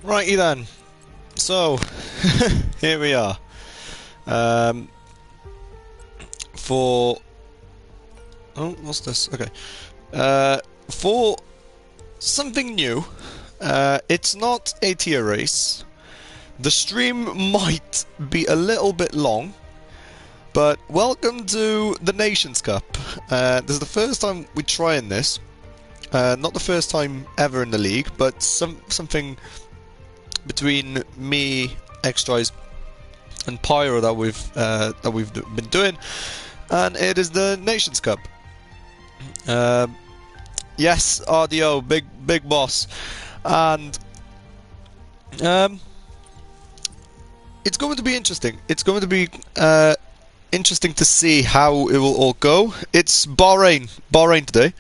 Righty then. So, here we are. Um, for... Oh, what's this? Okay. For something new, it's not a tier race. The stream might be a little bit long, but welcome to the Nations Cup. This is the first time we're trying this. Not the first time ever in the league, but something between me, X-Tries, and Pyro that we've been doing, and it is the Nations Cup. Yes, RDO, big boss, and it's going to be interesting. It's going to be interesting to see how it will all go. It's Bahrain today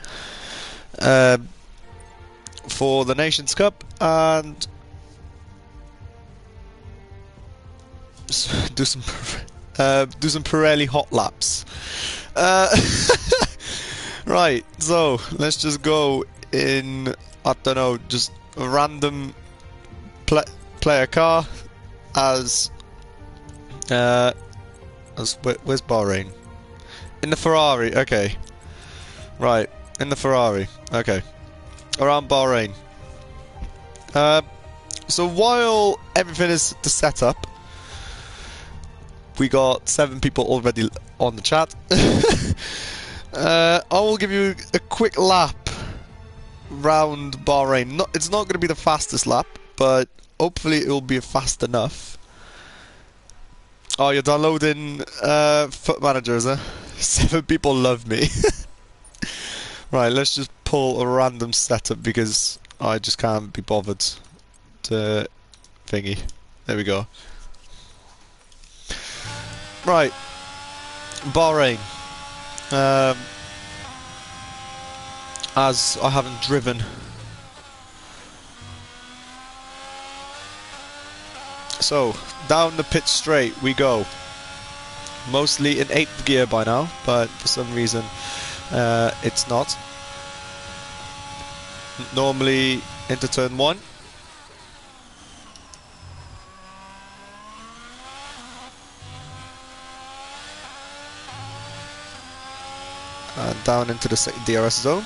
for the Nations Cup, and do some Pirelli hot laps. Right, so let's just go in, I don't know, just a random player car as where's Bahrain? In the Ferrari, okay. Right, in the Ferrari, okay. Around Bahrain. So while everything is to set up, we got 7 people already on the chat. I will give you a quick lap round Bahrain. It's not going to be the fastest lap, but hopefully it will be fast enough. Oh, you're downloading Foot Managers, huh? 7 people love me. Right, let's just pull a random setup because I just can't be bothered to thingy. There we go. Right, Bahrain. As I haven't driven. So, down the pit straight we go. Mostly in 8th gear by now, but for some reason it's not. Normally into turn 1. And down into the DRS zone.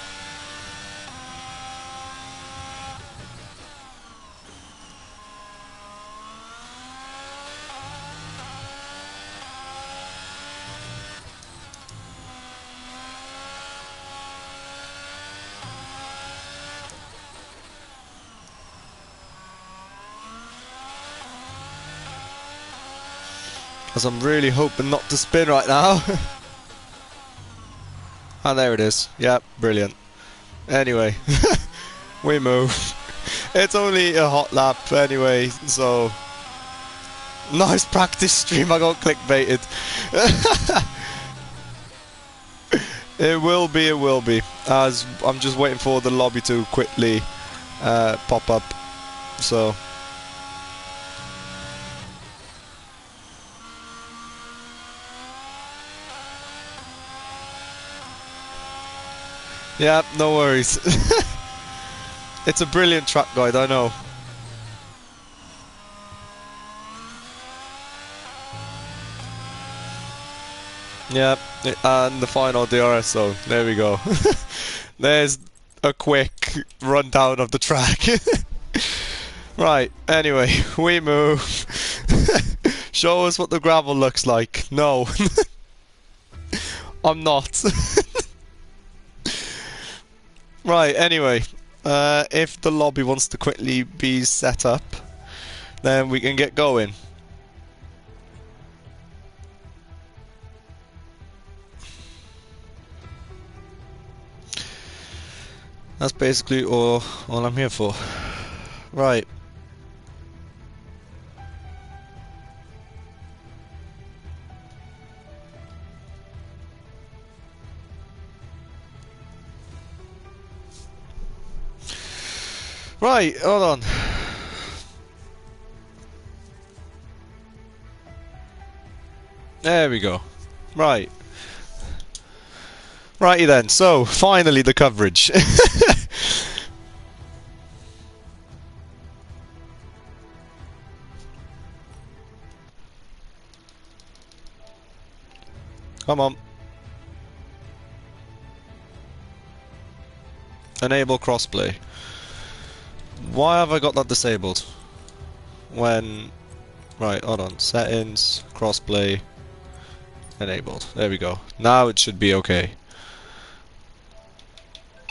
As I'm really hoping not to spin right now. And there it is. Yep, brilliant. Anyway, we move. It's only a hot lap anyway, so... Nice practice stream, I got clickbaited. It will be. As I'm just waiting for the lobby to quickly pop up. So... Yeah, no worries. It's a brilliant track guide, I know. Yeah, and the final DRS zone. There we go. There's a quick rundown of the track. Right, anyway, we move. Show us what the gravel looks like. No. I'm not. Right, anyway, if the lobby wants to quickly be set up, then we can get going. That's basically all I'm here for. Right. Right, hold on. There we go. Right. Righty then, so finally the coverage. Come on. Enable crossplay. Why have I got that disabled? When... Right, hold on. Settings, crossplay, enabled. There we go. Now it should be okay.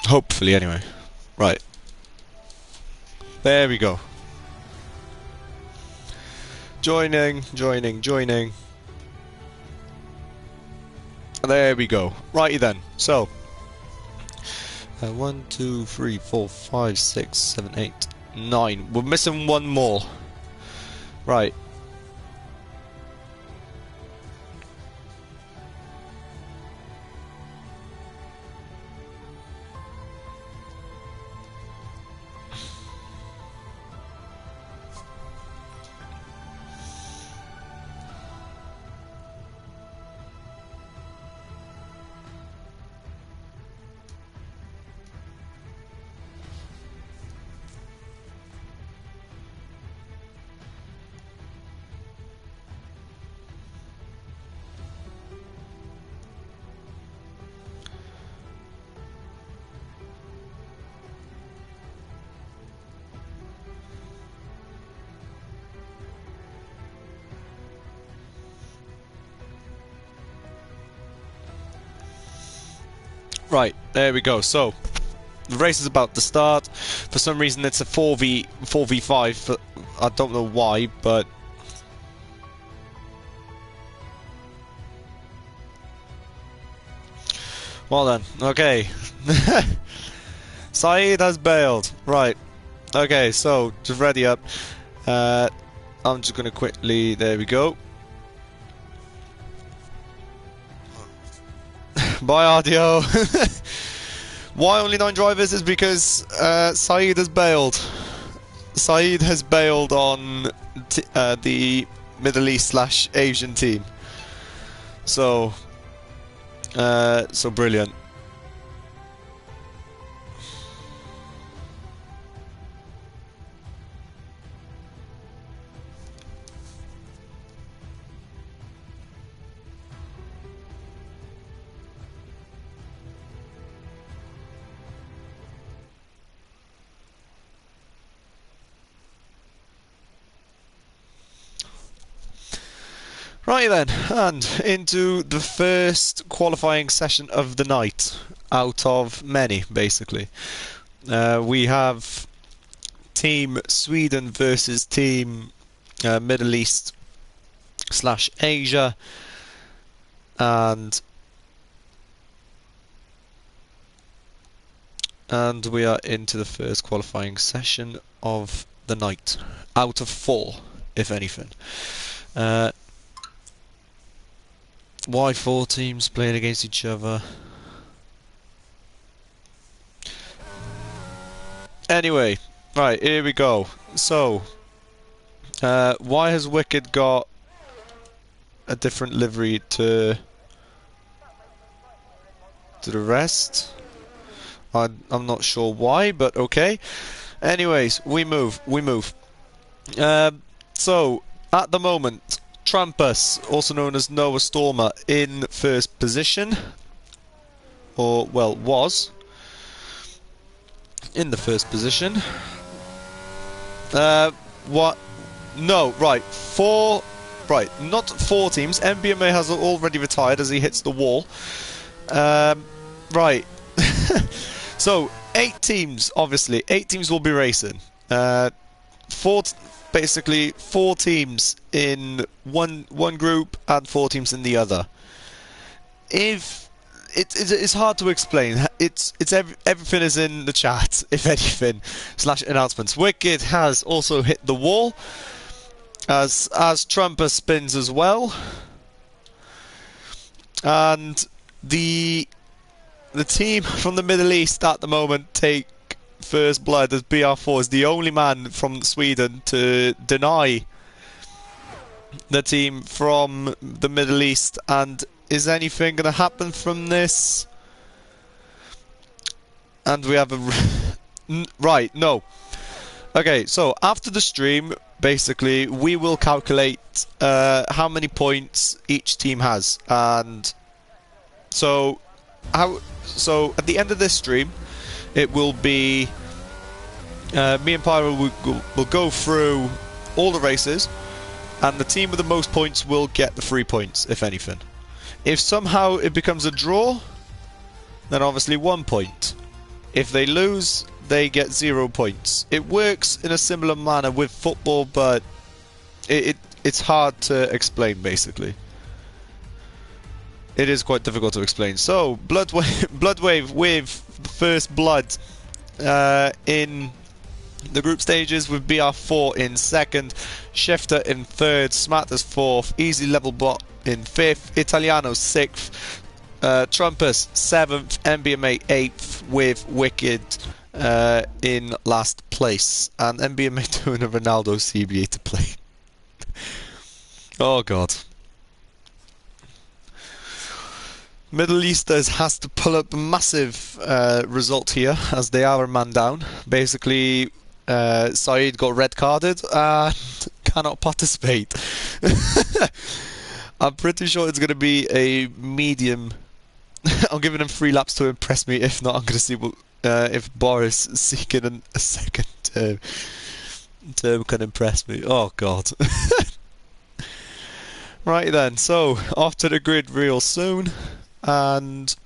Hopefully, anyway. Right. There we go. Joining. There we go. Righty then. So, 1, 2, 3, 4, 5, 6, 7, 8, 9. We're missing one more. Right. Right, there we go. So, the race is about to start. For some reason, it's a 4v5. I don't know why, but... Well then, okay. Saeed has bailed. Right. Okay, so, just ready up. I'm just gonna quickly... There we go. Bye, Ardio. Why only 9 drivers is because Saeed has bailed. Saeed has bailed on the Middle East / Asian team. So brilliant. Right then, and into the first qualifying session of the night, out of many, basically. We have Team Sweden versus Team Middle East / Asia, and we are into the first qualifying session of the night, out of 4, if anything. Why 4 teams playing against each other? Anyway, right, here we go. So, why has Wicked got a different livery to the rest? I'm not sure why, but okay. Anyways, we move. So, at the moment, Trumpus, also known as Noah Stormer, in first position. Or, well, was in the first position. What? No, right. 4. Right, not 4 teams. MBMA has already retired as he hits the wall. Right. So, 8 teams, obviously. 8 teams will be racing. Basically 4 teams in one group and 4 teams in the other. If it's hard to explain. It's everything is in the chat, if anything, / announcements. Wicked has also hit the wall, as Trumper spins as well, and the team from the Middle East at the moment take first blood, as BR4 is the only man from Sweden to deny the team from the Middle East. And is anything going to happen from this? And we have a... right, no. Okay, so after the stream, basically, we will calculate how many points each team has. And So at the end of this stream, it will be me and Pyro will go through all the races, and the team with the most points will get the 3 points, if anything. If somehow it becomes a draw, then obviously 1 point. If they lose, they get 0 points. It works in a similar manner with football, but it's hard to explain, basically. It is quite difficult to explain. So, Bloodwave with the first blood in the group stages, with BR4 in second, Shifter in third, Smatters fourth, Easy Level Bot in fifth, Italiano sixth, Trumpus seventh, MBMA eighth, with Wicked in last place, and MBMA doing a Ronaldo CBA to play. Oh god. Middle Easters has to pull up a massive result here, as they are a man down. Basically, Saeed got red carded and cannot participate. I'm pretty sure it's going to be a medium. I'm giving him 3 laps to impress me. If not, I'm going to see if Boris seeking a second term can impress me. Oh god. Right then, so off to the grid real soon. And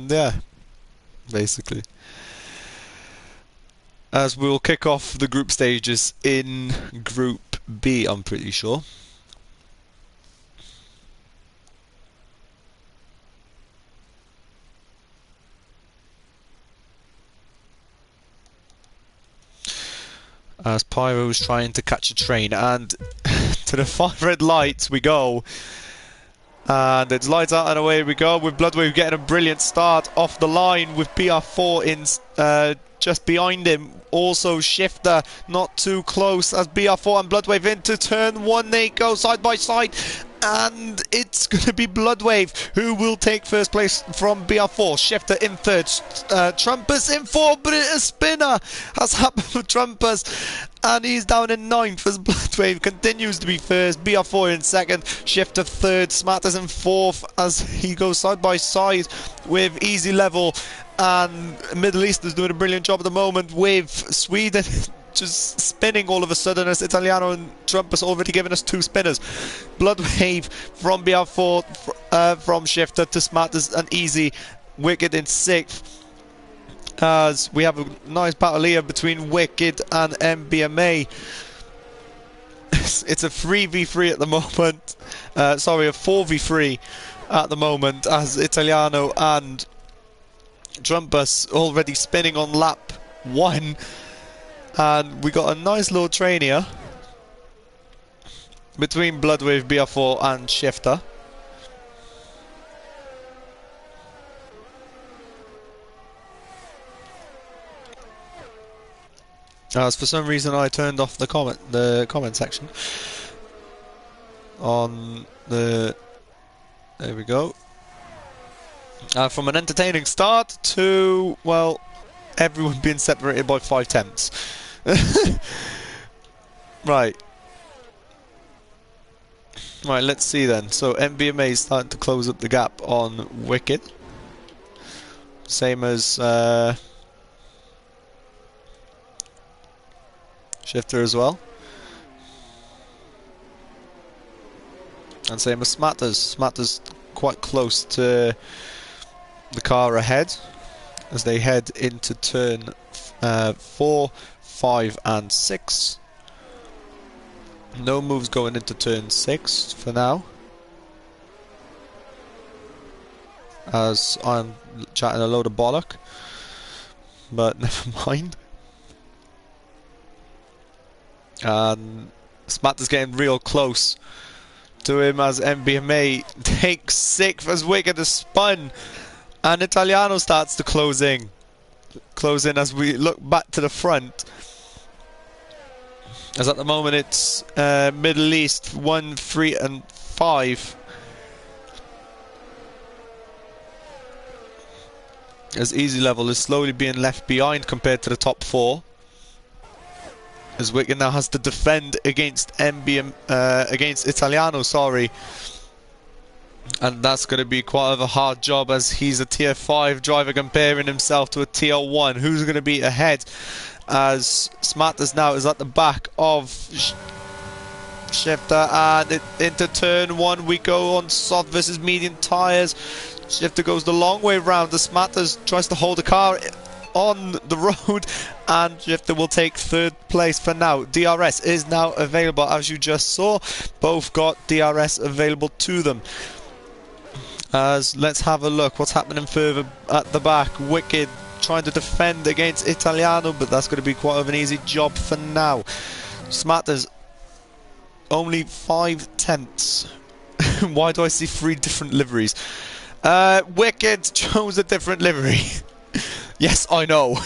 yeah, basically, as we'll kick off the group stages in Group B, I'm pretty sure. As Pyro's trying to catch a train, and to the far red lights we go. And it's lights out and away we go, with Bloodwave getting a brilliant start off the line, with BR4 in just behind him. Also Shifter not too close, as BR4 and Bloodwave into turn 1. They go side by side, and it's going to be Bloodwave who will take first place from BR4. Shifter in third, Trumpus in fourth, but a spinner has happened for Trumpus, and he's down in ninth as Bloodwave continues to be first. BR4 in second, Shifter third, Smatters in fourth as he goes side by side with Easy Level, and Middle East is doing a brilliant job at the moment, with Sweden just spinning all of a sudden, as Italiano and Trumpus already given us 2 spinners. Bloodwave from BR4, from Shifter to Smatters and Easy. Wicked in 6th, as we have a nice battle here between Wicked and MBMA. It's a 3v3 at the moment. Sorry, a 4v3 at the moment, as Italiano and Trumpus already spinning on lap 1. And we got a nice little train here between Bloodwave, BR4 and Shifter. As for some reason I turned off the comment section on the... There we go. From an entertaining start to, well, everyone being separated by 5 tenths. Right. Right, let's see then. So MBMA is starting to close up the gap on Wicked. Same as Shifter as well. And same as Smatters. Smatters quite close to the car ahead as they head into turn 4, 5 and 6. No moves going into turn 6 for now, as I'm chatting a load of bollock, but never mind. And Smatters getting real close to him as MBMA takes 6th as Wicked is spun, and Italiano starts to close in as we look back to the front, as at the moment it's Middle East 1, 3 and 5, as Easy Level is slowly being left behind compared to the top 4, as Wicked now has to defend against against Italiano, sorry. And that's going to be quite of a hard job, as he's a tier 5 driver comparing himself to a tier 1. Who's going to be ahead, as Smatters now is at the back of Shifter, and into turn 1 we go on soft versus medium tyres. Shifter goes the long way round as Smatters tries to hold the car on the road, and Shifter will take 3rd place for now. DRS is now available, as you just saw. Both got DRS available to them. As let's have a look what's happening further at the back. Wicked trying to defend against Italiano, but that's going to be quite of an easy job for now. Smatters only 5/10. Why do I see 3 different liveries? Wicked chose a different livery. Yes, I know.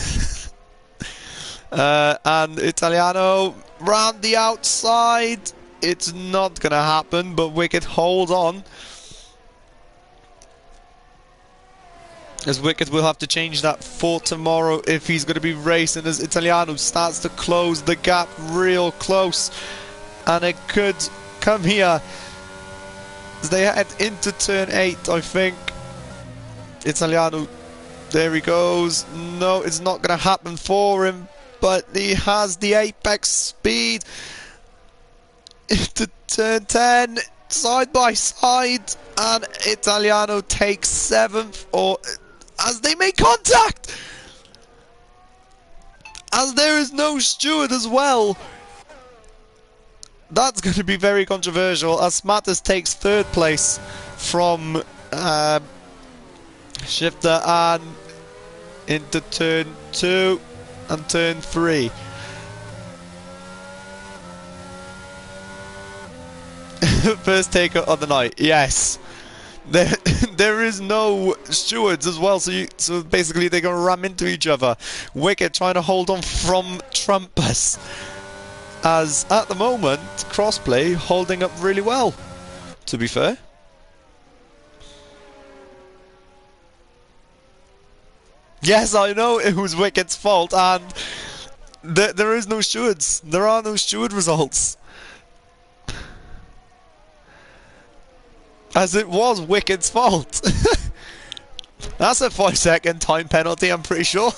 And Italiano round the outside. It's not gonna happen, but Wicked hold on. As Wicked will have to change that for tomorrow if he's going to be racing, as Italiano starts to close the gap real close. And it could come here as they head into turn 8, I think. Italiano, there he goes. No, it's not going to happen for him, but he has the apex speed. Into turn 10, side by side, and Italiano takes 7th, or as they make contact, as there is no steward as well. That's going to be very controversial, as Smatters takes 3rd place from Shifter, and into turn 2 and turn 3. First taker of the night, yes. There is no stewards as well, so basically they're going to ram into each other. Wicked trying to hold on from Trumpus, as at the moment Crossplay holding up really well, to be fair. Yes, I know it was Wicked's fault, and there is no stewards. There are no steward results, as it was Wicked's fault. That's a 5-second time penalty, I'm pretty sure.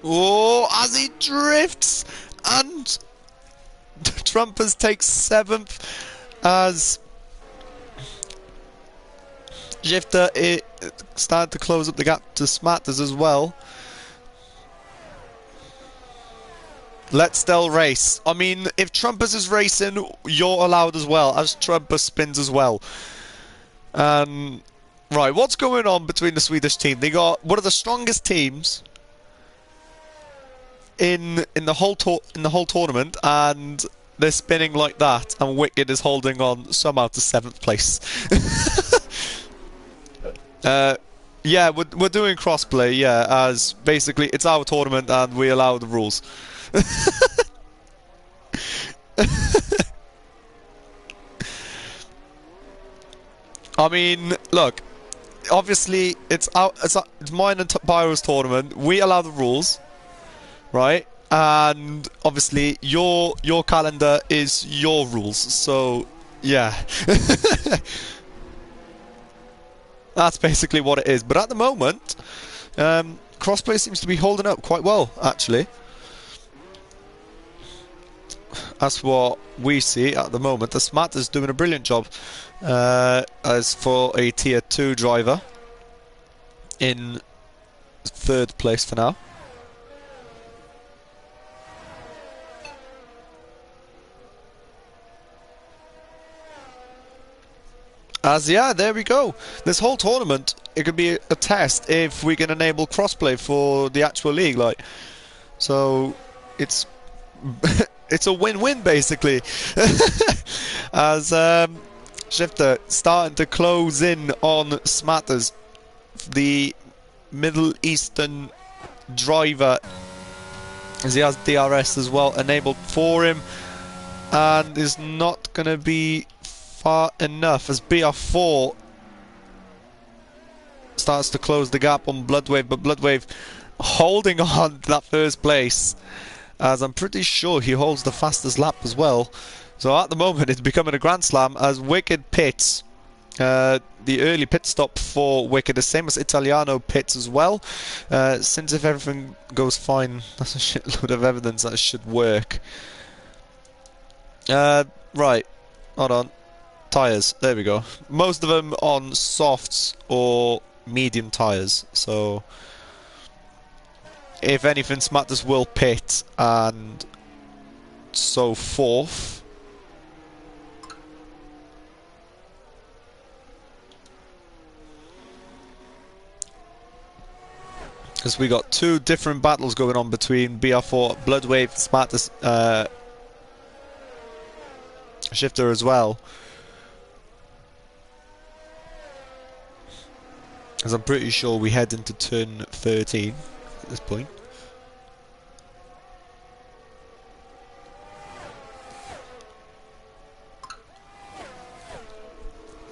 Oh, as he drifts, and Trumpers takes 7th, as Shifter started to close up the gap to Smatters as well. Let's still race. I mean, if Trumpers is racing, you're allowed as well, as Trumpers spins as well. Right, what's going on between the Swedish team? They got one of the strongest teams in the whole tournament, and they're spinning like that, and Wicked is holding on somehow to 7th place. Yeah, we're doing crossplay, yeah, as basically it's our tournament and we allow the rules. I mean, look, obviously it's mine and Pyro's tournament. We allow the rules, right? And obviously your calendar is your rules. So yeah. That's basically what it is. But at the moment, crossplay seems to be holding up quite well, actually. That's what we see at the moment. The Smart is doing a brilliant job as for a tier 2 driver in 3rd place for now. As yeah, there we go. This whole tournament, it could be a test if we can enable crossplay for the actual league, like. So it's it's a win-win basically. As Shifter starting to close in on Smatters, the Middle Eastern driver, as he has DRS as well enabled for him, and is not going to be far enough as BR4 starts to close the gap on Bloodwave, but Bloodwave holding on to that 1st place, as I'm pretty sure he holds the fastest lap as well. So at the moment it's becoming a Grand Slam as Wicked pits. The early pit stop for Wicked, the same as Italiano pits as well. Since if everything goes fine, that's a shitload of evidence that it should work. Right, hold on. Tyres, there we go. Most of them on softs or medium tyres, so if anything, Smatters will pit and so forth. Because we got two different battles going on between BR4, Bloodwave, Smatters, Shifter as well. As I'm pretty sure we head into turn 13 at this point.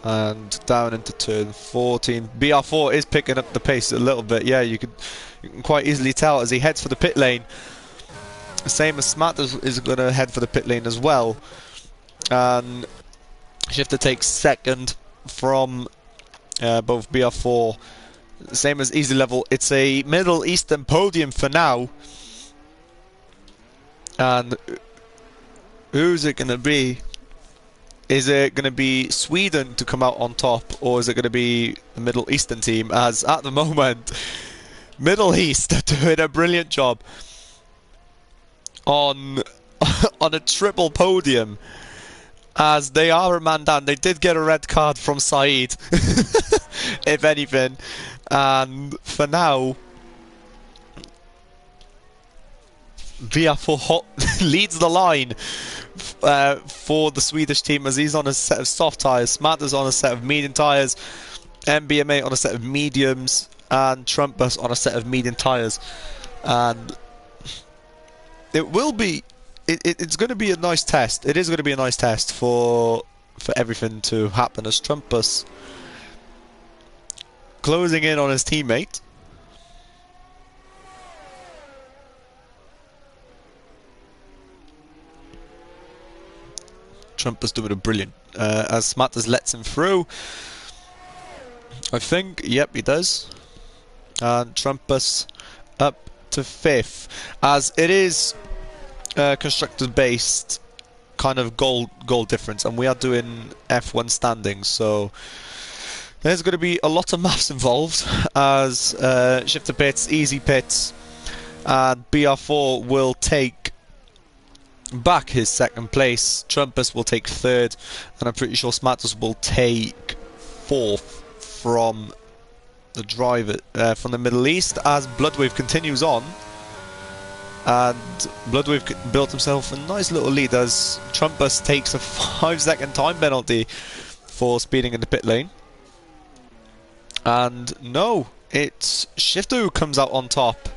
And down into turn 14. BR4 is picking up the pace a little bit. Yeah, you can quite easily tell as he heads for the pit lane. Same as Smatters is going to head for the pit lane as well. And Shifter takes second from both BR4. Same as Easy Level. It's a Middle Eastern podium for now. And who's it going to be? Is it going to be Sweden to come out on top, or is it going to be the Middle Eastern team? As at the moment, Middle East are doing a brilliant job on a triple podium, as they are a man down. They did get a red card from Saeed, if anything, and for now, VR4 leads the line for the Swedish team, as he's on a set of soft tyres, Smatters on a set of medium tyres, MBMA on a set of mediums, and Trumpus on a set of medium tyres. And it will be, it's going to be a nice test. It is going to be a nice test for everything to happen, as Trumpus closing in on his teammate. Trumpus doing a brilliant, as Smatters lets him through. I think, yep, he does. And Trumpus up to 5th, as it is constructor based kind of goal difference, and we are doing F1 standings, so there's going to be a lot of maths involved, as Shifter pits, Easy pits, and BR4 will take back his second place. Trumpus will take 3rd, and I'm pretty sure Smatters will take 4th from the driver from the Middle East, as Bloodwave continues on. And Bloodwave built himself a nice little lead, as Trumpus takes a 5-second time penalty for speeding in the pit lane. And no, it's Shifter who comes out on top.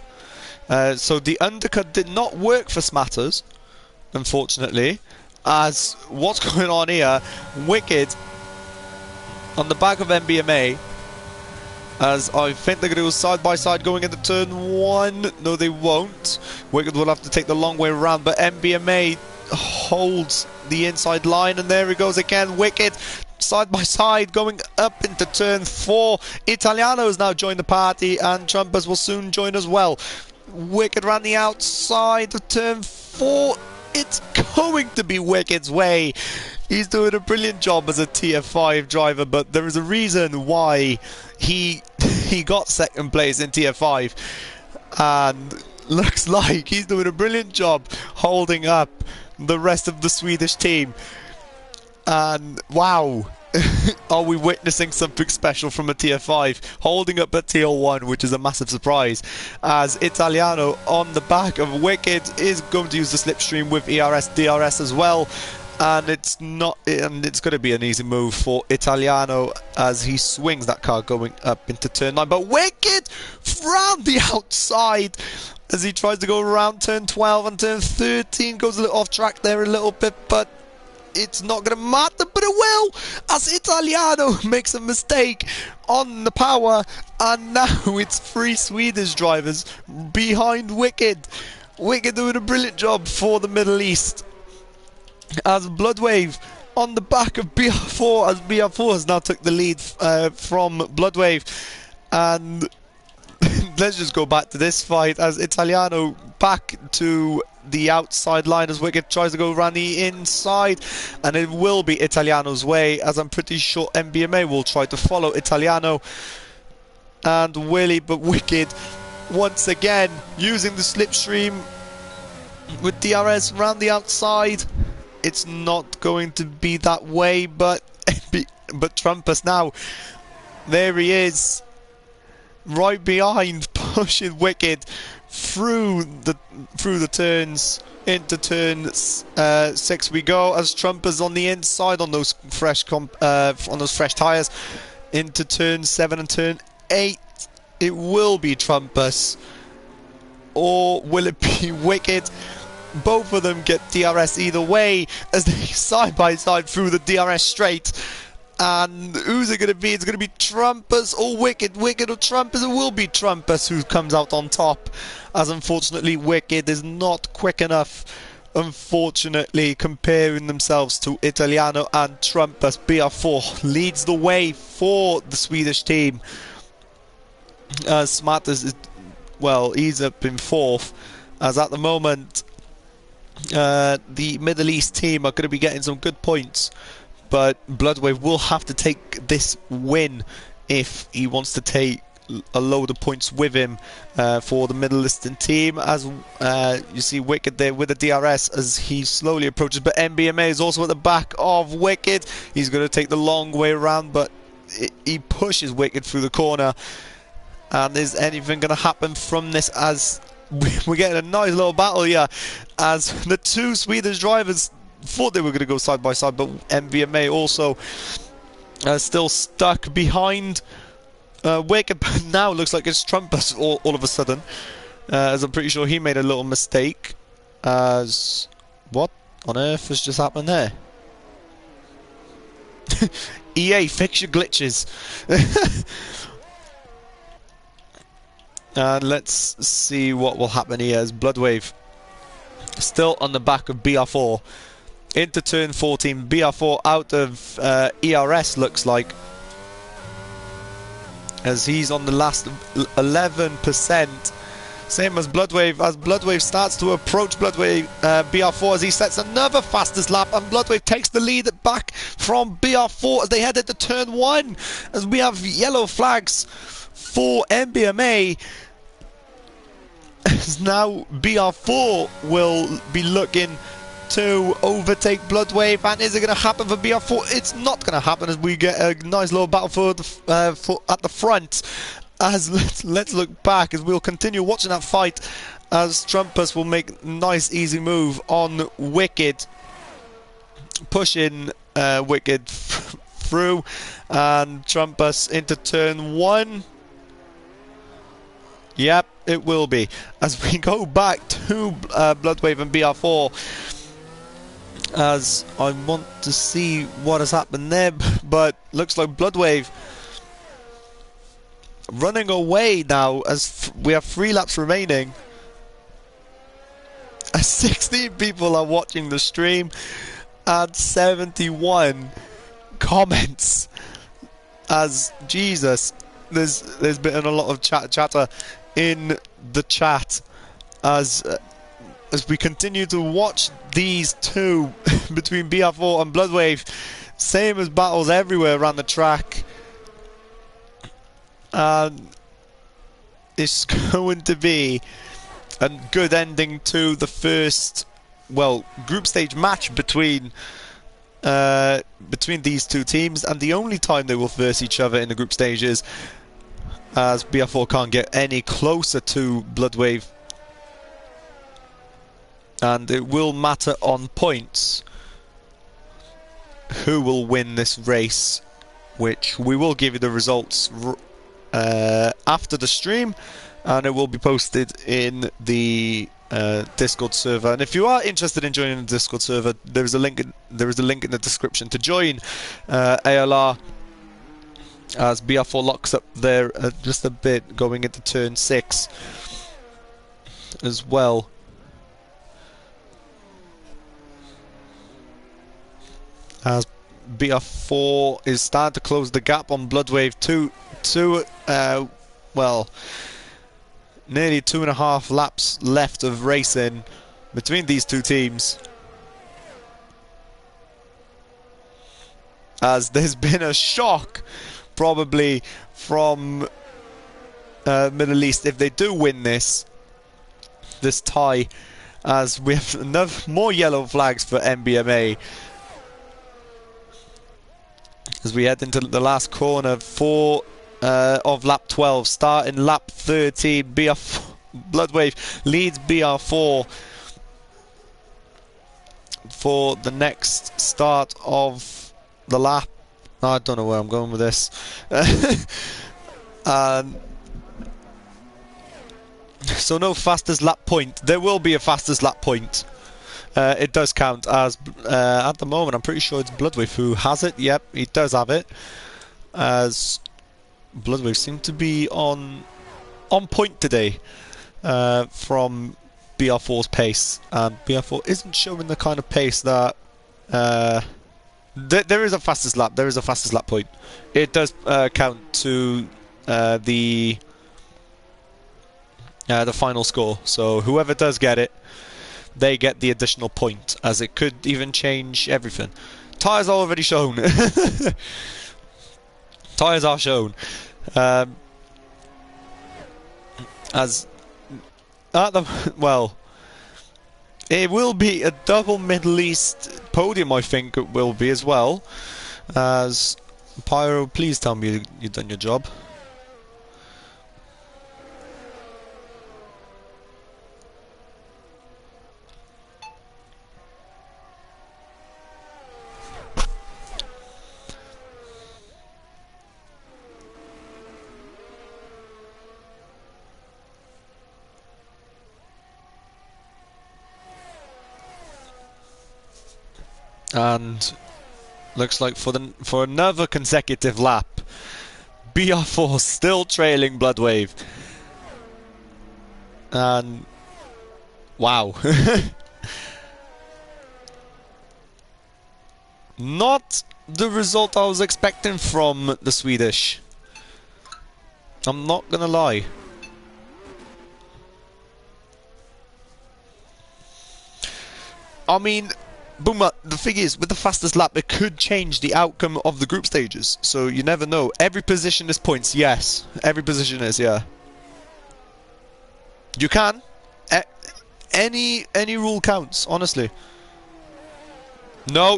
So the undercut did not work for Smatters, unfortunately, as what's going on here, Wicked on the back of MBMA, as I think they're going to go side by side going into turn 1. No, they won't. Wicked will have to take the long way around, but MBMA holds the inside line, and there he goes again. Wicked side by side going up into turn 4. Italiano has now joined the party, and Trumpus will soon join as well. Wicked ran the outside of turn 4. It's going to be Wicked's way. He's doing a brilliant job as a tier 5 driver, but there is a reason why he got second place in tier 5, and looks like he's doing a brilliant job holding up the rest of the Swedish team. And wow, are we witnessing something special from a tier 5 holding up at tier 1, which is a massive surprise, as Italiano on the back of Wicked is going to use the slipstream with ERS DRS as well, and it's going to be an easy move for Italiano as he swings that car going up into turn 9. But Wicked from the outside as he tries to go around turn 12, and turn 13 goes a little off track there a little bit, but it's not going to matter, but it will, as Italiano makes a mistake on the power, and now it's 3 Swedish drivers behind Wicked. Wicked doing a brilliant job for the Middle East. as Bloodwave on the back of BR4, as BR4 has now took the lead from Bloodwave. And let's just go back to this fight as Italiano back to the outside line as Wicked tries to go around the inside, and it will be Italiano's way, as I'm pretty sure MBMA will try to follow Italiano and Willie, but Wicked once again using the slipstream with DRS around the outside. It's not going to be that way, but Trumpus now, there he is, right behind, pushing Wicked through the turns. Into turn 6 we go, as Trumpus on the inside on those fresh tyres. Into turn 7 and turn 8, it will be Trumpus, or will it be Wicked? Both of them get DRS either way as they side by side through the DRS straight. And who's it going to be? It's going to be Trumpus or Wicked. Wicked or Trumpus? It will be Trumpus who comes out on top, as unfortunately Wicked is not quick enough. Unfortunately, comparing themselves to Italiano and Trumpus, BR4 leads the way for the Swedish team. Smartas is, well, he's up in 4th, as at the moment the Middle East team are going to be getting some good points, but Bloodwave will have to take this win if he wants to take a load of points with him for the Middle Eastern team. As you see Wicked there with the DRS as he slowly approaches, but MBMA is also at the back of Wicked. He's going to take the long way around, but he pushes Wicked through the corner. And is anything going to happen from this, as we're getting a nice little battle here, as the two Swedish drivers thought they were going to go side by side, but MVMA also still stuck behind Wicked. But now looks like it's Trumpus all of a sudden, as I'm pretty sure he made a little mistake. As what on earth has just happened there? EA, fix your glitches. And let's see what will happen here, as Bloodwave still on the back of BR4 into turn 14. BR4 out of ERS looks like, as he's on the last 11%, same as Bloodwave, as Bloodwave starts to approach BR4 as he sets another fastest lap, and Bloodwave takes the lead back from BR4 as they head into turn 1, as we have yellow flags for MBMA. As now BR4 will be looking to overtake Bloodwave, and is it going to happen for BR4? It's not going to happen, as we get a nice little battle for at the front. As let's look back as we'll continue watching that fight, as Trumpus will make a nice easy move on Wicked, pushing Wicked through, and Trumpus into turn 1. Yep, it will be. As we go back to Bloodwave and BR4, as I want to see what has happened there, but looks like Bloodwave running away now, as we have 3 laps remaining. 16 people are watching the stream and 71 comments. As Jesus, there's been a lot of chatter in the chat as we continue to watch these two between BR4 and Bloodwave. Same as battles everywhere around the track. It's going to be a good ending to the first, well, group stage match between these two teams, and the only time they will face each other in the group stages, as BR4 can't get any closer to Bloodwave, and it will matter on points who will win this race, which we will give you the results after the stream, and it will be posted in the Discord server. And if you are interested in joining the Discord server, there is a link in the description to join ALR, as BR4 locks up there just a bit going into turn 6 as well. as BR4 is starting to close the gap on Bloodwave. Well, nearly 2.5 laps left of racing between these two teams, as there's been a shock probably from Middle East if they do win this tie, as we have enough more yellow flags for MBMA as we head into the last corner of lap 12, starting lap 13. Bloodwave leads BR4 for the next start of the lap. I don't know where I'm going with this. So no fastest lap point. There will be a fastest lap point. It does count, as at the moment I'm pretty sure it's Bloodwave who has it. Yep, he does have it, as Bloodwave seem to be on point today from BR4's pace, and BR4 isn't showing the kind of pace that there is a fastest lap. There is a fastest lap point. It does count to the final score. So whoever does get it, they get the additional point, as it could even change everything. Tyres are already shown. Tyres are shown. As at the well, it will be a double Middle East podium. I think it will be as well. As Pyro, please tell me you've done your job. And looks like for another consecutive lap, BR4 still trailing Bloodwave. And wow. Not the result I was expecting from the Swedish. I'm not gonna lie. I mean, Booma, the thing is, with the fastest lap, it could change the outcome of the group stages. So you never know. Every position is points, yes. Every position is, yeah. You can. Any rule counts, honestly. No.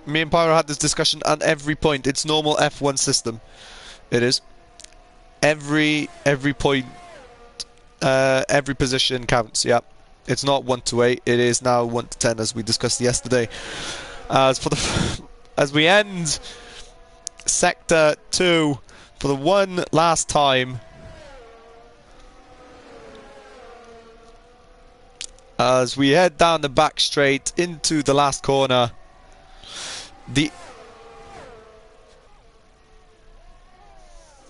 Me and Pyro had this discussion, and every point, it's normal F1 system. It is. Every point, every position counts, yeah. It's not 1 to 8, it is now 1 to 10, as we discussed yesterday. As we end Sector 2 for the one last time, as we head down the back straight into the last corner.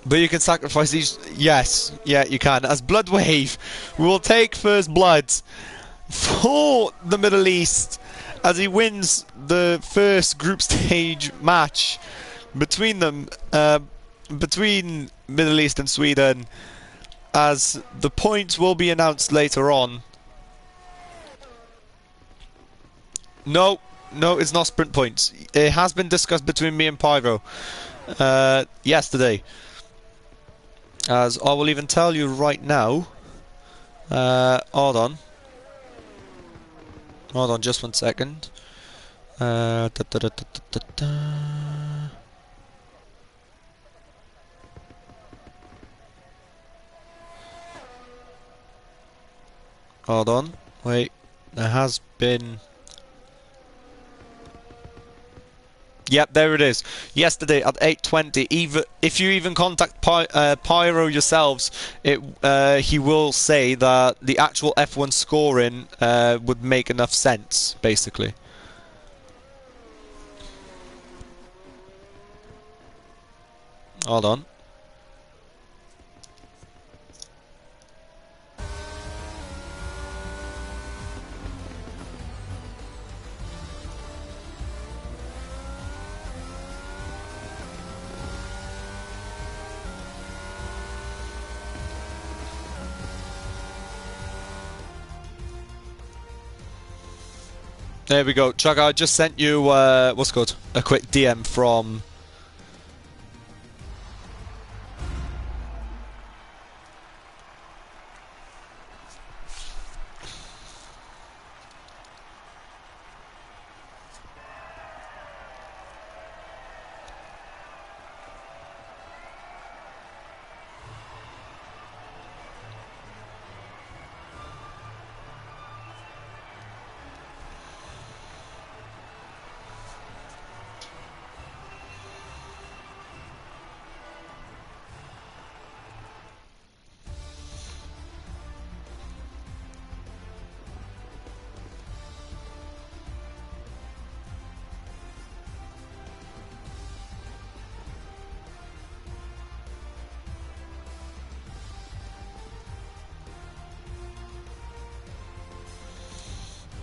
But you can sacrifice these. Yes, yeah, you can. As Bloodwave will take first blood for the Middle East, as he wins the first group stage match between them, between Middle East and Sweden, as the points will be announced later on. No, it's not sprint points. It has been discussed between me and Pyro yesterday. As I will even tell you right now. Hold on just 1 second. Hold on, wait, there has been... Yep, there it is. Yesterday at 8:20. If you even contact Pyro yourselves, he will say that the actual F1 scoring would make enough sense, basically. Hold on. There we go. Chuck, I just sent you, what's it called? A quick DM from...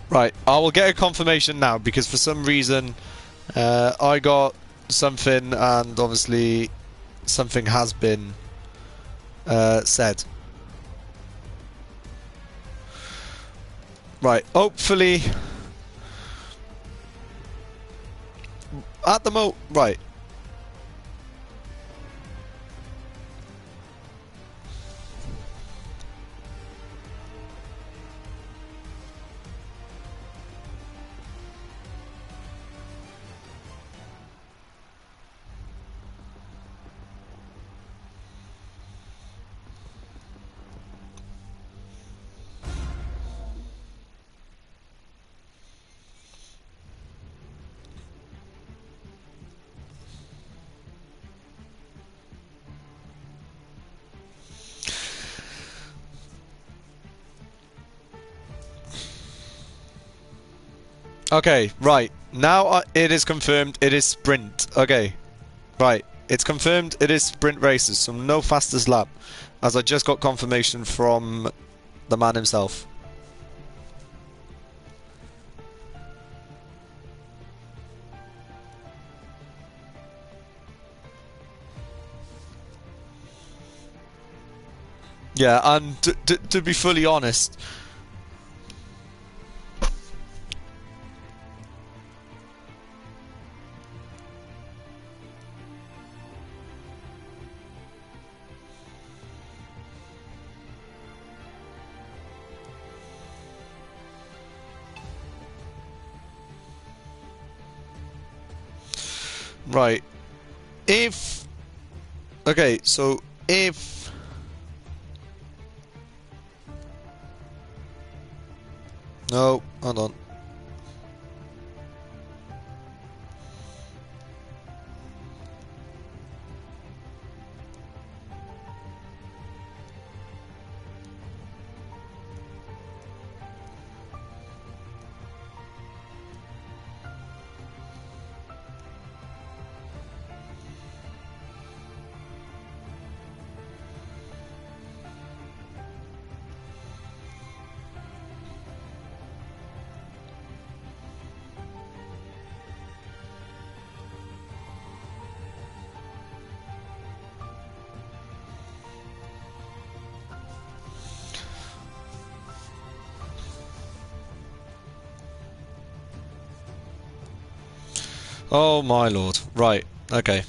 Right, I will get a confirmation now because for some reason I got something and obviously something has been said. Right, hopefully at the moment, right. Okay, right. Now it is confirmed it is sprint. Okay, right. It's confirmed it is sprint races, so no fastest lap. As I just got confirmation from the man himself. Yeah, and to be fully honest... Right. If... Okay, so if... No, hold on. Oh my lord. Right. Okay.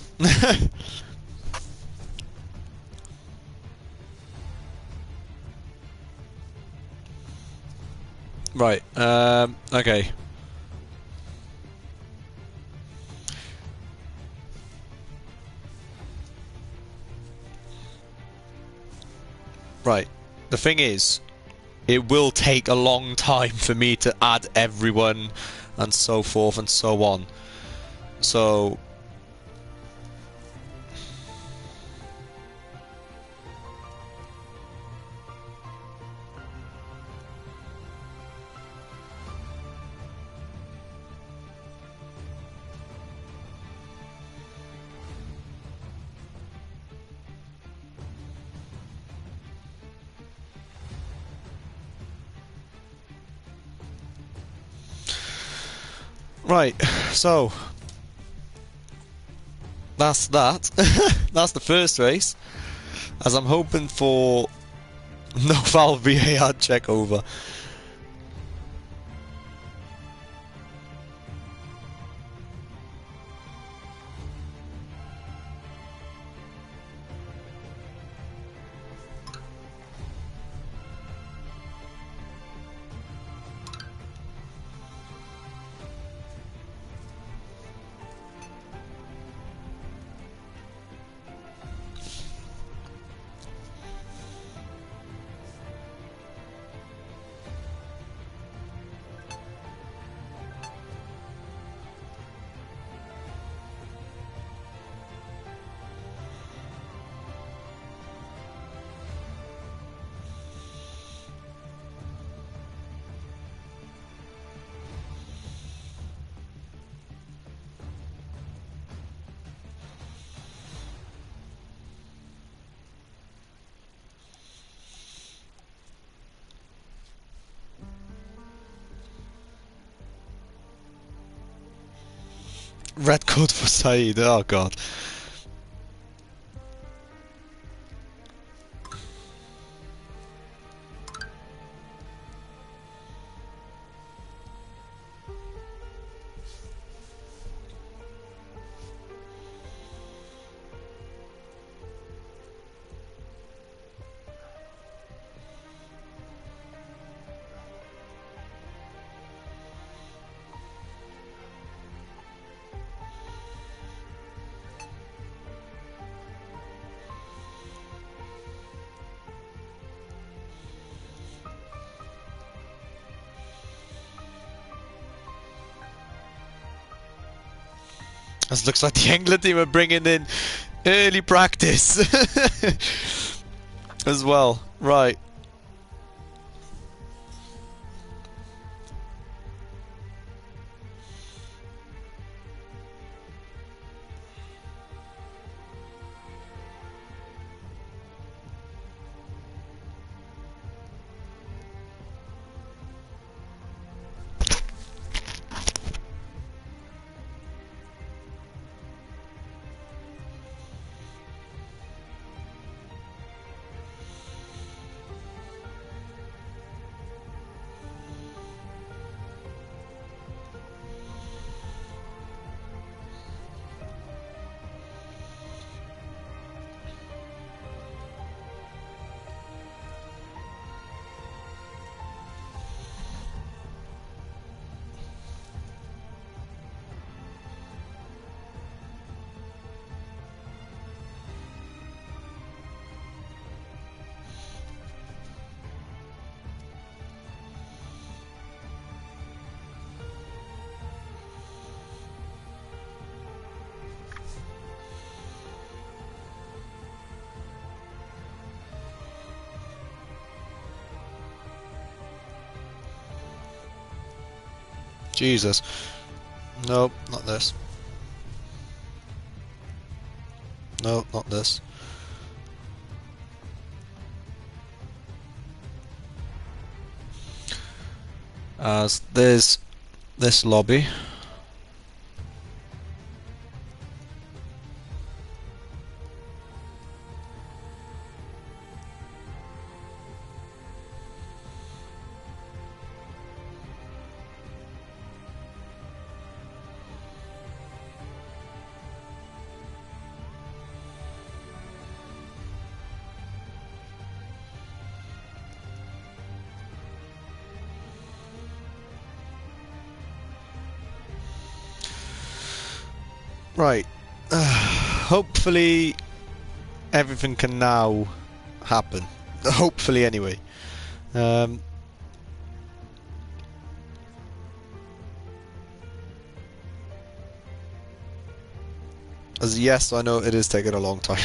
Right. Okay. Right. The thing is, it will take a long time for me to add everyone and so forth and so on. So... Right, so... That's that. That's the first race. As I'm hoping for no foul VAR check over. Red code for Saeed. Oh god. This looks like the England team are bringing in early practice as well. Right. Jesus. Nope, not this. Nope, not this. As there's this lobby. Right. Hopefully everything can now happen. Hopefully anyway. As yes, I know it is taking a long time.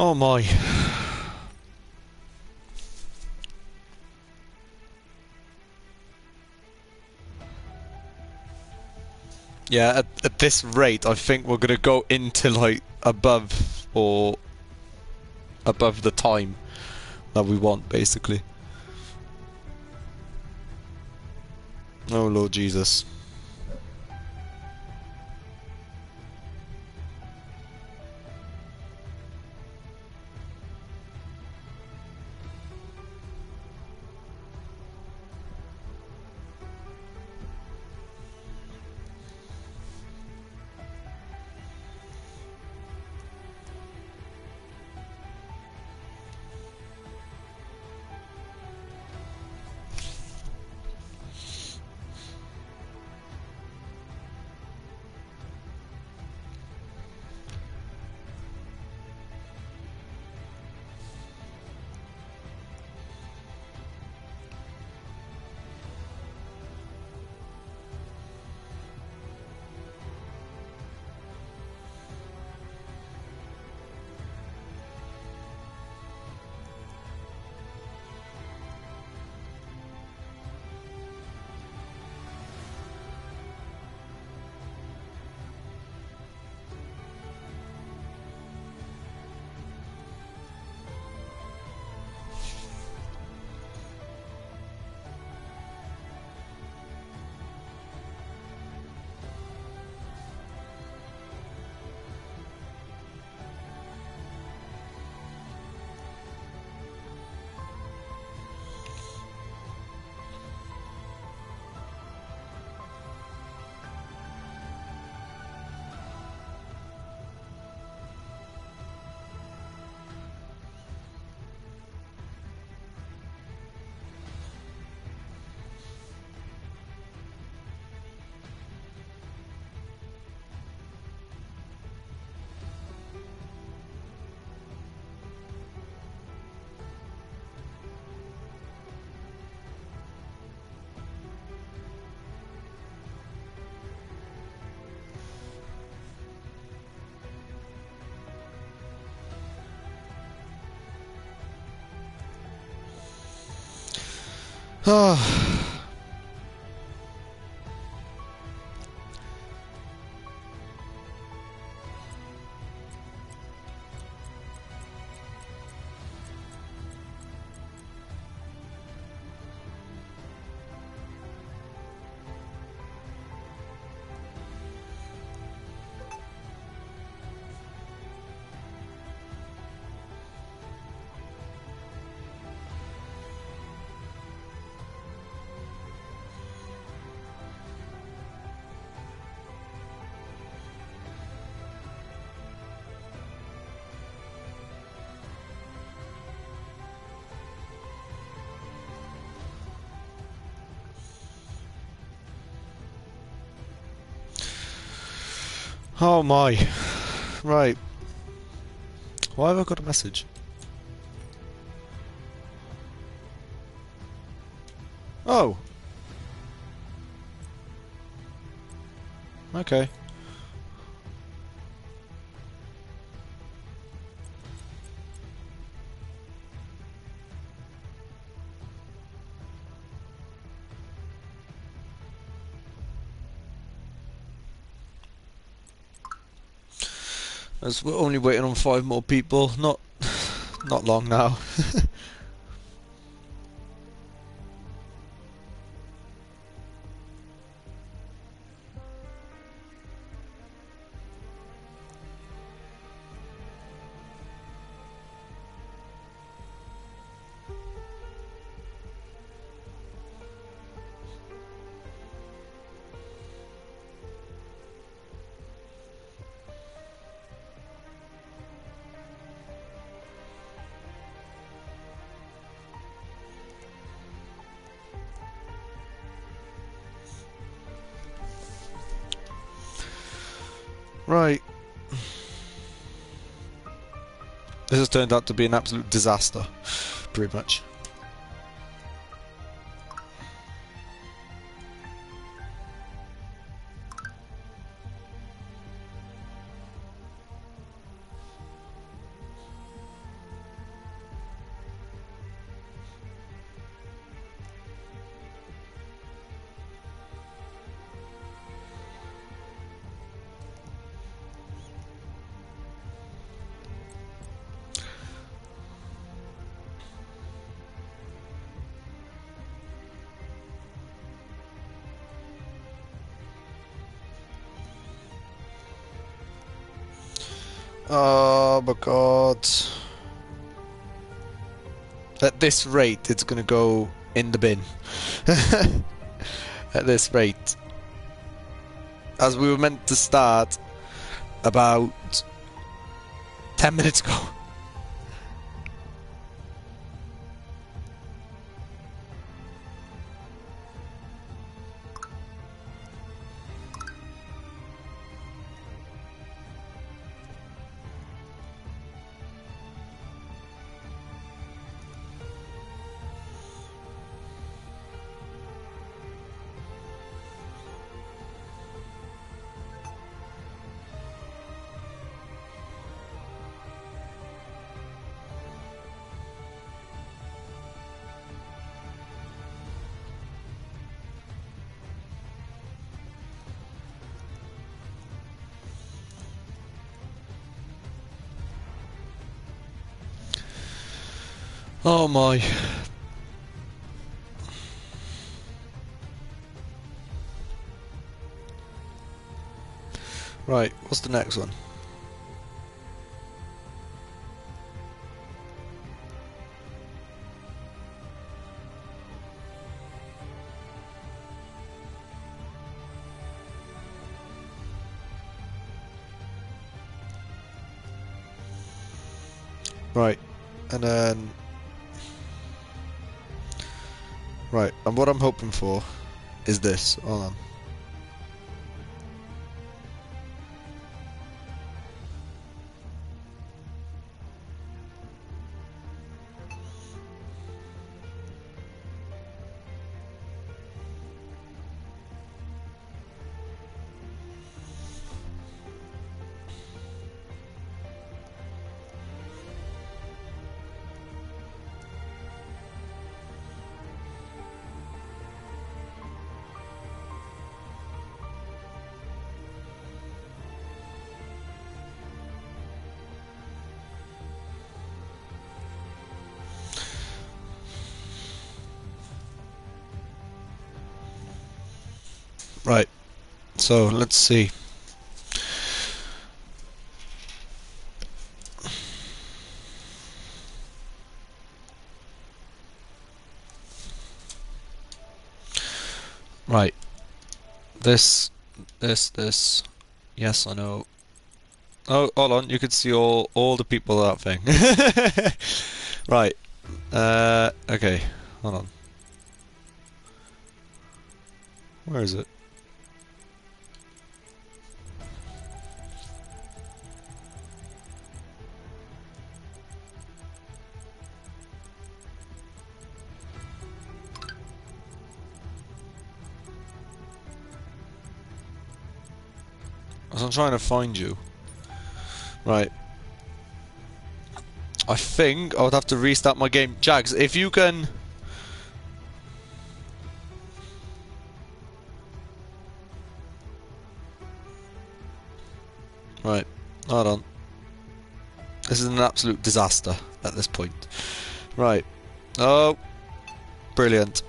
Oh my. Yeah, at this rate, I think we're gonna go into like above the time that we want, basically. Oh Lord Jesus. Oh my. Right. Why have I got a message? Oh. Okay. As we're only waiting on 5 more people, not long now. Right. This has turned out to be an absolute disaster, pretty much. Oh my god. At this rate, it's gonna go in the bin. At this rate. As we were meant to start about 10 minutes ago. Oh my. Right, what's the next one? Right, and then... Right, and what I'm hoping for is this. Hold on. So let's see. Right. This. Yes, I know. Oh, hold on. You can see all the people of that thing. Right. Okay. Hold on. Where is it? I'm trying to find you. Right. I think I would have to restart my game. Jags, if you can... Right. Hold on. This is an absolute disaster at this point. Right. Oh. Brilliant.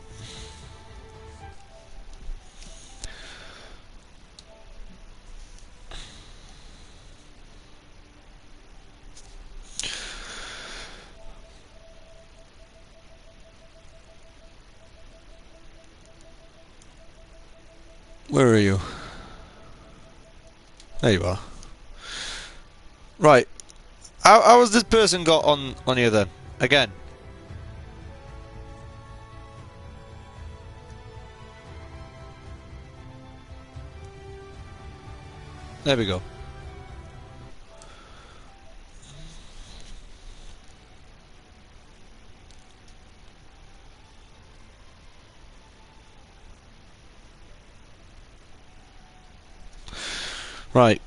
Where are you? There you are. Right. How has this person got on here then? Again. There we go. Right.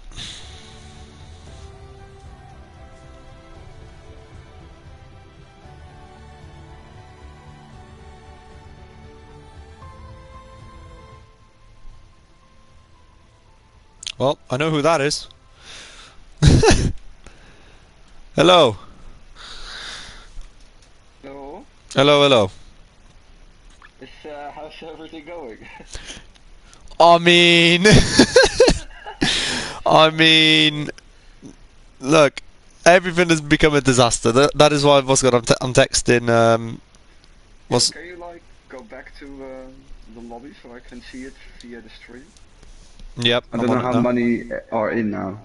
Well, I know who that is. Hello. Hello. Hello, hello. How's everything going? I mean... I mean... Look, everything has become a disaster. That is why I've also got... I'm texting... Can you like go back to the lobby so I can see it via the stream? Yep, I I'm don't know on it how now. many are in now.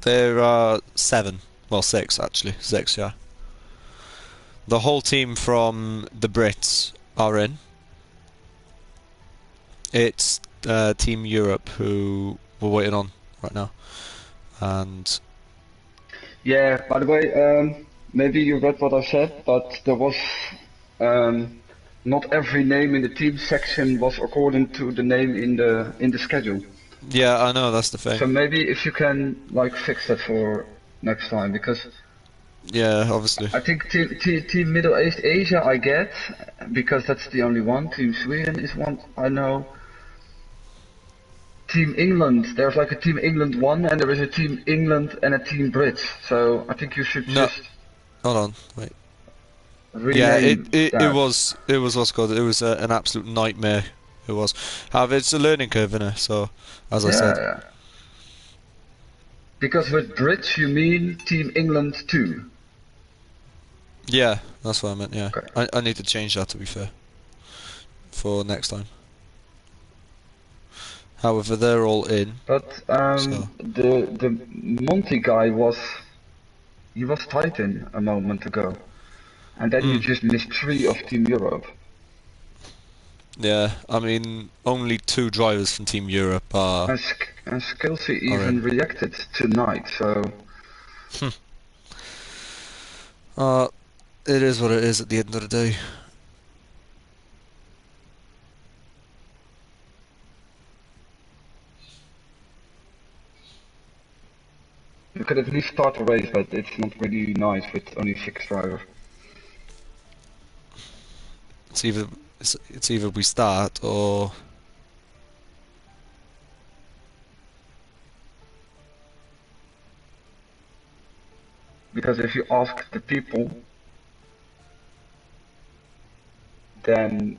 There are 7. Well, 6 actually. 6, yeah. The whole team from the Brits are in. It's Team Europe who we're waiting on right now. And Yeah, by the way, maybe you read what I said, but there was not every name in the team section was according to the name in the schedule. yeah, I know, that's the thing. So maybe if you can like fix that for next time, because Yeah, obviously. I think team Middle East Asia I get, because that's the only one. Team Sweden is one I know. Team England, there's like a Team England 1 and there is a Team England and a Team Brits. So I think you should No, just hold on, wait. Yeah, rename it that. was what's called. It was an absolute nightmare. It was. However, it's a learning curve, innit? So, as I Yeah, said. yeah. Because with Brits you mean Team England 2. Yeah, that's what I meant. Yeah, Okay. I need to change that to be fair. For next time. However, they're all in. But So the Monty guy was Titan a moment ago. And then you just missed 3 of Team Europe. yeah, I mean, only 2 drivers from Team Europe are And Skilsey are even in. reacted tonight, so It is what it is at the end of the day. you could at least start a race, but it's not really nice with only 6 drivers. It's either we start or Because if you ask the people, then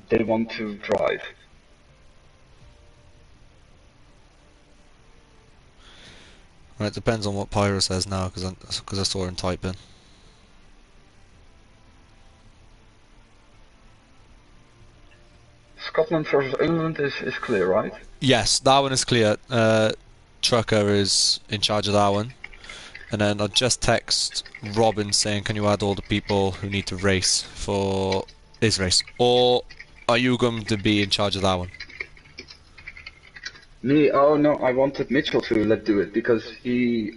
they want to drive. Right, it depends on what Pyro says now, because I saw him typing. Scotland versus England is clear, right? Yes, that one is clear. Trucker is in charge of that one. And then I just text Robin saying, can you add all the people who need to race for this race? Or are you going to be in charge of that one? Me? Oh no, I wanted Mitchell to do it because he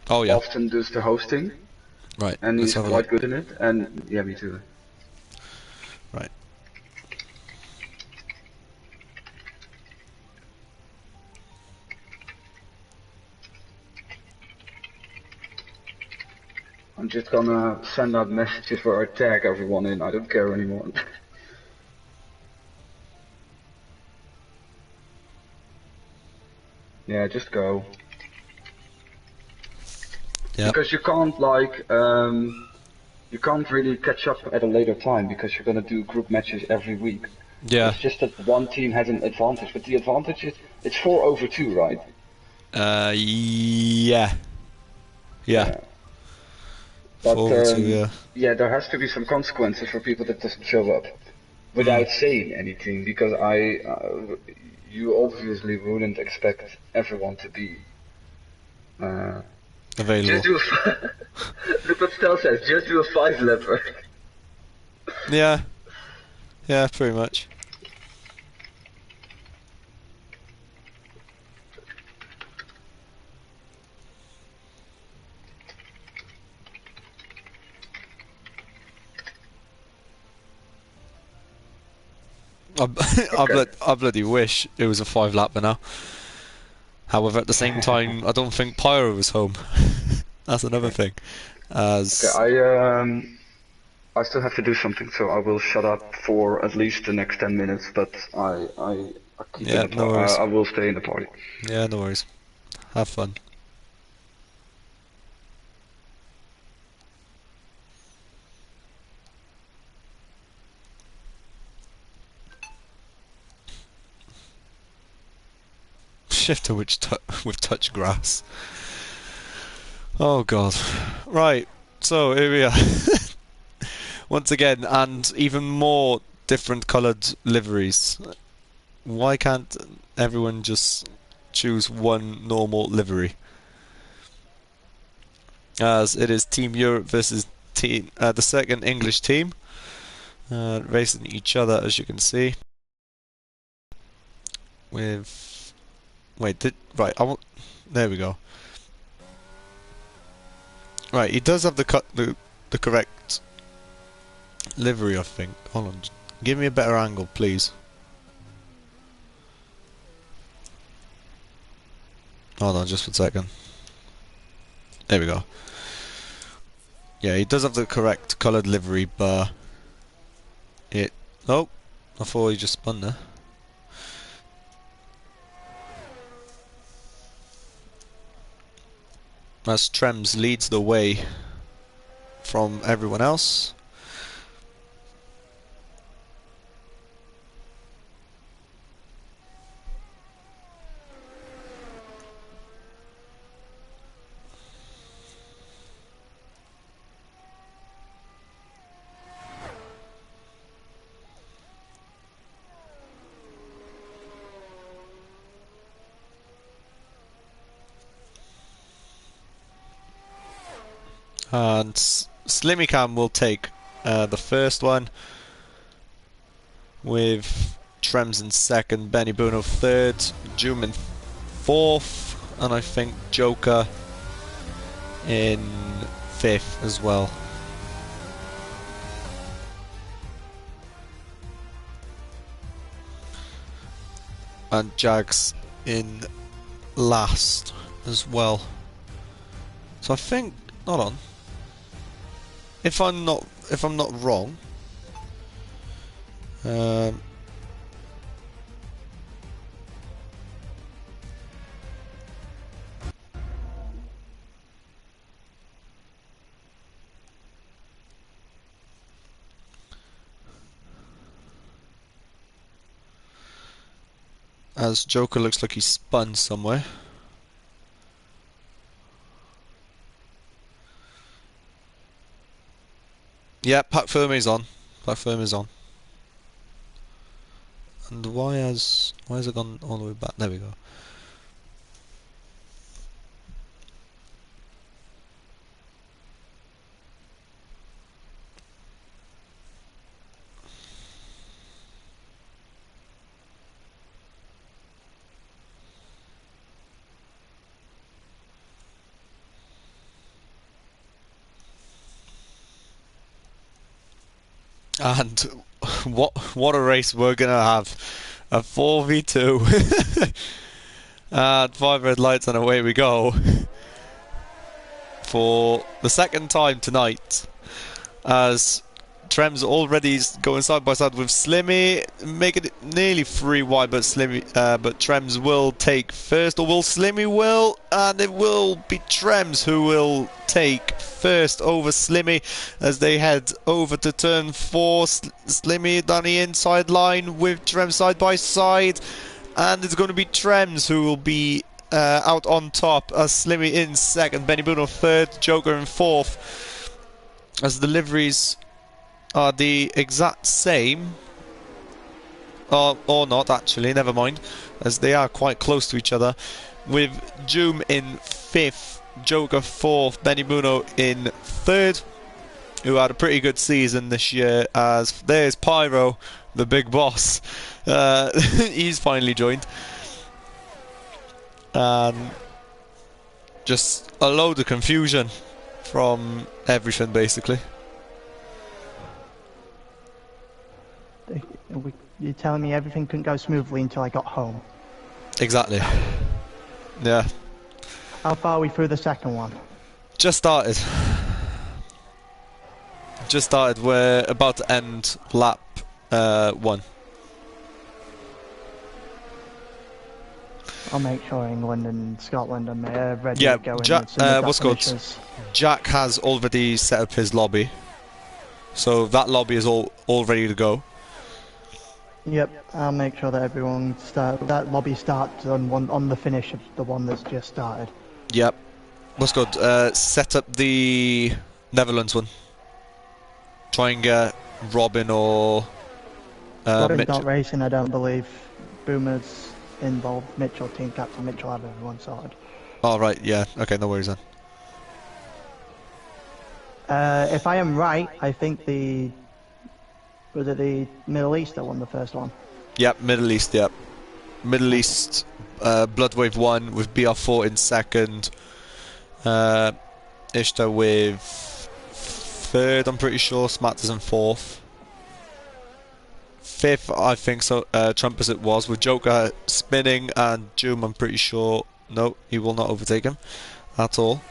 Oh yeah, often does the hosting right, and let's he's have a look. quite good in it. And yeah, me too. Right. I'm just gonna send out messages where I tag everyone in. I don't care anymore. Yeah, just go. Yeah. Because you can't you can't really catch up at a later time because you're gonna do group matches every week. Yeah. It's just that one team has an advantage, but the advantage is it's 4/2, right? Yeah. Yeah. But 4/2, yeah. yeah, there has to be some consequences for people that doesn't show up Mm. without saying anything because you obviously wouldn't expect everyone to be. Available. Just do a look what Stel says. Just do a 5 lever. Yeah. Yeah, pretty much. I bloody wish it was a 5-lapper now. However, at the same time, I don't think Pyro was home. That's another thing. As Okay, I still have to do something, so I will shut up for at least the next 10 minutes. But I keep yeah, in the no worries. I will stay in the party. Yeah, no worries. Have fun. Shift to with touch grass. Oh god. Right. So here we are. Once again, and even more different coloured liveries. Why can't everyone just choose one normal livery? As it is Team Europe versus the second English team, racing each other, as you can see. With right, there we go. Right, he does have the correct livery, I think. Hold on, give me a better angle, please. Hold on, just for a second. There we go. Yeah, he does have the correct coloured livery, but it. Oh, I thought he just spun there. As Trems leads the way from everyone else. And Slimmycam will take the first one, with Trems in second, Benny Bruno third, Joom in fourth, and I think Joker in fifth as well. And Jags in last as well. So I think, hold on, if I'm not wrong, as Joker looks like he's spun somewhere. Yeah, Pack Fermi's on. Pack Fermi's on. And why has it gone all the way back? There we go. And what a race we're gonna have. A 4v2. And 5 red lights and away we go. For the second time tonight. As Trem's already going side by side with Slimmy, making it nearly 3 wide, but but Trems will take first, or will Slimmy will, and it will be Trems who will take first over Slimmy as they head over to turn 4. Slimmy down the inside line with Trem side by side, and it's going to be Trems who will be out on top as Slimmy in second, Benny Bruno third, Joker in fourth. As the liveries are the exact same, or not actually, never mind, as they are quite close to each other, with Joom in 5th, Joker 4th, Benny Bruno in 3rd, who had a pretty good season this year, as there's Pyro, the big boss. He's finally joined. And just a load of confusion from everything, basically. You're telling me everything couldn't go smoothly until I got home? Exactly. Yeah. How far are we through the second one? Just started. Just started. We're about to end lap 1. I'll make sure England and Scotland are ready Yeah, to go in. what's called? Jack has already set up his lobby, so that lobby is all ready to go. Yep, I'll make sure that that lobby starts on the finish of the one that's just started. Yep. What's good? Set up the Netherlands one. Try and get Robin or Robin's Mitch. not racing, I don't believe. Boomer's involved. Mitchell, team captain Mitchell, have everyone sorted. Oh right, yeah. Okay, no worries then. If I am right, I think was it the Middle East that won the first one? Yep, Middle East. Yep, Middle East. Bloodwave 1 with BR4 in second. Ishtar with 3rd, I'm pretty sure. Smatters in 4th. 5th, I think so. Trumpus it was, with Joker spinning, and Joom, I'm pretty sure. No, he will not overtake him at all.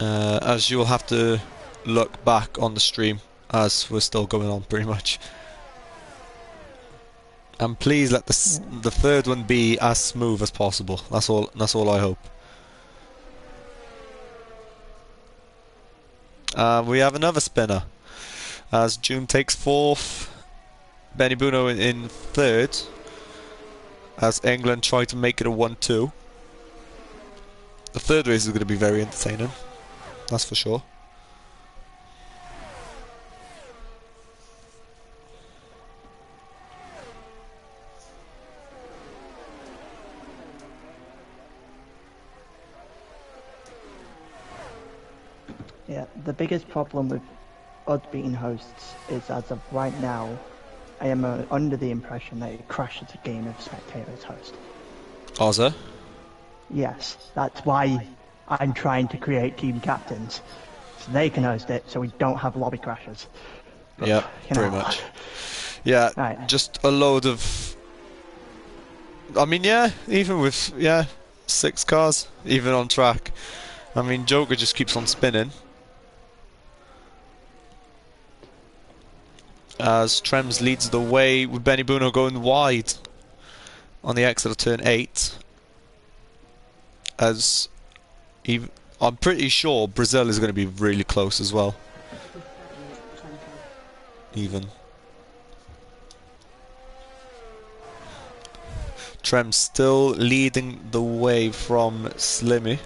As you'll have to look back on the stream, as we're still going on pretty much. And please let the 3rd one be as smooth as possible. That's all I hope. We have another spinner, as June takes 4th, Benny Bruno in 3rd, as England try to make it a 1-2. The 3rd race is going to be very entertaining, that's for sure. Yeah, the biggest problem with us being hosts is, as of right now, I am under the impression that it crashes a game if spectators host. Ozza? Yes, that's why I'm trying to create team captains, so they can host it, so we don't have lobby crashes. But, Yeah, pretty much. Yeah, right. Just a load of... I mean, yeah, even with, 6 cars, even on track. I mean, Joker just keeps on spinning. As Trems leads the way with Benny Bruno going wide on the exit of turn 8. As I'm pretty sure Brazil is going to be really close as well. Even. Trems still leading the way from Slimmy.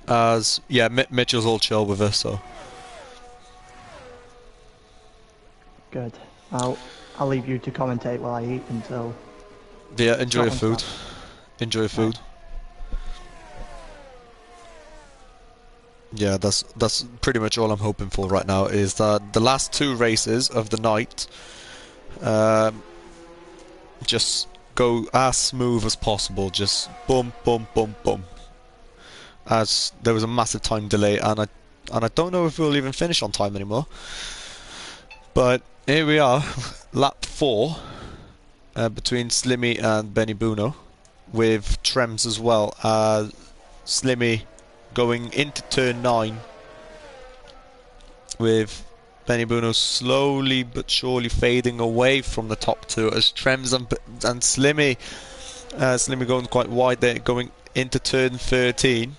As yeah, Mitchell's all chill with us, so Good. I'll leave you to commentate while I eat until. yeah. Enjoy your Scotland food. starts. Enjoy your food. Right. Yeah, that's pretty much all I'm hoping for right now. Is that the last 2 races of the night, just go as smooth as possible. Just boom, boom, boom, boom. As there was a massive time delay, and I don't know if we'll even finish on time anymore. But here we are, lap 4, between Slimmy and Benny Buno, with Trems as well. Slimmy going into turn 9, with Benny Buno slowly but surely fading away from the top 2 as Trems and Slimmy going quite wide there, going into turn 13.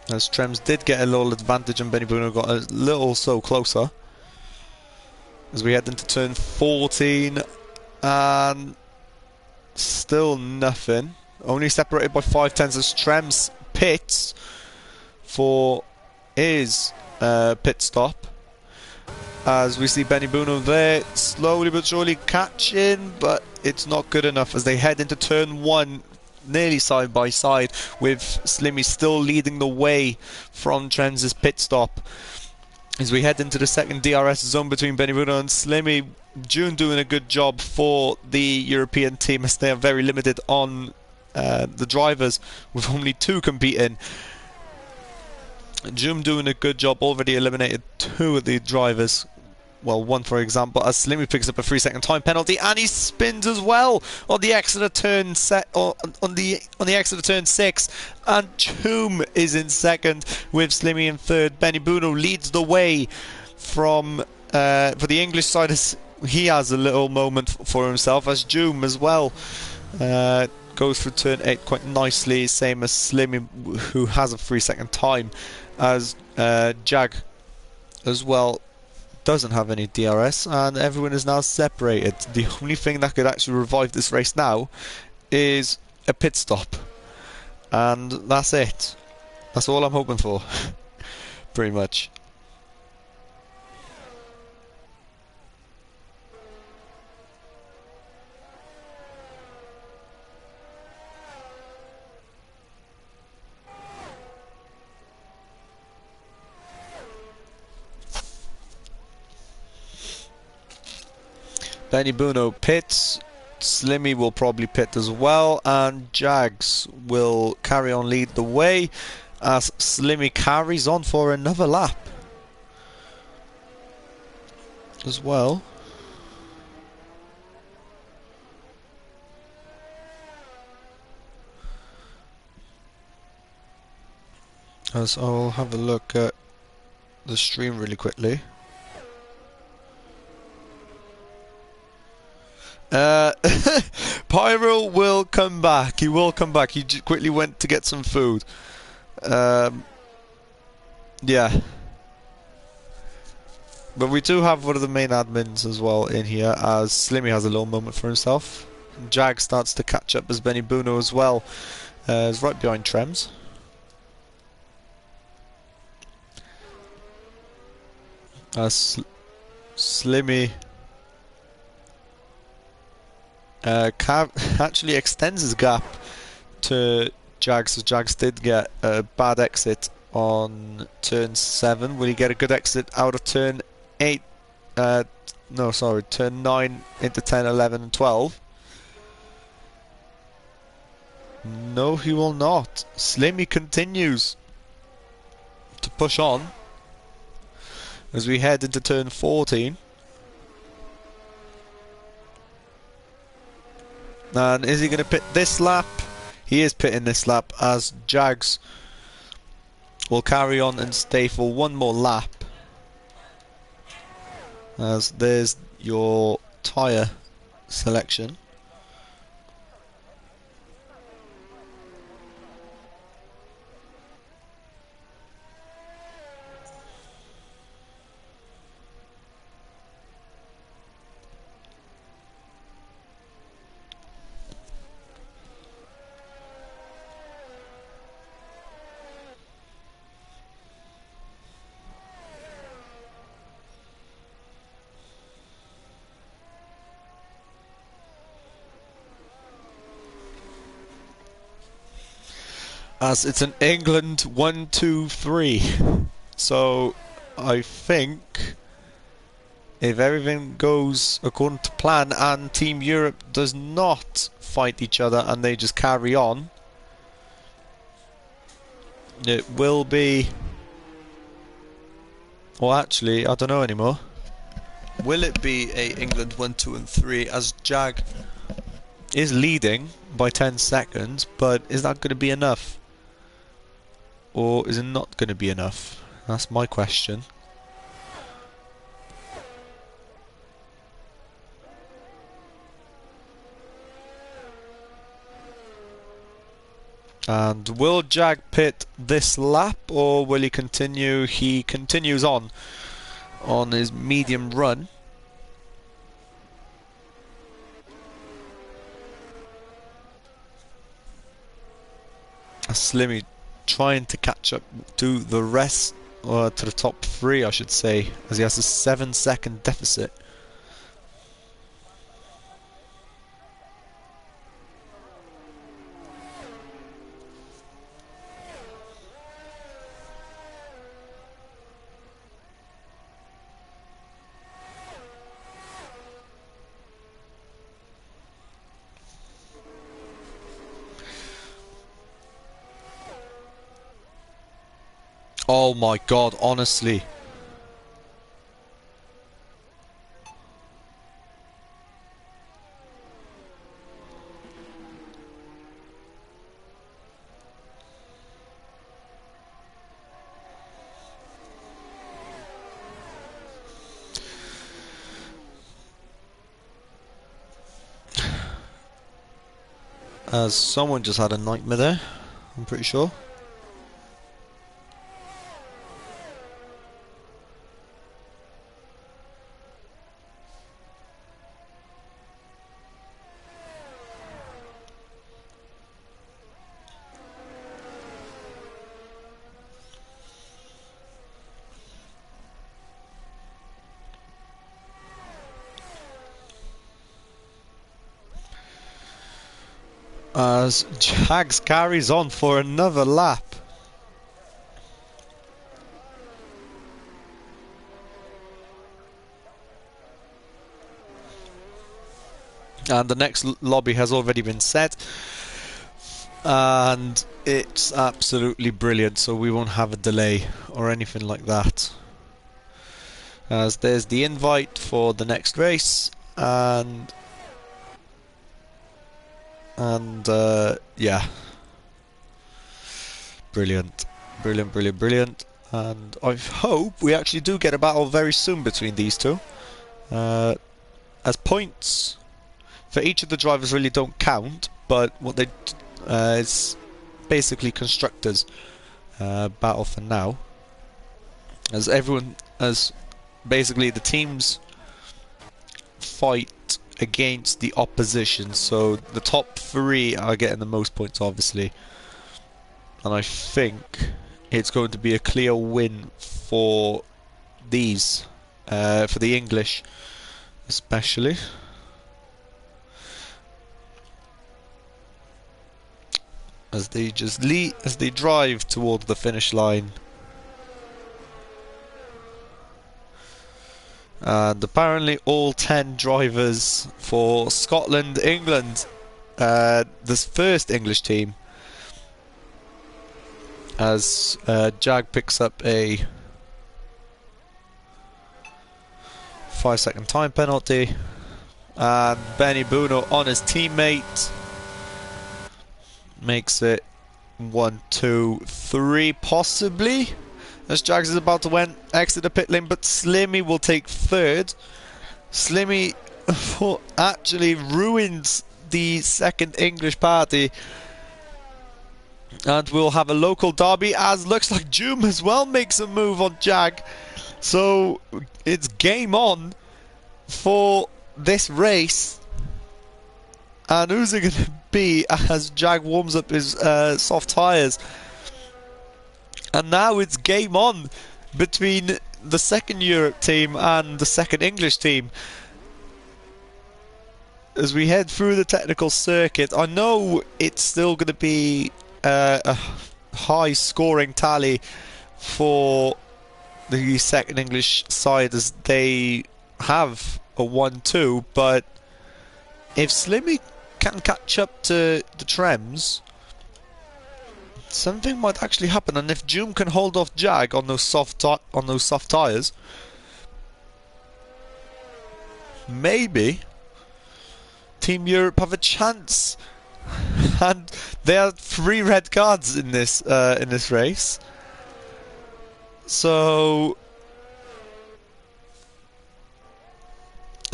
As Trems did get a little advantage and Benny Buno got a little so closer. As we head into turn 14, and still nothing. Only separated by 5/10 as Trems pits for his pit stop. As we see Benny Buno there, slowly but surely catching, but it's not good enough as they head into turn 1, nearly side by side, with Slimmy still leading the way from Trems' pit stop. As we head into the second DRS zone between Benny Buno and Slimmy, June doing a good job for the European team as they are very limited on the drivers, with only 2 competing. June doing a good job, already eliminated 2 of the drivers. Well, 1 for example, as Slimmy picks up a 3-second time penalty, and he spins as well on the exit of turn on the exit of turn 6, and Choom is in second with Slimmy in third. Benny Buno leads the way from for the English side. He has a little moment for himself as Choom as well goes through turn 8 quite nicely, same as Slimmy, who has a 3-second time, as Jag as well doesn't have any DRS, and everyone is now separated. The only thing that could actually revive this race now is a pit stop, and that's it. That's all I'm hoping for. Pretty much. Benny Buno pits, Slimmy will probably pit as well, and Jags will carry on lead the way as Slimmy carries on for another lap as well. As I'll have a look at the stream really quickly. Pyro will come back. He will come back. He quickly went to get some food. Yeah. But we do have one of the main admins as well in here, as Slimmy has a little moment for himself. And Jag starts to catch up as Benny Buno as well. Is right behind Trems. As Slimmy actually extends his gap to Jags, so Jags did get a bad exit on turn 7. Will he get a good exit out of turn 8? No, sorry, turn 9 into 10, 11 and 12? No, he will not. Slimmy continues to push on as we head into turn 14. And is he going to pit this lap? He is pitting this lap, as Jags will carry on and stay for one more lap. As there's your tyre selection. as it's an England 1-2-3. So I think if everything goes according to plan and Team Europe does not fight each other and they just carry on, it will be... Well, actually, I don't know anymore. Will it be a England 1-2-3 as Jag is leading by 10 seconds, but is that going to be enough? Or is it not going to be enough? That's my question. And will Jag pit this lap, or will he continue? He continues on his medium run. Slimmy trying to catch up to the rest, or to the top three I should say, as he has a 7-second deficit. Oh my god, honestly. As someone just had a nightmare there, I'm pretty sure. As Jags carries on for another lap. And the next lobby has already been set. And it's absolutely brilliant, so we won't have a delay or anything like that. As there's the invite for the next race, and yeah, brilliant, brilliant, brilliant, brilliant. And I hope we actually do get a battle very soon between these two, as points for each of the drivers really don't count, but what they is basically constructors battle for now, as everyone, as basically the teams fight against the opposition, so the top three are getting the most points obviously, and I think it's going to be a clear win for these, for the English especially. As they just as they drive towards the finish line. And apparently all 10 drivers for Scotland, England, this first English team, as Jag picks up a 5-second time penalty, and Benny Buno on his teammate makes it 1-2-3 possibly, as Jags is about to exit the pit lane, but Slimmy will take third. Slimmy actually ruins the second English party, and we'll have a local derby, as looks like Joom as well makes a move on Jag. So it's game on for this race. And who's it going to be as Jag warms up his soft tyres? And now it's game on between the second Europe team and the second English team, as we head through the technical circuit. I know it's still going to be a high scoring tally for the second English side, as they have a 1-2, but if Slimmy can catch up to the Trems, something might actually happen. And if Joom can hold off Jag on those soft tyres, maybe Team Europe have a chance. And there are 3 red cards in this race. So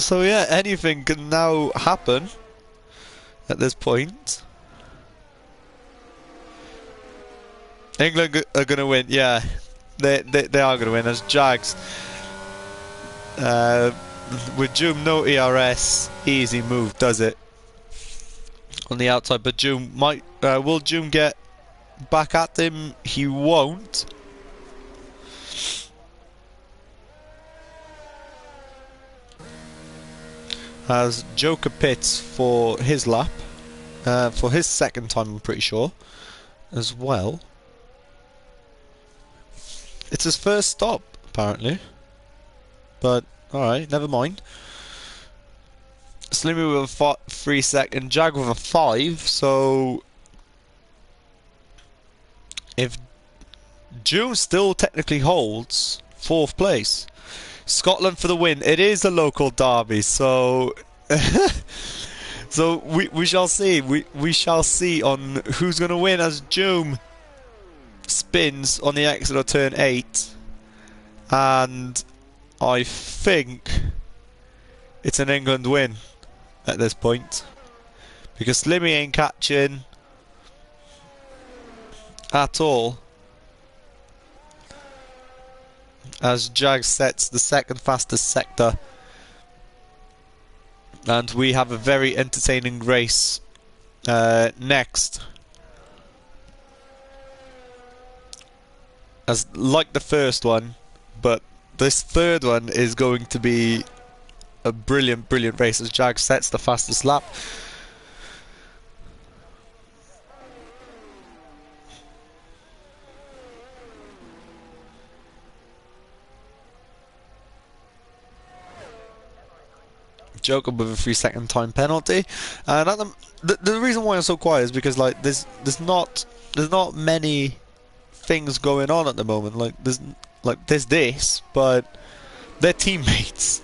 yeah, anything can now happen at this point. England are going to win, yeah. They are going to win as Jags. With Joom no ERS, easy move, does it? On the outside, but Joom might... will Joom get back at him? He won't. As Joker pits for his lap, for his second time, I'm pretty sure, as well. It's his first stop, apparently. But, alright, never mind. Slimmy with a 3 second, Jag with a 5, so... if Joom still technically holds 4th place, Scotland for the win. It is a local derby, so so we shall see. We shall see on who's going to win as Joom spins on the exit of turn 8, and I think it's an England win at this point, because Slimmy ain't catching at all, as Jag sets the second fastest sector, and we have a very entertaining race next, as like the first one, but this third one is going to be a brilliant race as Jag sets the fastest lap. Joker with a 3 second time penalty, and at the reason why I'm so quiet is because like there's not many things going on at the moment. Like there's this, but they're teammates.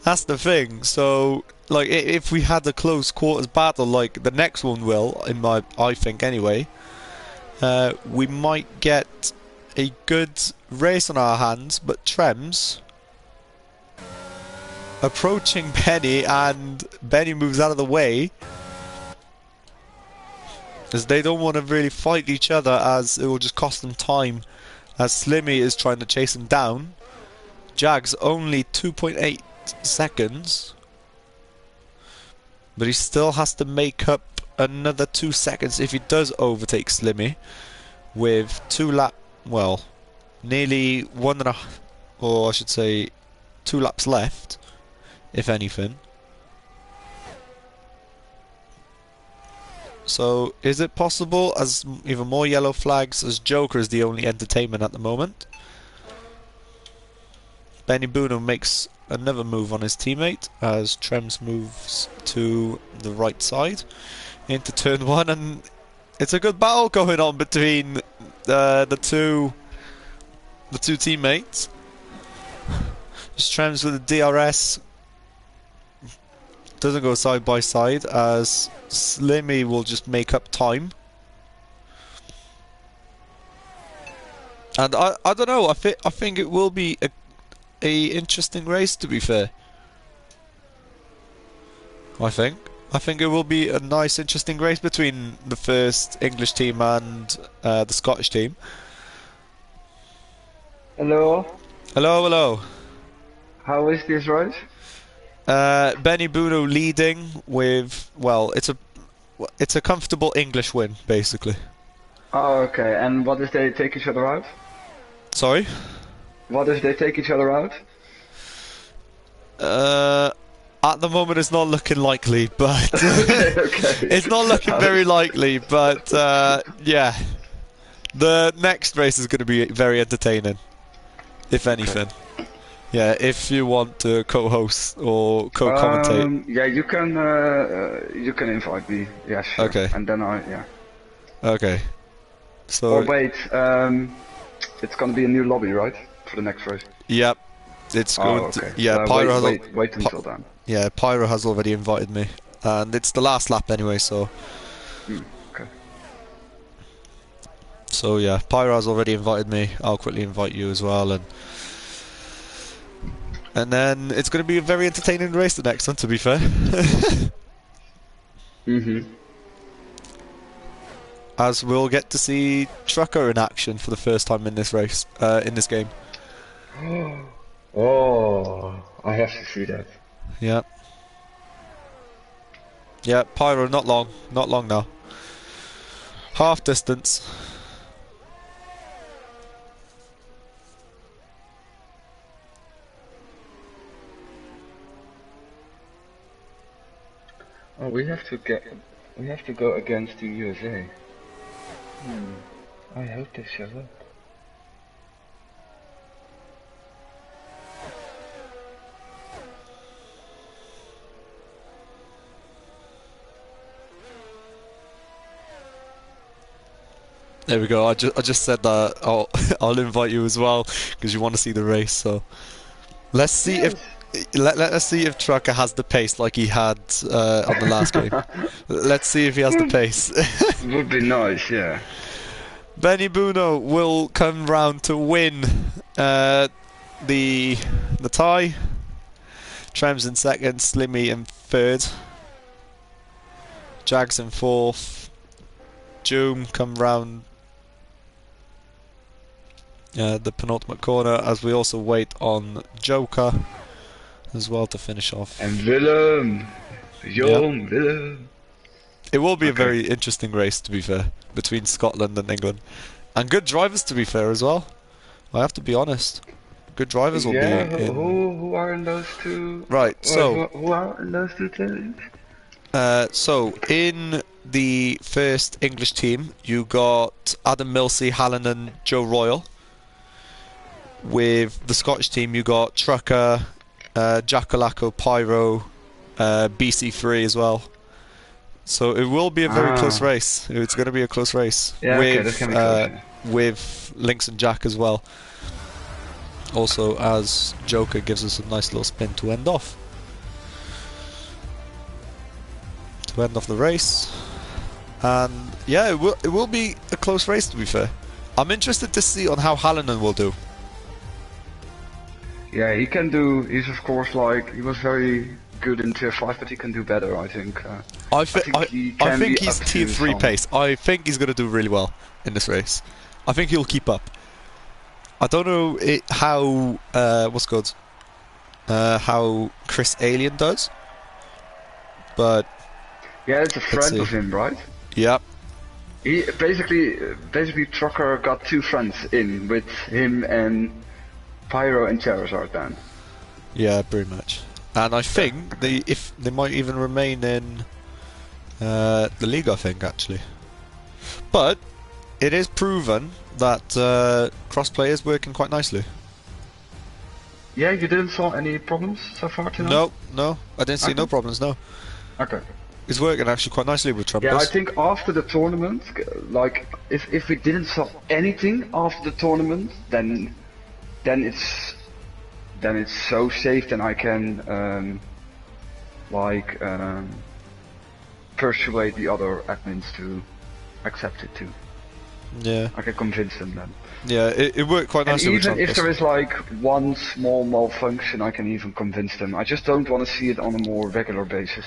That's the thing. So like if we had a close quarters battle like the next one will, I think anyway, we might get a good race on our hands. But Trems approaching Benny, and Benny moves out of the way as they don't want to really fight each other, as it will just cost them time, as Slimmy is trying to chase him down. Jag's only 2.8 seconds, but he still has to make up another 2 seconds if he does overtake Slimmy with nearly 1.5, or I should say 2 laps left, if anything. So is it possible, as even more yellow flags, as Joker is the only entertainment at the moment? Benny Bruno makes another move on his teammate as Trems moves to the right side into turn 1, and it's a good battle going on between the two teammates. Just Trems with the DRS doesn't go side by side, as Slimmy will just make up time. And I don't know, I think it will be a interesting race, to be fair. I think it will be a nice interesting race between the first English team and the Scottish team. Hello. Hello. How is this race? Benny Bruno leading with, well, it's a comfortable English win, basically. Oh, okay. And what if they take each other out? Sorry? What if they take each other out? At the moment, it's not looking likely, but Okay. it's not looking very likely. But yeah, the next race is going to be very entertaining, if anything. Yeah, if you want to co-host or co-commentate. Yeah, you can invite me. Yeah, sure. Okay. And then yeah. Okay. So. Or wait, it's gonna be a new lobby, right? For the next race. Yep. It's going okay. to. Yeah, Pyro has. Wait until then. Yeah, Pyro has already invited me, and it's the last lap anyway. So. Okay. So yeah, Pyro has already invited me. I'll quickly invite you as well, and then it's going to be a very entertaining race the next one, to be fair. As we'll get to see Trucker in action for the first time in this race, in this game. Oh, I have to see that. Yeah. Yeah, Pyro, not long now. Half distance. Oh, we have to go against the USA. I hope they show up. There we go. I just said that I'll invite you as well because you want to see the race. So let's see if let us see if Trucker has the pace like he had on the last game. Let's see if he has the pace. Would be nice, yeah. Benny Buno will come round to win the tie. Trems in second, Slimmy in third, Jags in fourth. Joom come round the penultimate corner as we also wait on Joker as well to finish off. And Willem! Willem! It will be a very interesting race, to be fair, between Scotland and England. And good drivers, to be fair, as well. I have to be honest. Good drivers will be in... Who are in those two? Right, so... Who are in those two teams? So, in the first English team, you got Adam Milsey, Hallen and Joe Royal. With the Scottish team, you got Trucker, Jackalacco, Pyro, BC3 as well. So it will be a very close race. It's going to be a close race. Yeah, with, that's going to be close. With Lynx and Jack as well. Also, as Joker gives us a nice little spin to end off. To end off the race. And yeah, it will be a close race, to be fair. I'm interested to see on how Hallinan will do. Yeah, he can do. He's of course like he was very good in tier 5, but he can do better. I think. I think he's tier 3 pace. I think he's gonna do really well in this race. I think he'll keep up. I don't know how how Chris Alien does, but yeah, it's a friend of him, right? Yep. He basically Trucker got 2 friends in with him and Pyro and Charizard then. Yeah, pretty much. And I think they might even remain in the league. I think actually, but it is proven that crossplay is working quite nicely. Yeah, you didn't saw any problems so far tonight? No, I didn't see no problems. No. Okay. It's working actually quite nicely with Trumpers. Yeah, I think after the tournament, like if we didn't saw anything after the tournament, then it's so safe. Then I can persuade the other admins to accept it too. Yeah. I can convince them then. Yeah, it worked quite nicely with Even Trumpers. if there is like one small malfunction, I can even convince them. I just don't want to see it on a more regular basis.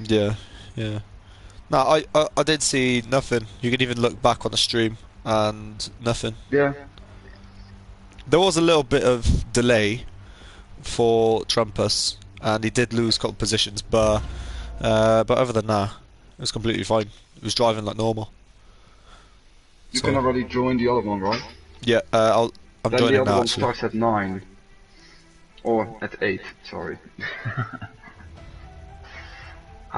Yeah, yeah. No, I did see nothing. You can even look back on the stream and nothing. Yeah. There was a little bit of delay for Trumpus, and he did lose a couple of positions, but other than that, it was completely fine. He was driving like normal. You can already join the other one, right? Yeah, I'm then joining the other now. one Actually. starts at 9. Or at 8, sorry.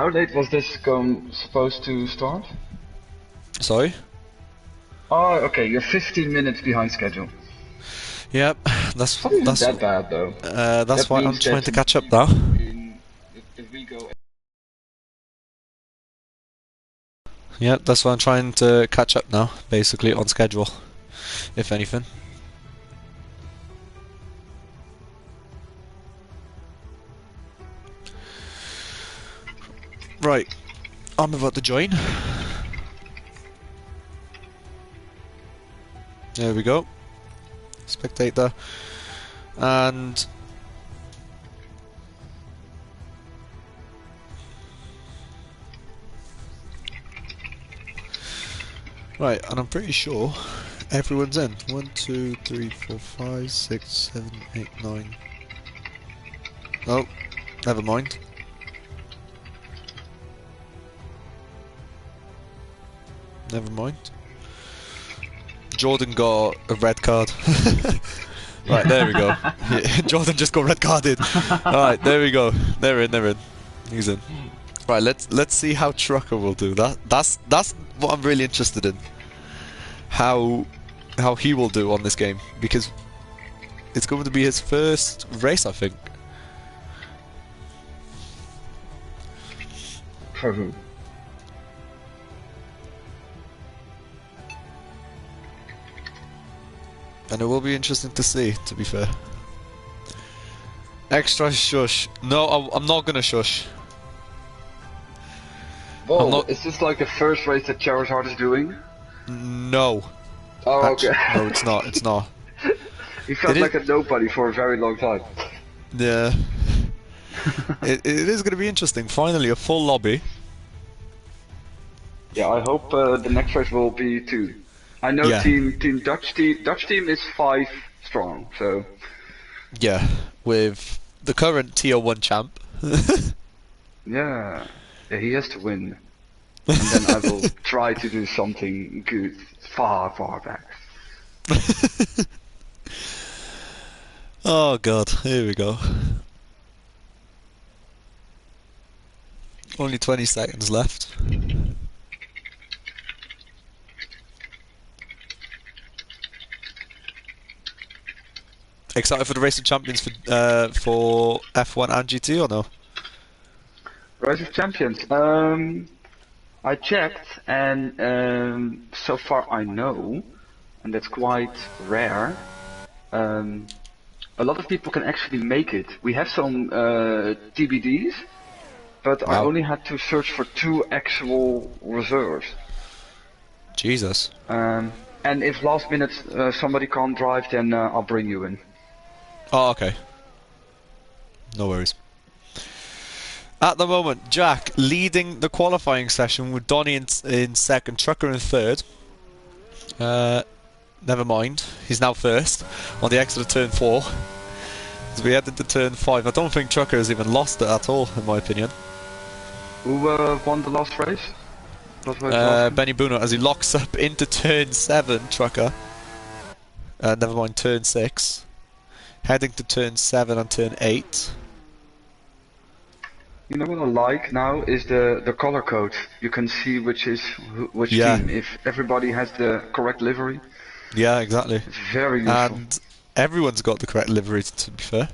How late was this supposed to start? Sorry? Oh, okay, you're 15 minutes behind schedule. Yep, that's Not even that bad though. that's That why I'm means trying that to catch up now. If we go... Yep, that's why I'm trying to catch up now, basically on schedule, if anything. Right, I'm about to join. There we go. Spectator. And right, and I'm pretty sure everyone's in. 1, 2, 3, 4, 5, 6, 7, 8, 9. Oh, never mind. Never mind. Jordan got a red card. Right, there we go. Yeah, Jordan just got red carded. Alright, there we go. They're in. He's in. Right, let's see how Trucker will do. That's what I'm really interested in. How he will do on this game, because it's going to be his first race, I think. For who? And it will be interesting to see, to be fair. Extra shush. No, I'm not gonna shush. Whoa, is this like the first race that Charizard is doing? No. Oh, Actually, okay. no, it's not. It's not. He felt like a nobody for a very long time. Yeah. it is going to be interesting. Finally, a full lobby. Yeah, I hope the next race will be 2. I know Yeah. team Dutch team is 5 strong, so Yeah, with the current tier 1 champ. yeah, he has to win, and then I will try to do something good far back. Oh god, here we go. Only 20 seconds left. Excited for the Race of Champions for F1 and GT or no? Race of Champions. I checked, and so far I know, and that's quite rare. A lot of people can actually make it. We have some TBDs, but I Wow. only had to search for 2 actual reserves. Jesus. And if last minute somebody can't drive, then I'll bring you in. Oh, okay. No worries. At the moment, Jack leading the qualifying session with Donny in second, Trucker in third. Never mind, he's now first on the exit of turn 4. As we head into turn 5, I don't think Trucker has even lost it at all, in my opinion. Who won the last race? Benny Bruno, as he locks up into turn 7, Trucker. Never mind, turn 6. Heading to turn 7 and turn 8. You know what I like now is the color code. You can see which Yeah. team. If everybody has the correct livery, Yeah, exactly. it's very useful. And everyone's got the correct livery, to be fair.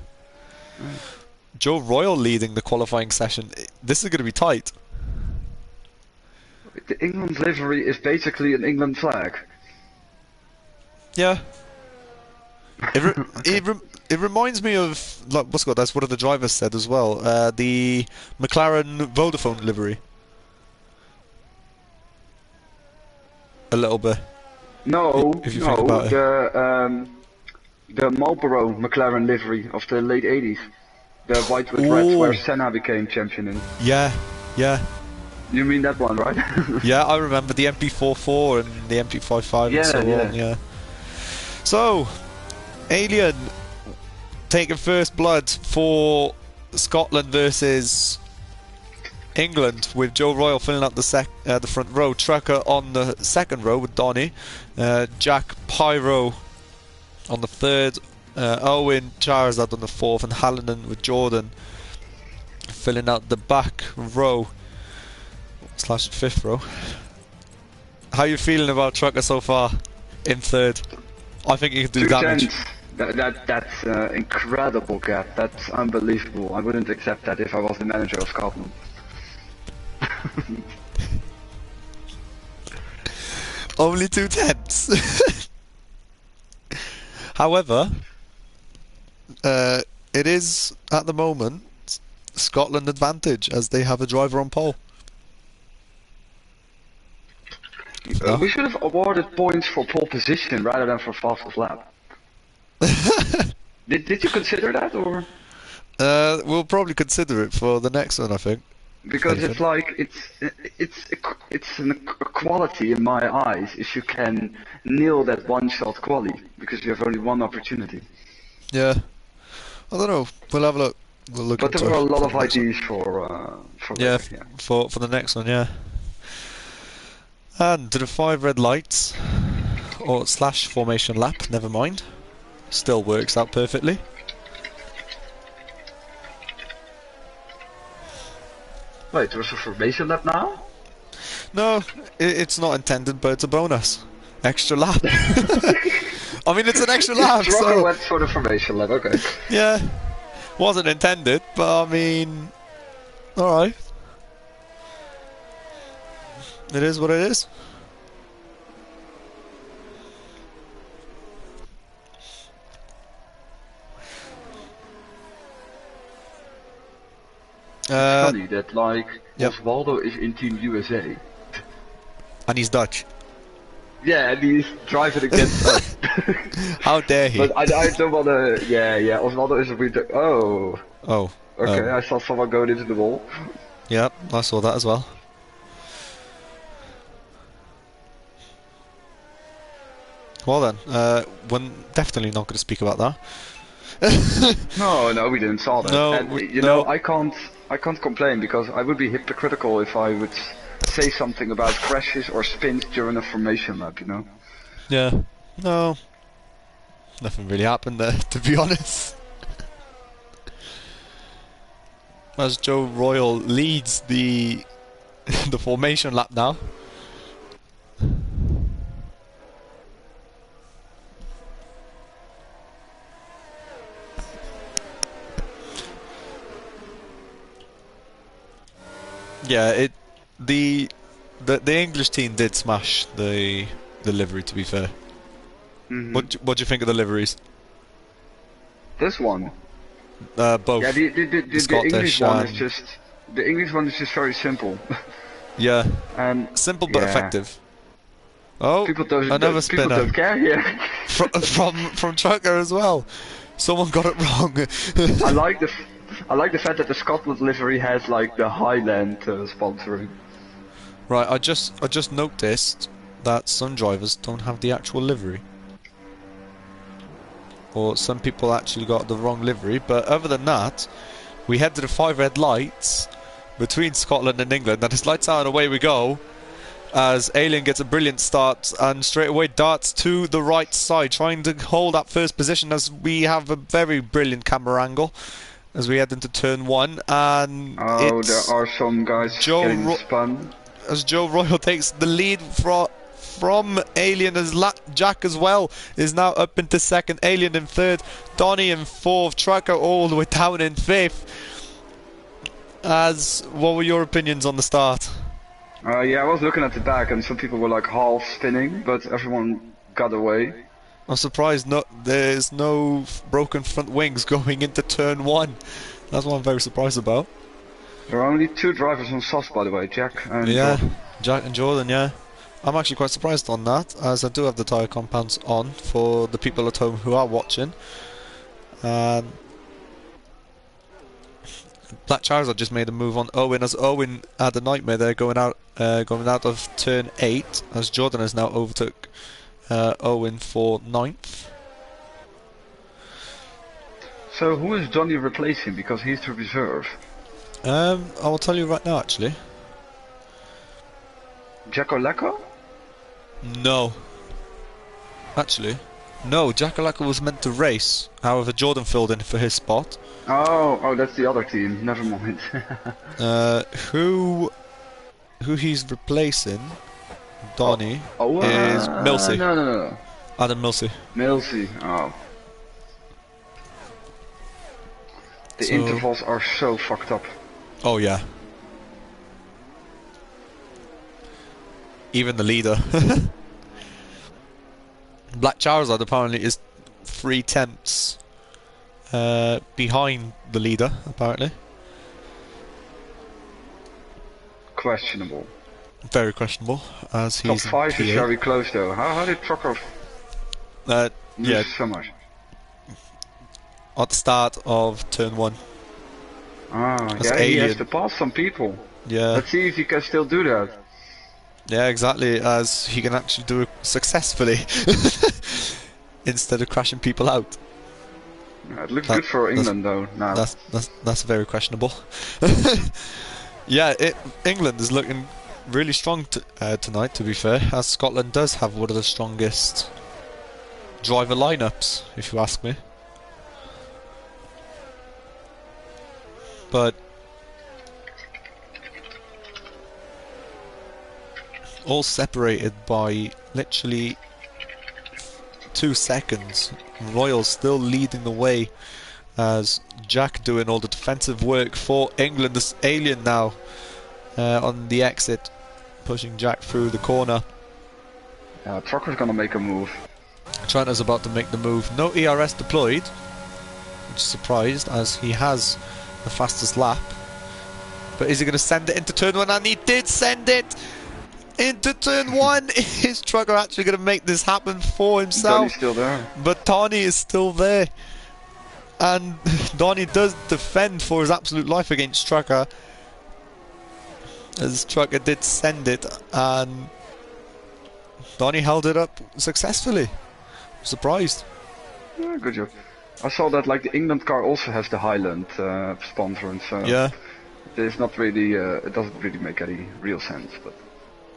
Joe Royal leading the qualifying session. This is going to be tight. The England livery is basically an England flag. Yeah. It reminds me of, like, that's what the drivers said as well. The McLaren Vodafone livery. A little bit. No, If you think about it. the Marlboro McLaren livery of the late 80s. The white with red, Ooh. where Senna became champion in. Yeah, yeah. You mean that one, right? Yeah, I remember the MP44 and the MP55 and so on, yeah. So, Alien taking first blood for Scotland versus England, with Joe Royal filling out the front row, Trucker on the second row with Donny, Jack Pyro on the third, Owen Charizard on the fourth, and Hallinan with Jordan filling out the back row. slash 5th row. How you feeling about Trucker so far in 3rd? I think he can do damage. That's incredible gap. That's unbelievable. I wouldn't accept that if I was the manager of Scotland. Only 2 tenths. However, it is at the moment Scotland advantage as they have a driver on pole. We should have awarded points for pole position rather than for fastest lap. Did you consider that, or? We'll probably consider it for the next one, I think. Because it's like it's an equality in my eyes if you can nail that one-shot quali because you have only one opportunity. Yeah, I don't know. We'll have a look. We'll look. But there were a lot of ideas for yeah, that, yeah. for the next one, yeah. And to the 5 red lights or slash formation lap. Never mind. Still works out perfectly. Wait, there's a formation lap now? No, it's not intended, but it's a bonus. Extra lap. I mean, it's an extra lap, Trucker so... went for the formation lap, okay. Yeah. Wasn't intended, but I mean... Alright. It is what it is. It's funny that, like, yep. Osvaldo is in Team USA. And he's Dutch. Yeah, and he's driving against us. How dare he? But I don't wanna... Yeah, Osvaldo is a weird... Oh. Oh. Okay, I saw someone going into the wall. Yep, I saw that as well. Well then, we're definitely not going to speak about that. No, we didn't saw that. No, and, you know, I can't complain because I would be hypocritical if I would say something about crashes or spins during a formation lap, you know? Yeah. No. Nothing really happened there, to be honest. As Joe Royal leads the the formation lap now. Yeah, the English team did smash the livery, to be fair. Mm-hmm. What do you think of the liveries? This one. Both. Yeah, the English one is just very simple. Yeah. And simple but effective. Oh, another spinner. People don't care here. from Trucker as well. Someone got it wrong. I like the fact that the Scotland livery has like the Highland sponsoring. Right, I just noticed that some drivers don't have the actual livery. Or some people actually got the wrong livery, but other than that, we head to the 5 red lights between Scotland and England, and it's lights out and away we go, as Alien gets a brilliant start and straight away darts to the right side, trying to hold that first position as we have a very brilliant camera angle as we head into turn 1, and there are some guys getting spun. As Joe Royal takes the lead from Alien, as Jack as well is now up into 2nd, Alien in 3rd, Donny in 4th, Trucker all the way down in 5th. What were your opinions on the start? Yeah, I was looking at the back and some people were like half spinning, but everyone got away. I'm surprised there's no broken front wings going into turn 1. That's what I'm very surprised about. There are only 2 drivers on softs, by the way, Jack and Jordan. Jack and Jordan, yeah. I'm actually quite surprised on that, as I do have the tyre compounds on for the people at home who are watching. Black Charizard just made a move on Owen, as Owen had a nightmare there going out of turn 8, as Jordan has now overtook Owen for 9th. So who is Johnny replacing? Because he's the reserve. I will tell you right now, actually. Jacko Lecco? No. Actually, no. Jacko Lecco was meant to race. However, Jordan filled in for his spot. Oh, that's the other team. Never mind. Who who he's replacing, Donny, is No, Milsey. no. Adam Milsey. Milsey. Oh. The So- intervals are so fucked up. Oh yeah. Even the leader. Black Charizard apparently is 3 tenths behind the leader, apparently. Questionable. Very questionable, as Top he's in 5 is P8. very close though. How did Trucker Yeah, lose so much? at the start of turn 1. Ah, That's yeah, he has Alien. to pass some people. Yeah, Let's see if he can still do that. yeah, exactly, as he can actually do it successfully instead of crashing people out. Yeah, it looks That- good for that's- England though now. That's very questionable. Yeah, England is looking really strong tonight, to be fair, as Scotland does have one of the strongest driver lineups, if you ask me. But all separated by literally 2 seconds. Royal still leading the way, as Jack doing all the defensive work for England. This Alien now on the exit, pushing Jack through the corner. Trucker's gonna make a move. China's about to make the move. No ERS deployed, which is surprised, as he has the fastest lap. But is he going to send it into turn 1? And he did send it into turn 1. Is Trucker actually going to make this happen for himself? Donny's still there. But Donny is still there. And Donny does defend for his absolute life against Trucker, as Trucker did send it, and Donny held it up successfully. Surprised. Yeah, good job. I saw that like the England car also has the Highland sponsor, and so Yeah. it's not really. It doesn't really make any real sense, but.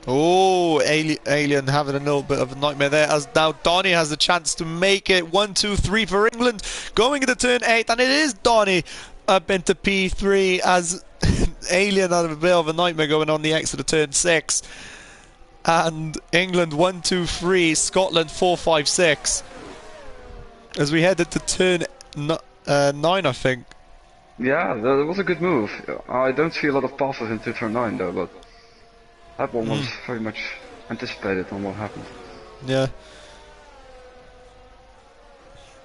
Oh, Alien having a little bit of a nightmare there, as now Donny has the chance to make it. 1, 2, 3 for England, going into turn 8, and it is Donny up into P3, as Alien had a bit of a nightmare going on the exit of turn 6. And England 1, 2, 3, Scotland 4, 5, 6. As we headed to turn 9, I think. Yeah, that was a good move. I don't see a lot of passes into turn 9 though, but that one was very much anticipated on what happened. Yeah.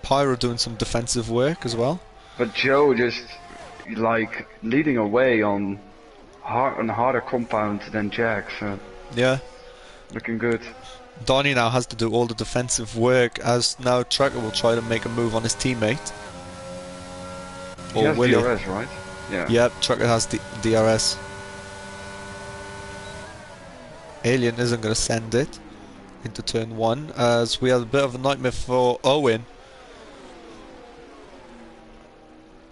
Pyro doing some defensive work as well. But Joe just like leading away on harder compound than Jack, so Yeah. looking good. Donny now has to do all the defensive work, as now Trucker will try to make a move on his teammate. He Or has will he? DRS, right? Yeah. Yep, Trucker has the DRS. Alien isn't going to send it into turn 1, as we have a bit of a nightmare for Owen.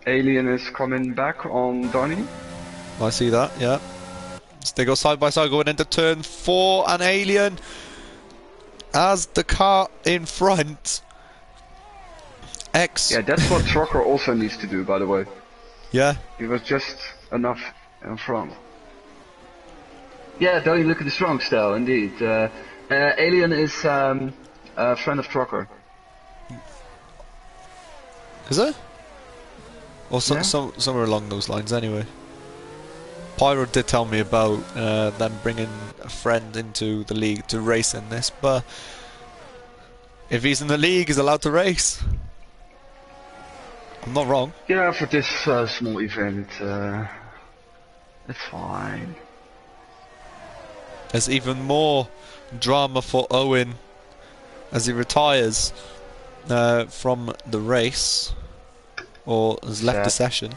Alien is coming back on Donny. I see that, yeah. So they go side by side going into turn 4, and Alien, as the car in front. Yeah, that's what Trucker also needs to do, by the way. Yeah. He was just enough in front. Yeah, Donny looking strong still, indeed. Alien is a friend of Trucker. Is it? Or Yeah. somewhere along those lines, anyway. Pyro did tell me about them bringing a friend into the league to race in this, but if he's in the league, he's allowed to race. I'm not wrong. Yeah, for this small event, it's fine. There's even more drama for Owen as he retires from the race, or has left the Sad. session,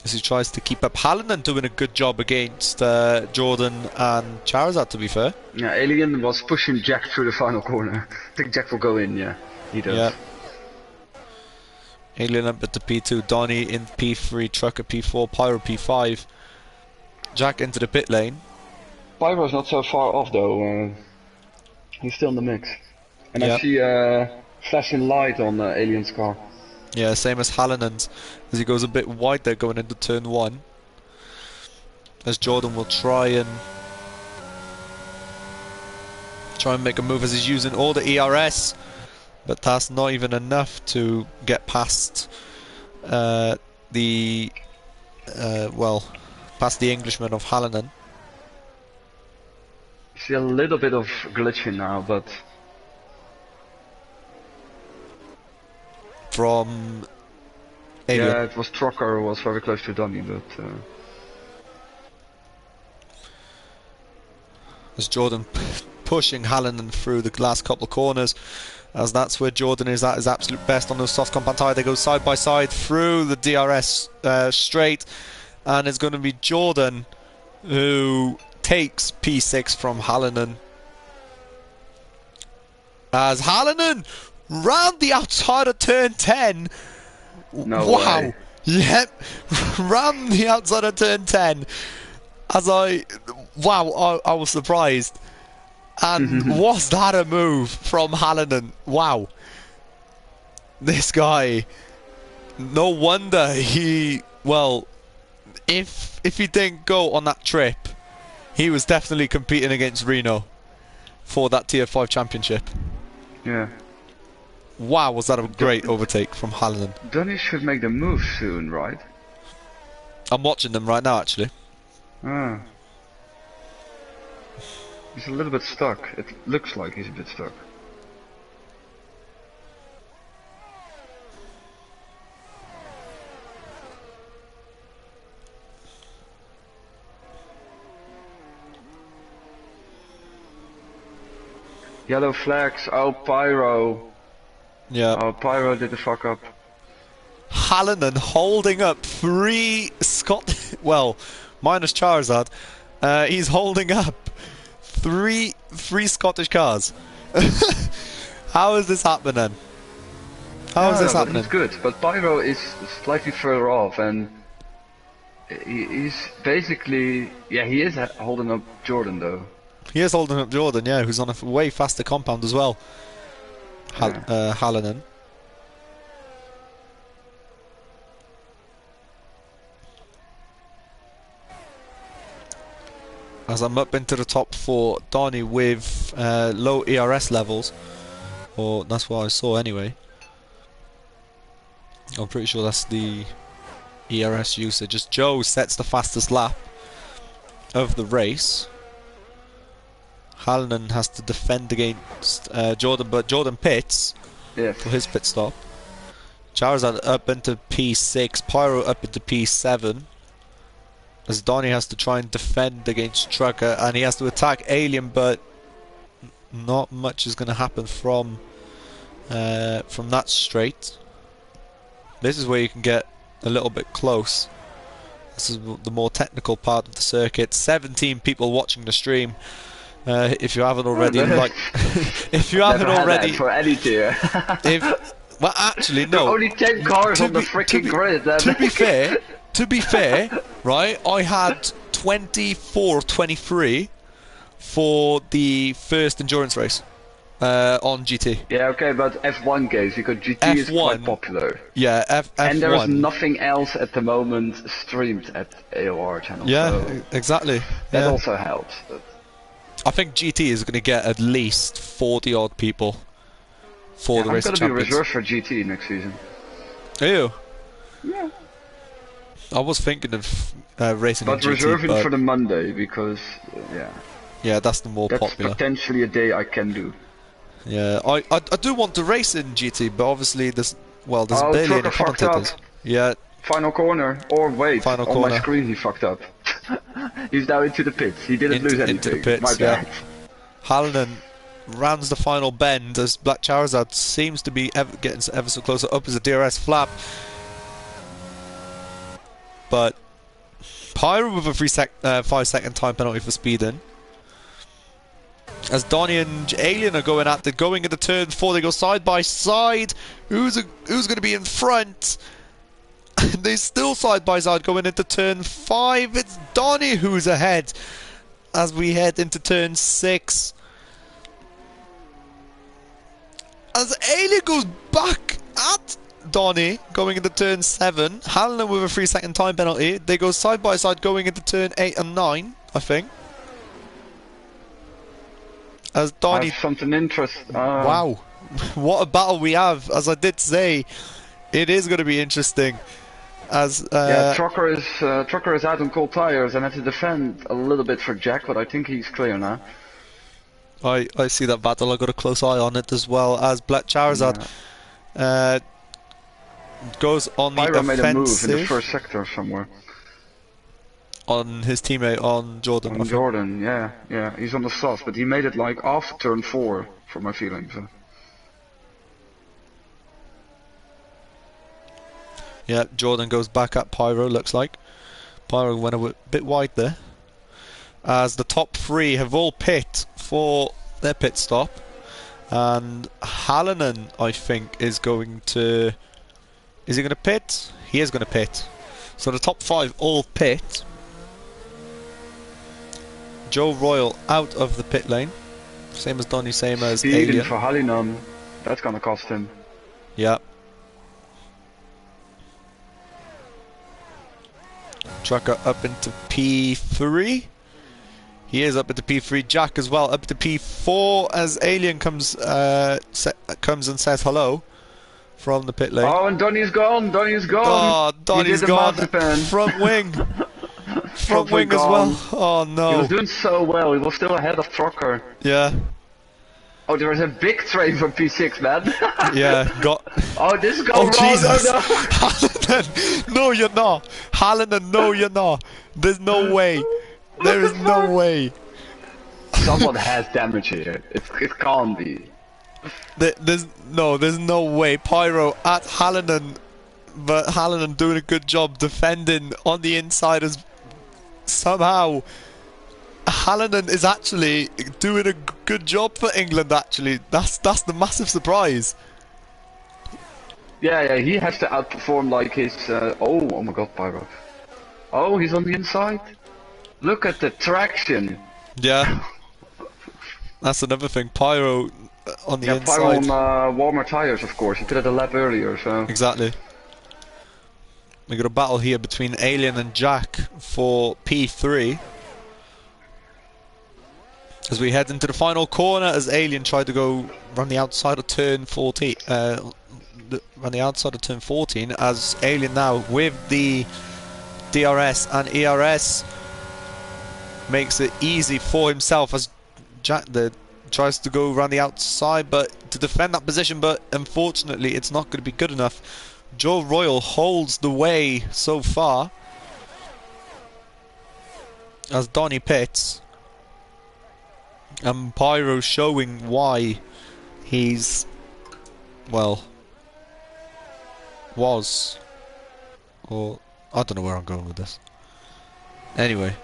as he tries to keep up. Hallinan doing a good job against Jordan and Charizard, to be fair. Yeah, Alien was pushing Jack through the final corner. I think Jack will go in, yeah. He does. Yeah. Alien up at the P2, Donny in P3, Trucker P4, Pyro P5. Jack into the pit lane. Pyro's not so far off though. He's still in the mix. And Yeah. I see flashing light on Alien's car. Yeah, same as Hallinan's, as he goes a bit wide there going into turn 1. As Jordan will try and make a move as he's using all the ERS, but that's not even enough to get past past the Englishman of Hallinan. See a little bit of glitching now, but From Alien. yeah, it was Trucker who was very close to Donny, but as Jordan pushing Hallinan through the last couple of corners, as that's where Jordan is at his absolute best on those soft compound tyre. They go side by side through the DRS straight, and it's going to be Jordan who takes P6 from Hallinan. As Hallinan round the outside of turn 10. no Wow. way. Yep. Round the outside of turn 10. As I was surprised. And was that a move from Hallinan? Wow. This guy, no wonder he, well, if he didn't go on that trip, he was definitely competing against Reno for that Tier 5 championship. Yeah. Wow, was that a great overtake from Hallinan. Donny should make the move soon, right? I'm watching them right now, actually. Ah. He's a little bit stuck. It looks like he's a bit stuck. Yellow flags. Oh, Pyro. Yeah. Oh, Pyro did the fuck up. Hallinan holding up 3 well, minus Charizard. He's holding up three Scottish cars. How is this happening? How is this happening? It's good, but Pyro is slightly further off, and he's basically, yeah, he is holding up Jordan though. He is holding up Jordan, yeah, who's on a way faster compound as well. Hallinan. As I'm up into the top 4, Donny with low ERS levels, or that's what I saw anyway. I'm pretty sure that's the ERS usage. As Joe sets the fastest lap of the race. Hallinan has to defend against Jordan, but Jordan pits for his pit stop. Charizard up into P6, Pyro up into P7. As Donny has to try and defend against Trucker, and he has to attack Alien, but not much is going to happen from that straight. This is where you can get a little bit close. This is the more technical part of the circuit. 17 people watching the stream. If you haven't already, if you haven't already, for any tier. Well, actually, no. Only 10 cars on the freaking grid. To be fair, right? I had 24 or 23 for the first endurance race on GT. Yeah, okay, but F1 games, because GT is quite popular. Yeah, F1. And there is nothing else at the moment streamed at ALR channel. Yeah, so exactly. that Yeah. also helps. But I think GT is going to get at least 40 odd people for the race of I'm going to be champions. reserved for GT next season. Are you? Yeah. I was thinking of racing in But GT, reserving but for the Monday, because, yeah, that's the more that's popular. potentially a day I can do. Yeah, I do want to race in GT, but obviously there's barely any Trucker fucked up. commentators. Yeah, Final corner, or wait, Final on corner. my screen he fucked up. He's now into the pits, he didn't lose anything, into the pits, my bad. Hallinan rounds the final bend as Black Charizard seems to be getting ever so closer up as a DRS flap. But Pyro with a 5-second time penalty for speeding. As Donny and Alien are going into turn 4, they go side by side. Who's going to be in front? They're still side by side going into turn 5. It's Donny who's ahead as we head into turn 6. As Alien goes back at Donny going into turn 7. Hallinan with a 3-second time penalty. They go side by side going into turn 8 and 9, I think. As Donny... Have something interesting. Wow. What a battle we have. As I did say, it is going to be interesting. As yeah, Trucker is out on cold tires and had to defend a little bit for Jack, but I think he's clear now. I see that battle. I got a close eye on it as well. As Black Charizard goes on the Pyro offensive. made a move in the first sector somewhere. On his teammate, on Jordan. On Jordan, yeah, he's on the sauce, but he made it like after turn 4, for my feelings. So. Yeah, Jordan goes back at Pyro, looks like. Pyro went a bit wide there. As the top 3 have all pit for their pit stop. And Hallinan, I think, is going to... Is he going to pit? He is going to pit. So the top 5 all pit. Joe Royal out of the pit lane. Same as Donny, same as Alien. For Hallinan, that's going to cost him. Yeah. Trucker up into P3. He is up into P3. Jack as well up to P4 as Alien comes comes and says hello from the pit lane. Oh, and Donny's gone. Donny's gone. Oh, Donny's gone. Front wing. Front wing as well. Oh no. He was doing so well. He was still ahead of Trucker. Yeah. Oh, there was a big train from P6, man. Yeah, got... Oh, this is Oh, going wrong. Jesus. Oh, no. Hallinan, no, you're not. Hallinan, no, you're not. There's no way. There is no way. Someone has damage here. It can't be. There's no way. Pyro at Hallinan, but Hallinan doing a good job defending on the inside as somehow... Hallinan is actually doing a good job for England. Actually, that's the massive surprise. Yeah, he has to outperform like his. Oh my God, Pyro! Oh, he's on the inside. Look at the traction. Yeah, that's another thing. Pyro on the inside. Pyro on warmer tires, of course. He did it a lap earlier, so. Exactly. We got a battle here between Alien and Jack for P3. As we head into the final corner, as Alien tried to go run the outside of turn 14, run the outside of turn 14, as Alien now with the DRS and ERS makes it easy for himself as Jack tries to go around the outside, but to defend that position, but unfortunately it's not going to be good enough. Joe Royal holds the way so far as Donny pits. And Pyro showing why he's, well, was, or I don't know where I'm going with this. Anyway,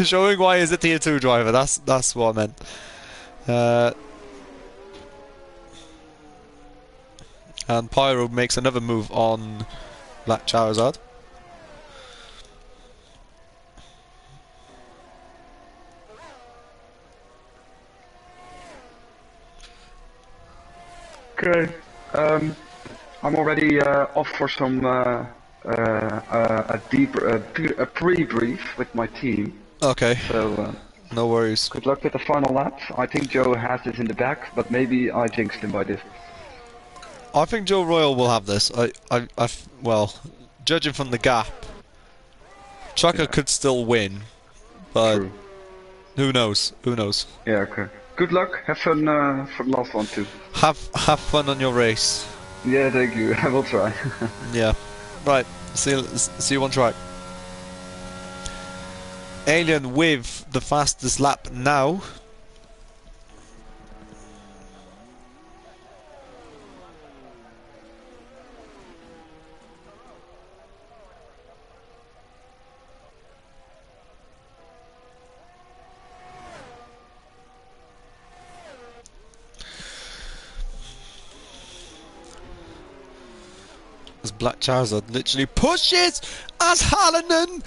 showing why he's a tier 2 driver. That's what I meant. And Pyro makes another move on Black Charizard. Okay. I'm already off for some a pre-brief with my team. Okay. So no worries. Good luck with the final lap. I think Joe has this in the back, but maybe I jinxed him by this. I think Joe Royal will have this. Well, judging from the gap, Trucker could still win, but True. Who knows? Who knows? Yeah. Okay. Good luck. Have fun for the last one too. Have fun on your race. Yeah, thank you. I will try. Yeah. Right. See you on track. Alien with the fastest lap now. As Black Charizard literally pushes as Hallinan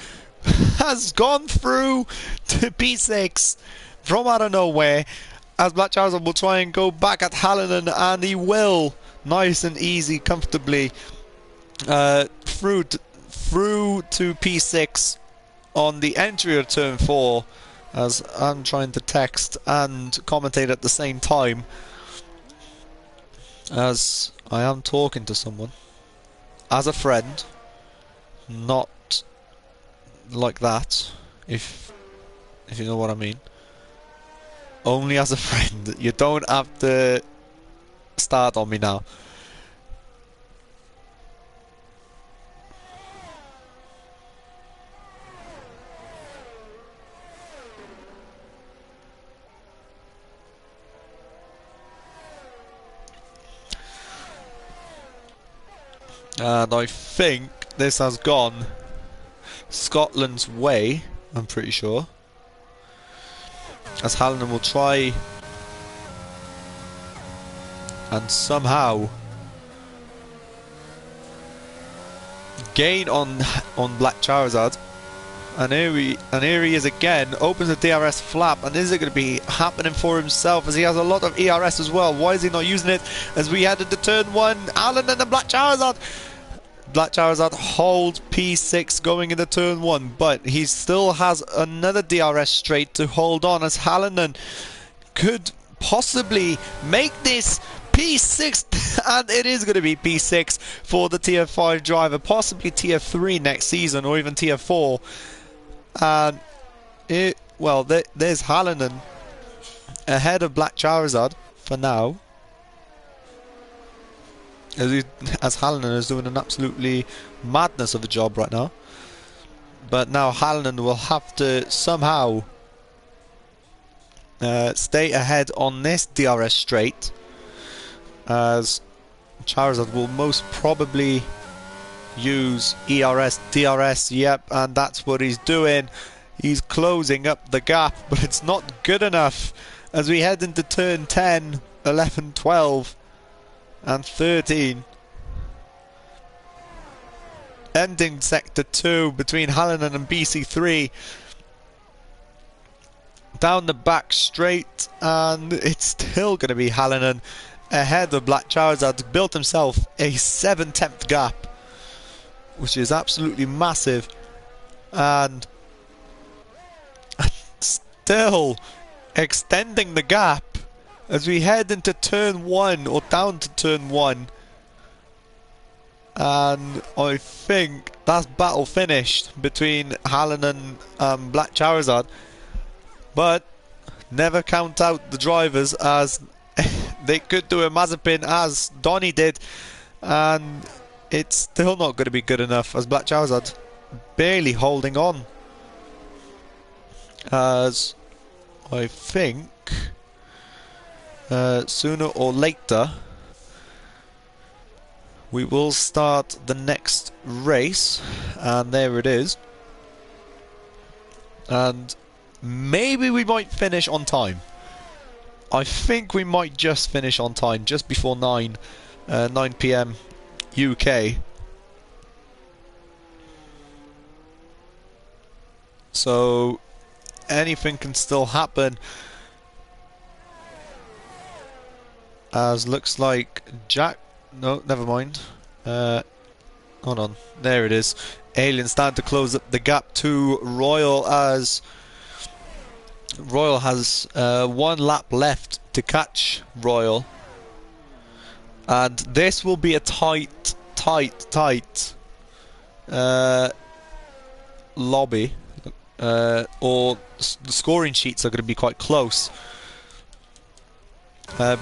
has gone through to P6 from out of nowhere. As Black Charizard will try and go back at Hallinan, and he will nice and easy, comfortably through to P6 on the entry of turn 4, as I'm trying to text and commentate at the same time as I am talking to someone as a friend, not like that, if you know what I mean. Only as a friend. You don't have to start on me now. And I think this has gone Scotland's way, I'm pretty sure. As Hallinan will try and somehow gain on Black Charizard. And here he is again, opens the DRS flap, and is it going to be happening for himself as he has a lot of ERS as well? Why is he not using it as we head into turn 1? Alan and the Black Charizard! Black Charizard holds P6 going into turn 1, but he still has another DRS straight to hold on as Hallinan could possibly make this P6, and it is going to be P6 for the tier 5 driver, possibly tier 3 next season or even tier 4. And there's Hallinan ahead of Black Charizard for now. As Hallinan is doing an absolutely madness of a job right now. But now Hallinan will have to somehow stay ahead on this DRS straight, as Charizard will most probably use ERS, DRS, yep, and that's what he's doing. He's closing up the gap, but it's not good enough as we head into turn 10, 11, 12 and 13. Ending sector 2 between Hallinan and BC3. Down the back straight, and it's still going to be Hallinan ahead of Black Charizard. Built himself a 7/10 gap, which is absolutely massive, and still extending the gap as we head into turn 1, or down to turn 1. And I think that's battle finished between Hallinan and Black Charizard. But never count out the drivers, as they could do a Mazepin as Donny did, and it's still not going to be good enough as Black Charizard barely holding on. As I think sooner or later we will start the next race, and there it is. And maybe we might finish on time. I think we might just finish on time, just before 9 PM UK. So anything can still happen, as looks like no, never mind. Hold on, there it is. Alien starting to close up the gap to Royal, as Royal has 1 lap left to catch Royal, and this will be a tight lobby, or the scoring sheets are going to be quite close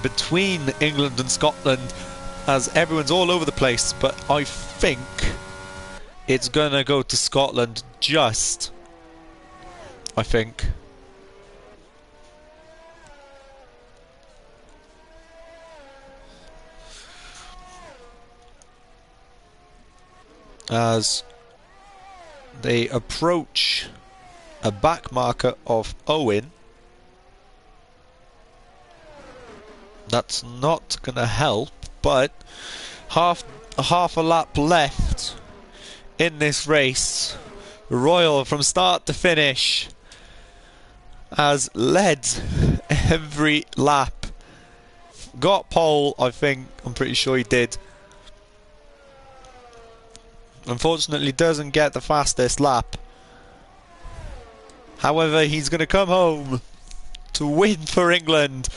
between England and Scotland, as everyone's all over the place. But I think it's going to go to Scotland, just I think. As they approach a back marker of Owen. That's not gonna help, but half a lap left in this race. Royal from start to finish has led every lap got pole, I think. I'm pretty sure he did. Unfortunately, doesn't get the fastest lap. However, he's going to come home to win for England.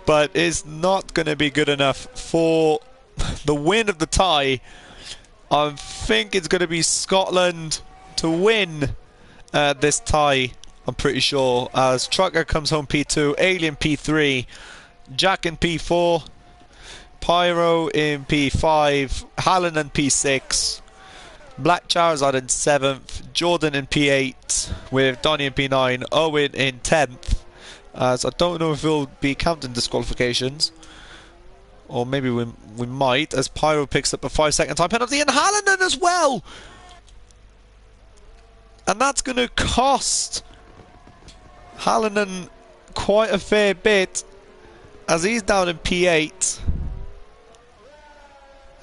But it's not going to be good enough for the win of the tie. I think it's going to be Scotland to win this tie, I'm pretty sure, as Trucker comes home P2, Alien P3, Jack in P4, Pyro in P5, Hallen in P6, Black Charizard in 7th, Jordan in P8, with Donny in P9, Owen in 10th, as I don't know if we'll be counting disqualifications, or maybe we might, as Pyro picks up a 5-second time penalty, and Hallen as well! And that's going to cost Hallinan quite a fair bit, as he's down in P8.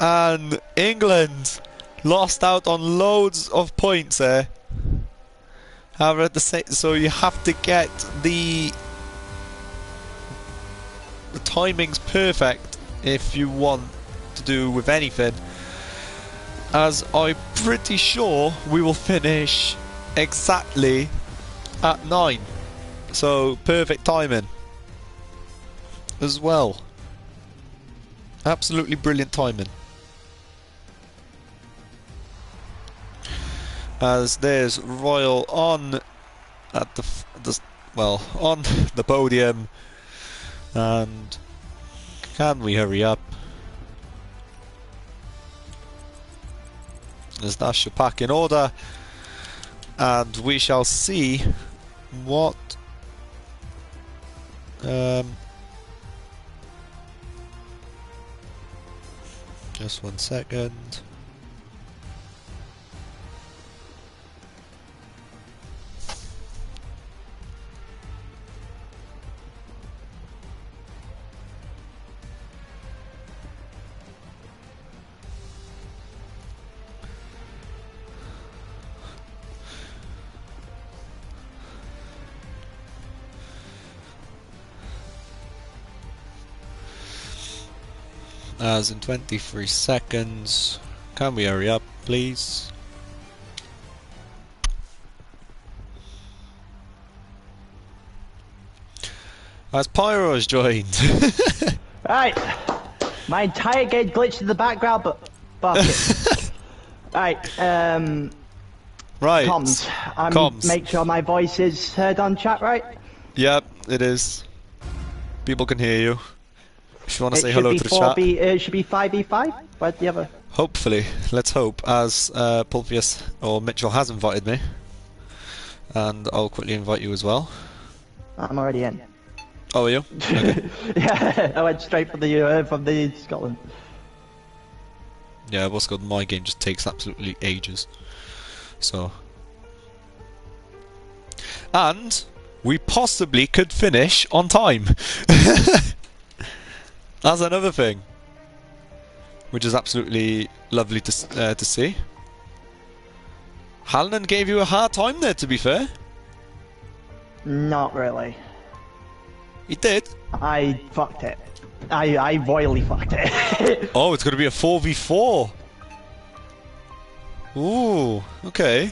And England lost out on loads of points there. However, at the same, so you have to get the timings perfect if you want to do with anything. As I'm pretty sure we will finish exactly at 9. So perfect timing as well. Absolutely brilliant timing. As there's Royal on at on the podium, and can we hurry up? As that's your pack in order, and we shall see what just 1 second. As in 23 seconds. Can we hurry up, please? As Pyro has joined. Right. My entire game glitched in the background, but fuck it. Right. Right. Comms. Comms. Make sure my voice is heard on chat, right? Yep, it is. People can hear you. If you want to say hello to the chat. It should be 5v5? Where's the other? Hopefully. Let's hope. As Pulpius or Mitchell has invited me. And I'll quickly invite you as well. I'm already in. Oh, are you? Okay. Yeah, I went straight from the Scotland. Yeah, what's called my game just takes absolutely ages. So. And we possibly could finish on time. That's another thing, which is absolutely lovely to see. Hallinan gave you a hard time there, to be fair. Not really. He did. I fucked it. I royally fucked it. Oh, it's going to be a 4v4. Ooh, okay.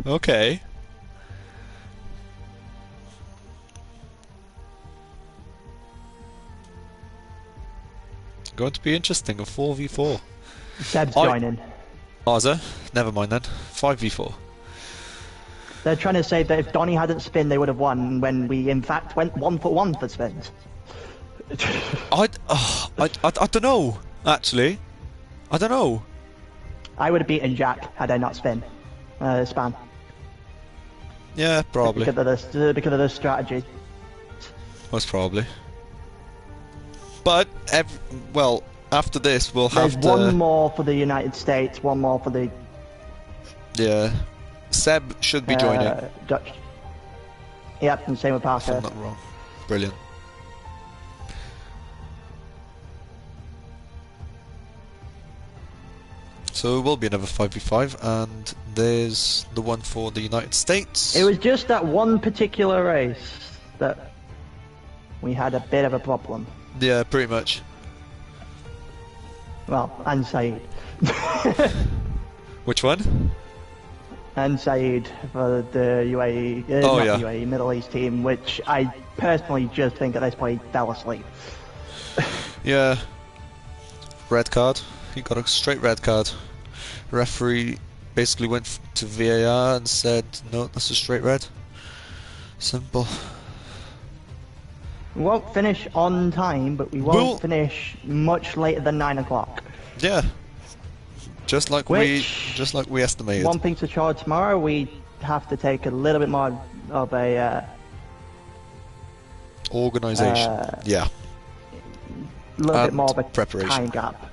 Okay. Going to be interesting, a 4v4. Seb's joining. Oh, is there? Never mind then. 5v4. They're trying to say that if Donny hadn't spin, they would have won, when we in fact went 1-for-1 for spins. I don't know, actually. I don't know. I would have beaten Jack had I not spin. Spam. Yeah, probably. Because of the strategy. Most probably. But, well, after this we'll have There's one more for the United States, one more for the... Yeah. Seb should be joining. Dutch. Yep, and same with If Parker. I'm not wrong. Brilliant. so it will be another 5v5, and there's the one for the United States. It was just that one particular race that we had a bit of a problem. Yeah, pretty much. Well, and Saeed. Which one? And Saeed for the UAE, Oh, not yeah. UAE, Middle East team, which I personally just think at this point fell asleep. Yeah. Red card. He got a straight red card. Referee basically went to VAR and said, no, that's a straight red. Simple. We won't finish on time, but we won't We'll- finish much later than 9 o'clock. Yeah. Just like we estimated. One thing to show tomorrow, we have to take a little bit more of a Organisation. Yeah. little bit And more of a preparation. time gap.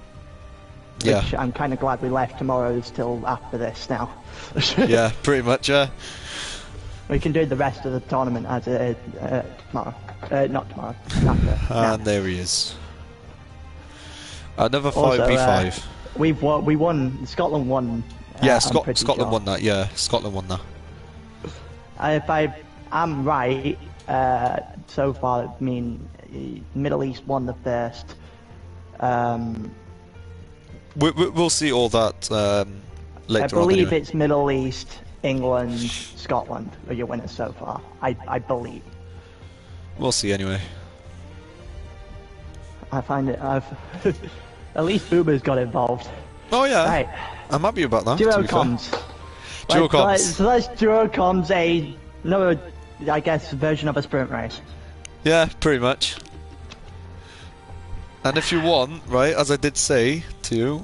Yeah. Which I'm kind of glad we left tomorrow's till after this now. Yeah, pretty much, yeah. We can do the rest of the tournament as it is tomorrow. Not tomorrow. After. And there he is. Another Also, 5v5. We won. Scotland won. Yeah, I'm pretty Scotland sure. won that, yeah. Scotland won that. If I am right, so far, I mean, Middle East won the first. We'll see all that later I on. believe Anyway. it's Middle East, England, Scotland are your winners so far. I believe. We'll see anyway. I find it. At least Boomer's got involved. Oh yeah, Right. I'm happy about that. to Duo be fair. comms. Duo comms. So let's duo comms another, I guess, version of a sprint race. Yeah, pretty much. And if you want, right, as I did say to you,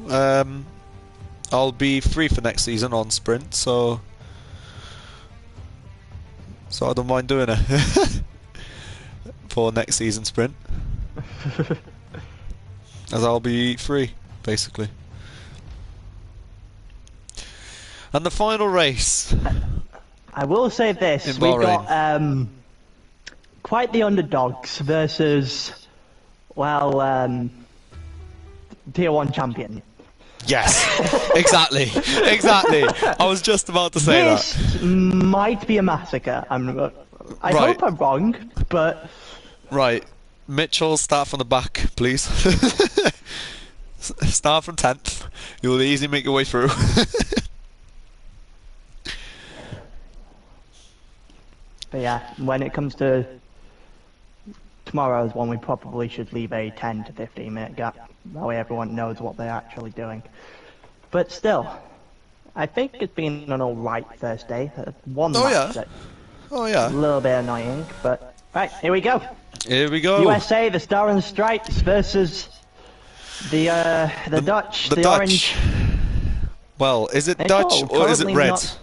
I'll be free for next season on sprint, so I don't mind doing it for next season sprint, as I'll be free basically. And the final race. I will say this: In we've Bahrain. got quite the underdogs versus, well, Tier 1 champion. Yes, exactly. I was just about to say that. This might be a massacre. I Right. hope I'm wrong, but Right, Mitchell, start from the back, please. Start from 10th. You'll easily make your way through. But yeah, when it comes to tomorrow's one, we probably should leave a 10 to 15 minute gap. That way everyone knows what they're actually doing. But still, I think it's been an alright first day. One Oh, match yeah. that's Oh a yeah. little bit annoying, but right, here we go. Here we go. USA, the Star and Stripes versus the Dutch, The the Dutch. orange. Well, is it It's Dutch all or is it currently red? not-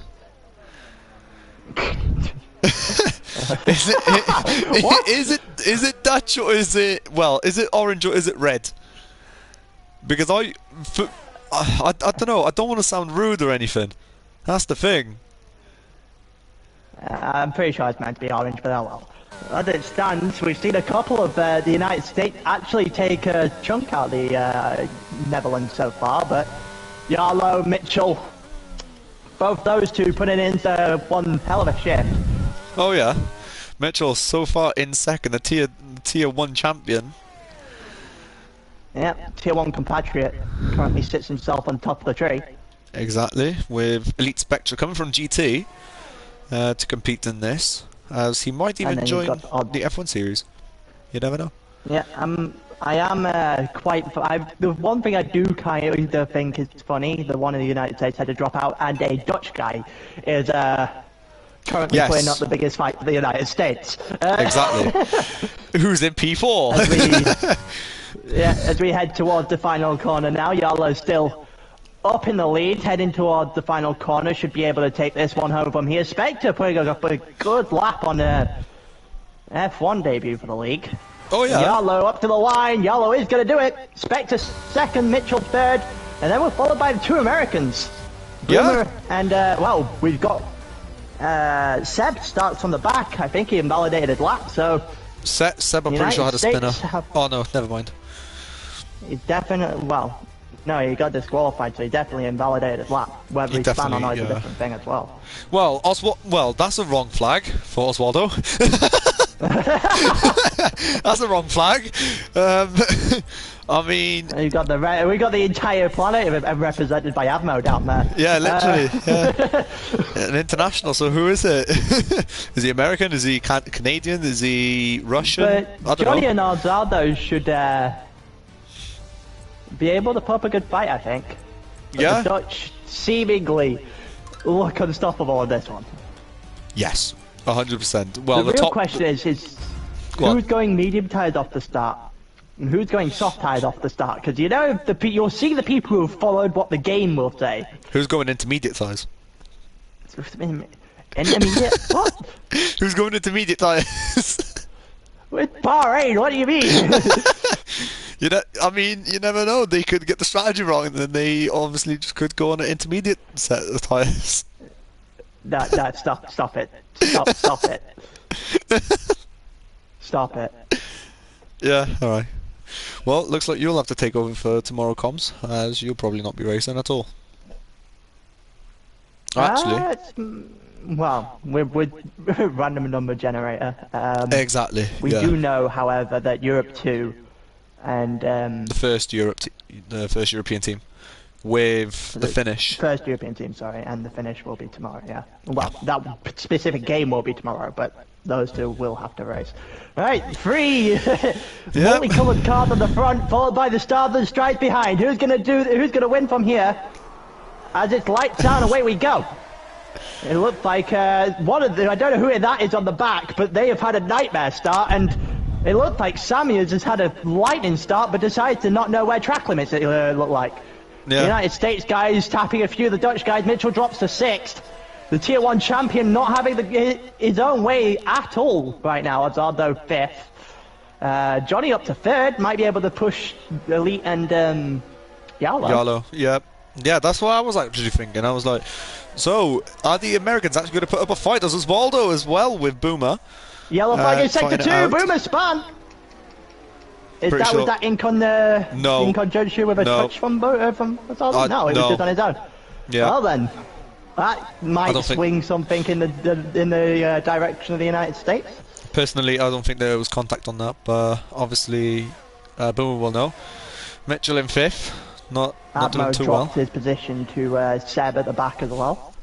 Is it Dutch or is it orange or is it red? Because I don't know. I don't want to sound rude or anything. That's the thing. I'm pretty sure it's meant to be orange, but oh well. As it stands, we've seen a couple of the United States actually take a chunk out of the Netherlands so far, but Yarlow, Mitchell, both those two putting into one hell of a shift. Oh yeah, Mitchell so far in second, the tier 1 champion. Yep, Tier 1 compatriot currently sits himself on top of the tree. Exactly, with Elite Spectra coming from GT to compete in this, as he might even then you've join got the F1 series. You never know. Yeah, I am quite. The one thing I do kind of think is funny, the one in the United States had to drop out, and a Dutch guy is currently Yes. playing up the biggest fight for the United States. Exactly. Who's in P4? As we head towards the final corner now, Yallow's still up in the lead, heading towards the final corner, should be able to take this one home from here. Spectre putting up a good lap on a F1 debut for the league. Oh yeah. Yallow up to the line, Yallow is going to do it. Spectre second, Mitchell third, and then we're followed by the two Americans. Yeah. Boomer and, well, we've got Seb starts on the back. I think he invalidated lap, so Seb, I'm pretty United sure had a spinner. States have- Oh no, never mind. he's definitely, well, No, he got disqualified, so he definitely invalidated his lap. Whether He he's spun or not definitely, is a yeah. different thing as well. Well, well, that's a wrong flag for Oswaldo. That's a wrong flag. I mean, We got the entire planet represented by Avmo down there. yeah, literally, yeah. An international. So who is it? Is he American? Is he Canadian? Is he Russian? I But don't Johnny know. and Osvaldo should be able to put up a good fight, I think. But Yeah. the Dutch seemingly look unstoppable in this one. Yes, 100%. Well, the real top question is Go on. who's going medium tires off the start and who's going soft tires off the start? Because you know you'll see the people who've followed what the game will say. Who's going intermediate tyres? Intermediate? What? Who's going intermediate tyres? With Bahrain? What do you mean? You know, I mean, you never know. They could get the strategy wrong, and then they obviously just could go on an intermediate set of tyres. No, stop it. Stop it. Stop it. Yeah, alright. Well, looks like you'll have to take over for tomorrow comms, as you'll probably not be racing at all. Actually, Well, we're random number generator. exactly. We yeah. do know, however, that Europe 2 and The first European team with the finish. first European team, sorry, and the finish will be tomorrow. Yeah. Well, that specific game will be tomorrow, but those two will have to race. Right, three multicolored cars on the front, followed by the stars and stripes behind. Who's gonna win from here? As it's lights down, away we go. It looks like one of the, I don't know who that is on the back, but they have had a nightmare start, and it looked like Samuels has had a lightning start, but decides to not know where track limits look like. Yeah. The United States guys tapping a few of the Dutch guys. Mitchell drops to 6th. The Tier 1 champion not having his own way at all right now. Odds-Ardo 5th. Johnny up to 3rd. Might be able to push Elite and Yalo. Yalo, yeah. Yeah, that's what I was actually thinking. I was like, so, are the Americans actually going to put up a fight? Does Osvaldo as well with Boomer? Yellow flag in sector fighting it 2. out. Boomer spun. Pretty Was sure. that Incon No. Incon judge with a No. touch from Osvaldo? No, it was no. just on his own. Yeah. Well then, that I might don't think- swing something in the direction of the United States. Personally, I don't think there was contact on that, but obviously, Boomer will know. Mitchell in 5th, not doing Atmo too well. dropped his position to Seb at the back as well.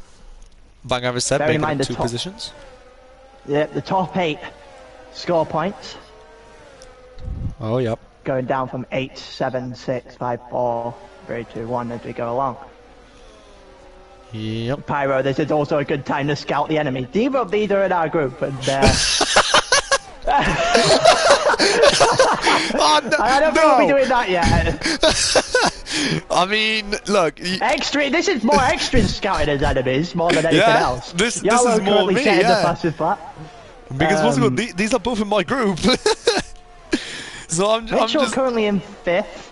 Bang average said, Bear in making mind up the 2 top- positions. Yeah, the top 8 score points, Oh, yep. going down from 8, 7, 6, 5, 4, 3, 2, 1 as we go along. Yep. Pyro, this is also a good time to scout the enemy. Neither of these are in our group, and Oh, no, I don't think we'll be doing that yet. I mean, look. Extra, this is more extra scouting as enemies more than anything Yeah, else. this is Yellow more currently me, setting the yeah. passive flat. Because what's good? These are both in my group. So I'm Mitchell just. currently in 5th.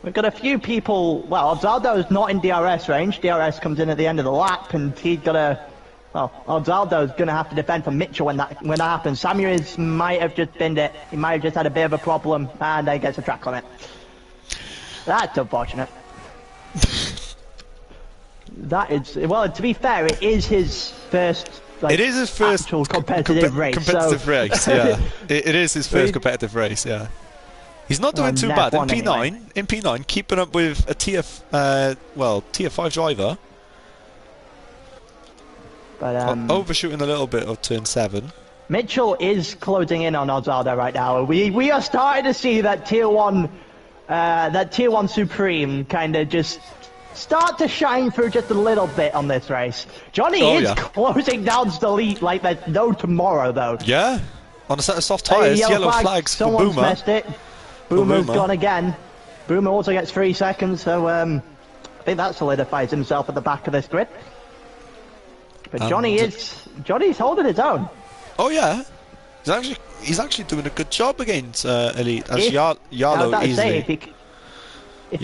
We've got a few people. Well, Obzaldo's not in DRS range. DRS comes in at the end of the lap, and he's got to. Well, Obzaldo's going to have to defend from Mitchell when that happens. Samuels might have just binned it. He might have just had a bit of a problem, and then gets a track limit. That's unfortunate. That is. Well, to be fair, it is his first. Like, It is his first actual competitive race. Competitive so. race, yeah. it is his first He- competitive race, yeah. He's not doing too F1 bad in P9. anyway. In P9, keeping up with a tier 5 driver. But Overshooting a little bit of turn 7. Mitchell is closing in on Ozardo right now. We are starting to see that tier 1 Supreme kind of just start to shine through just a little bit on this race. Johnny Oh, is yeah. closing down the lead like there's no tomorrow though. Yeah. On a set of soft tyres, yellow flags for Someone's Boomer. messed it. Boomer's Boomer. gone again. Boomer also gets 3 seconds, so I think that solidifies himself at the back of this grid. But And- Johnny's holding his own. Oh yeah. He's actually doing a good job against Elite. As If- I was Yalo about to say, easily. if he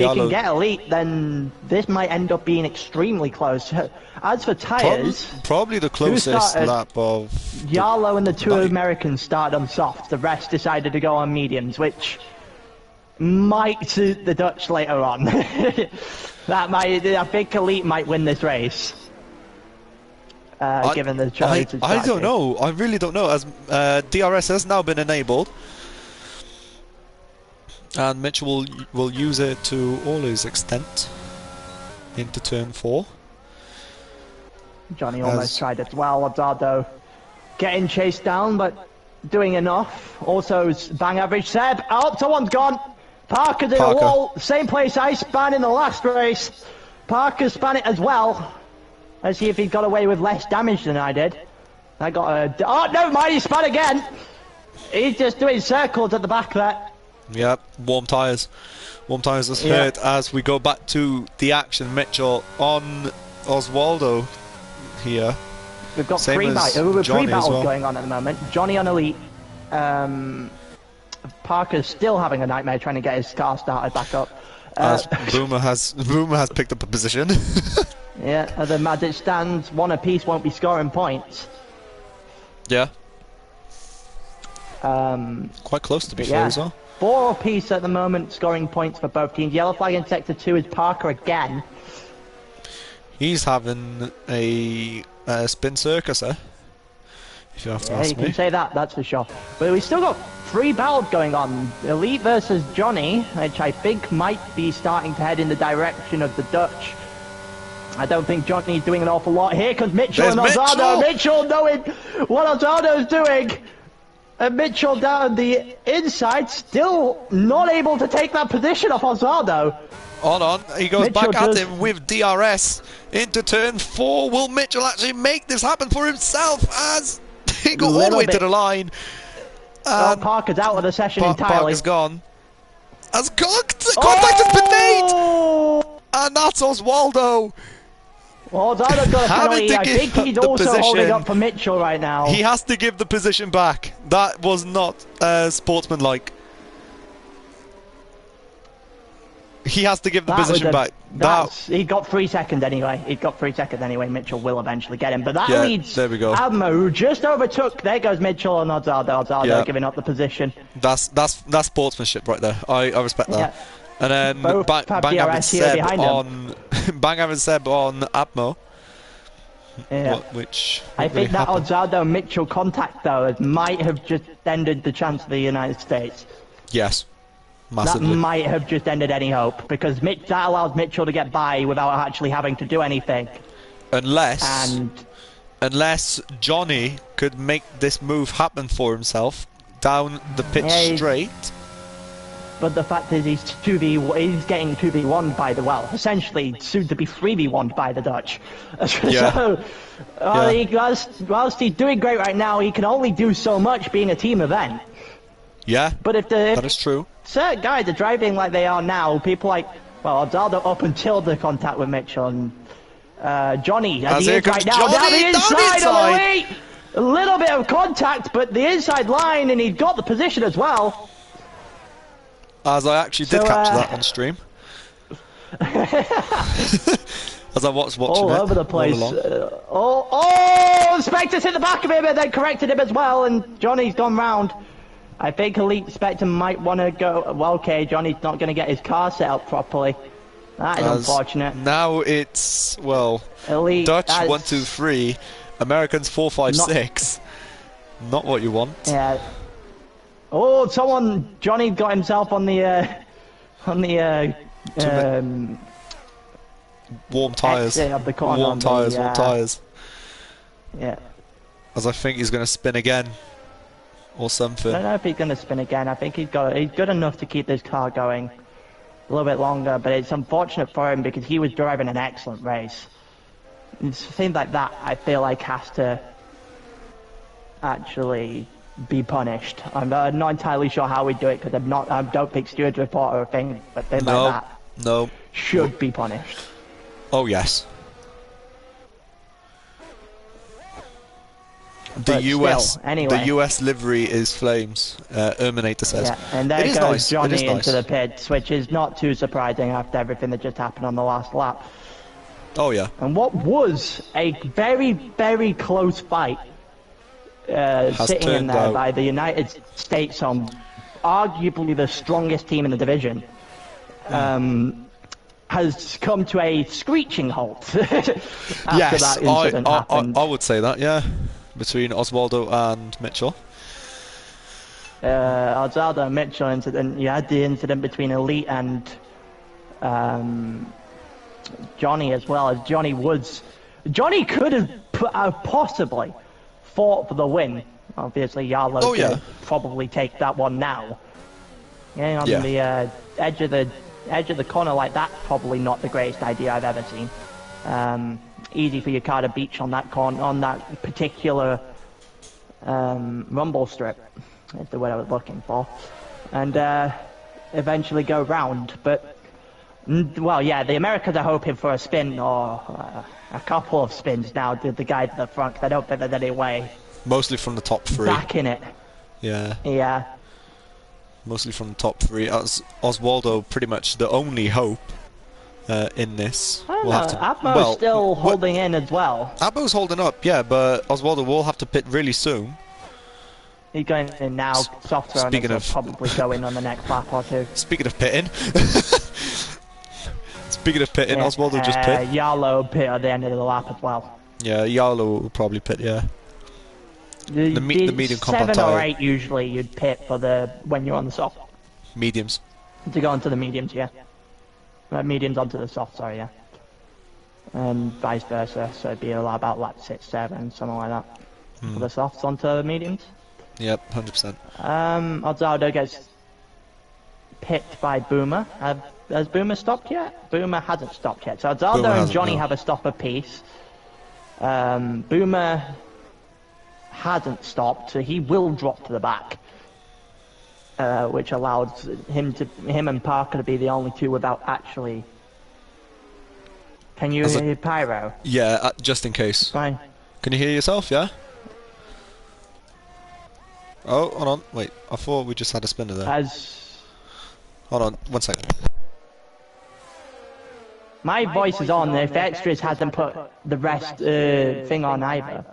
can Yalo- get Elite, then this might end up being extremely close. As for tyres, Probably the closest started? lap of. Yalo and the two Like- Americans started on softs. The rest decided to go on mediums, which might suit the Dutch later on. I think Elite might win this race. Given the choice. I don't know. I really don't know. As DRS has now been enabled, and Mitchell will use it to all his extent into turn 4. Johnny almost tried it well. Lozado getting chased down, but doing enough. Also, bang average Seb. Oh, someone's gone. Parker's in a wall. Same place I span in the last race. Parker span it as well. Let's see if he got away with less damage than I did. I got a... Oh, never mind, he span again. He's just doing circles at the back there. Yep, warm tyres. Warm tyres has hurt as we go back to the action. Mitchell on Oswaldo here. We've got Same three as battles Johnny as well. going on at the moment. Johnny on Elite. Parker's still having a nightmare trying to get his car started back up. As Boomer has picked up a position. Yeah, as it stands, one apiece won't be scoring points. Yeah. Quite close to be fair as well. 4 apiece at the moment, scoring points for both teams. Yellow flag in Sector 2 is Parker again. He's having a spin circus, if you have to ask me. You can say that, that's for sure. But we've still got 3 battles going on. Elite versus Johnny, which I think might be starting to head in the direction of the Dutch. I don't think Johnny's doing an awful lot. Here comes Mitchell and Osado. Mitchell knowing what Osado's doing. And Mitchell down the inside, still not able to take that position off Osado. Hold on, he goes Mitchell back at him with DRS into turn 4. Will Mitchell actually make this happen for himself as he got all the way to the line? And Parker's out of the session entirely. Parker's gone. As contact has been made! And that's Oswaldo. Well, Osado's got a penalty. I think he's also holding up for Mitchell right now. He has to give the position back. That was not sportsmanlike. He has to give the position back. He got 3 seconds anyway. He got 3 seconds anyway. Mitchell will eventually get him. But that leads there we go. Admo, who just overtook. There goes Mitchell and Osado giving up the position. That's sportsmanship right there. I respect that. Yeah. And then Bang having Seb on Admo. Yeah. I think that Osado-Mitchell contact though might have just ended the chance of the United States. Yes. Massively. That might have just ended any hope, because that allows Mitchell to get by without actually having to do anything. Unless Johnny could make this move happen for himself down the pitch straight. But the fact is he's getting 2v1 by the, well, essentially soon to be 3v1 by the Dutch. So, whilst he's doing great right now, he can only do so much being a team event. Yeah, but that is true. Certain guys are driving like they are now. People like, well, Osado up until the contact with Mitchell and Johnny. As he is right now, down the inside of Elite. A little bit of contact, but the inside line, and he's got the position as well. As I actually did capture that on stream. As I was watching all over the place. Spectre's hit the back of him and then corrected him as well, and Johnny's gone round. I think Elite Spectre might want to go. Well, okay, Johnny's not going to get his car set up properly. That is unfortunate. Now it's, well, Elite, Dutch 1, 2, 3, Americans 4, 5, 6. Not what you want. Yeah. Oh, Johnny got himself on the warm tyres. Warm tyres. Yeah. As I think he's going to spin again. Or something. I don't know if he's going to spin again. I think he's good enough to keep this car going a little bit longer, but it's unfortunate for him because he was driving an excellent race. It's things like that I feel like has to actually be punished. I'm not entirely sure how we do it because I don't think stewards report or a thing, but things like that should be punished. Oh yes. The US livery is flames. Erminator says. Yeah, and there goes Johnny into the pits, which is not too surprising after everything that just happened on the last lap. Oh yeah. And what was a very, very close fight sitting in there by the United States on arguably the strongest team in the division, has come to a screeching halt after Yes, that incident happened. I would say that, yeah. Between Oswaldo and Mitchell. Oswaldo and Mitchell incident, you had the incident between Elite and Johnny as well, as Johnny could have possibly fought for the win. Obviously, Yarlow could probably take that one now. Getting on the edge of the corner like that, probably not the greatest idea I've ever seen. Easy for your car to beach on that particular rumble strip, is the word I was looking for, and eventually go round. But well, yeah, the Americans are hoping for a spin or a couple of spins now. The guys at the front, 'cause I don't think there's any way. Mostly from the top 3. Back in it. Yeah. Yeah. Mostly from the top 3. As Oswaldo pretty much the only hope in this. Abmo's still holding in as well. Abmo's holding up, yeah, but Oswaldo will have to pit really soon. He's going in now. Software on will probably go in on the next lap or two. Speaking of pitting. Oswaldo just pit. Yarlow pit at the end of the lap as well. Yeah, Yarlow will probably pit, yeah. The medium compound 7 or 8 usually you'd pit for when you're on the soft. Mediums. To go onto the mediums, yeah. Mediums onto the soft, sorry, yeah. And vice versa, so it'd be about lap 6, 7, something like that. For the softs onto the mediums. Yep, 100%. Oswaldo gets picked by Boomer. Has Boomer stopped yet? Boomer hasn't stopped yet. So Oswaldo and Johnny have a stop apiece. Boomer hasn't stopped, so he will drop to the back, which allows him and Parker to be the only two without actually. Can you hear Pyro? Yeah, just in case. Fine. Can you hear yourself? Yeah. Oh, hold on. Wait, I thought we just had a spinner there. Hold on, 1 second. My voice is on. If Extras hasn't put the rest thing on either.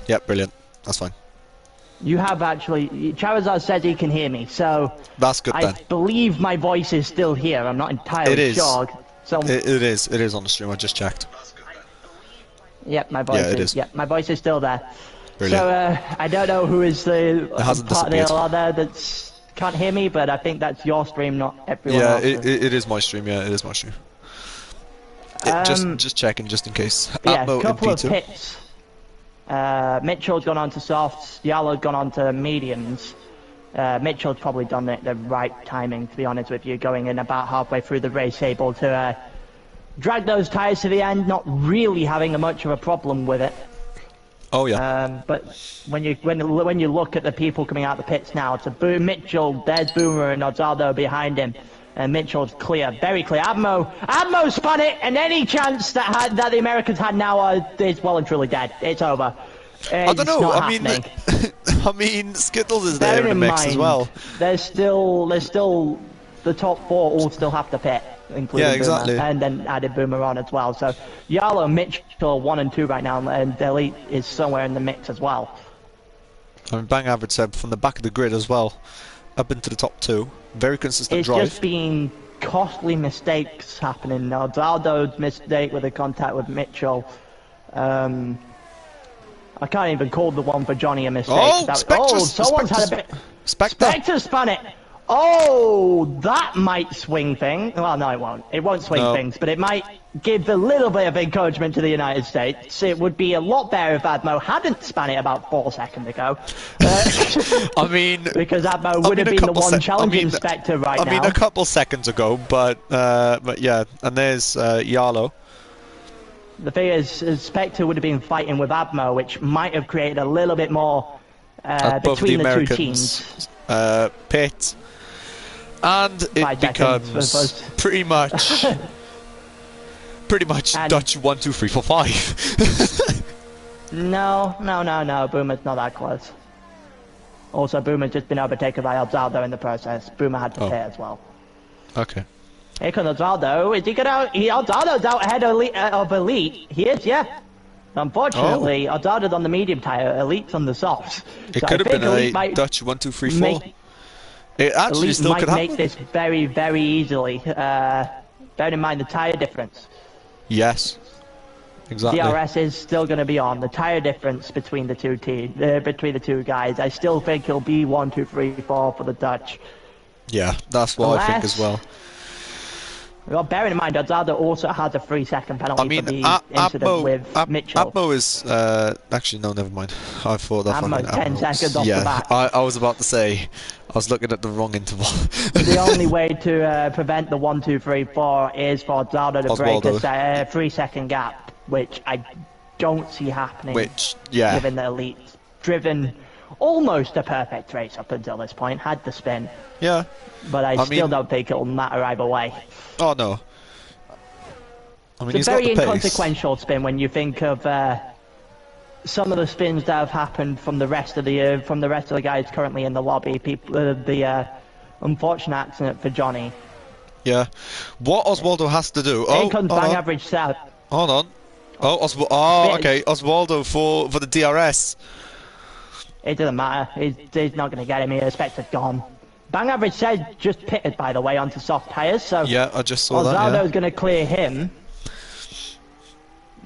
Yep, brilliant. That's fine. You have actually. Charizard says he can hear me, so that's good then. I believe my voice is still here. I'm not entirely sure. So it is on the stream. I just checked. Yep, my voice is. Yep, my voice is still there. Brilliant. So I don't know who is the part of the ALR there that can't hear me, but I think that's your stream, not everyone else. Yeah, it is my stream. Yeah, it is my stream. Just checking, just in case. Yeah, a couple of pits. Mitchell's gone on to softs, Yallow's gone on to mediums. Mitchell's probably done it the right timing, to be honest with you, going in about halfway through the race, able to drag those tyres to the end, not really having much of a problem with it. Oh yeah. But when you look at the people coming out the pits now, it's Mitchell, there's Boomer and Oswaldo behind him. And Mitchell's clear, very clear. Abmo spun it, and any chance that the Americans had now is well and truly dead. It's over. I don't know. I mean, Skittles is there in the mix as well. There's still the top 4 all still have to pit, including Boomer, and then added Boomer on as well. So Yarlow and Mitchell 1 and 2 right now, and Elite is somewhere in the mix as well. I mean, Bang Average said from the back of the grid as well, up into the top 2. Very consistent drive. It's just been costly mistakes happening. Oswaldo's mistake with the contact with Mitchell. I can't even call the one for Johnny a mistake. Someone's had a bit. Spectre spun it. Oh, that might swing things. Well, no, it won't. It won't swing things, but it might give a little bit of encouragement to the United States. It would be a lot better if Admo hadn't spun it about 4 seconds ago. I mean, because Admo would have been the one challenging Spectre right now. I mean, a couple seconds ago, but yeah. And there's Yarlow. The thing is, Spectre would have been fighting with Admo, which might have created a little bit more between the two teams. Pit. And it becomes pretty much Dutch 1, 2, 3, 4, 5. No. Boomer's not that close. Also, Boomer's just been overtaken by Oswaldo in the process. Boomer had to pit as well. Okay. Here comes Oswaldo. Is he gonna? Oswaldo's out ahead of Elite. He is, yeah. Unfortunately, Odada's on the medium tyre, Elite's on the softs. It So could have been Elite a might Dutch 1, 2, 3, 4. make- It actually Elite still might could make happen. this very, very easily. Bearing in mind the tyre difference. Yes. Exactly. DRS is still going to be on. The tyre difference between the two guys, I still think it'll be 1, 2, 3, 4 for the Dutch. Yeah, that's what I think as well. Well, bearing in mind, Odzada also has a 3-second penalty I mean, for the incident with Mitchell. Abmo is actually no, never mind. I thought that Abmo's fucking 10 Abmo seconds off yeah, the back. I was about to say, I was looking at the wrong interval. The only way to prevent the 1, 2, 3, 4 is for Odzada to break Oswaldo. a 3-second gap, which I don't see happening. Which, yeah. Given the Elite driven almost a perfect race up until this point, had the spin. Yeah. But I still mean, don't think it'll matter either way. Oh no. I mean, It's a he's very got the pace. inconsequential spin when you think of some of the spins that have happened from the rest of the guys currently in the lobby. The unfortunate accident for Johnny. Yeah. What Oswaldo has to do? Here comes bang average set. Hold on. Okay. Oswaldo for the DRS. It doesn't matter. He's not going to get him here. Spectre's gone. Bang average said just pitted, by the way, onto soft tyres. So Yeah, I just saw Osvaldo's that. Yeah. going to clear him.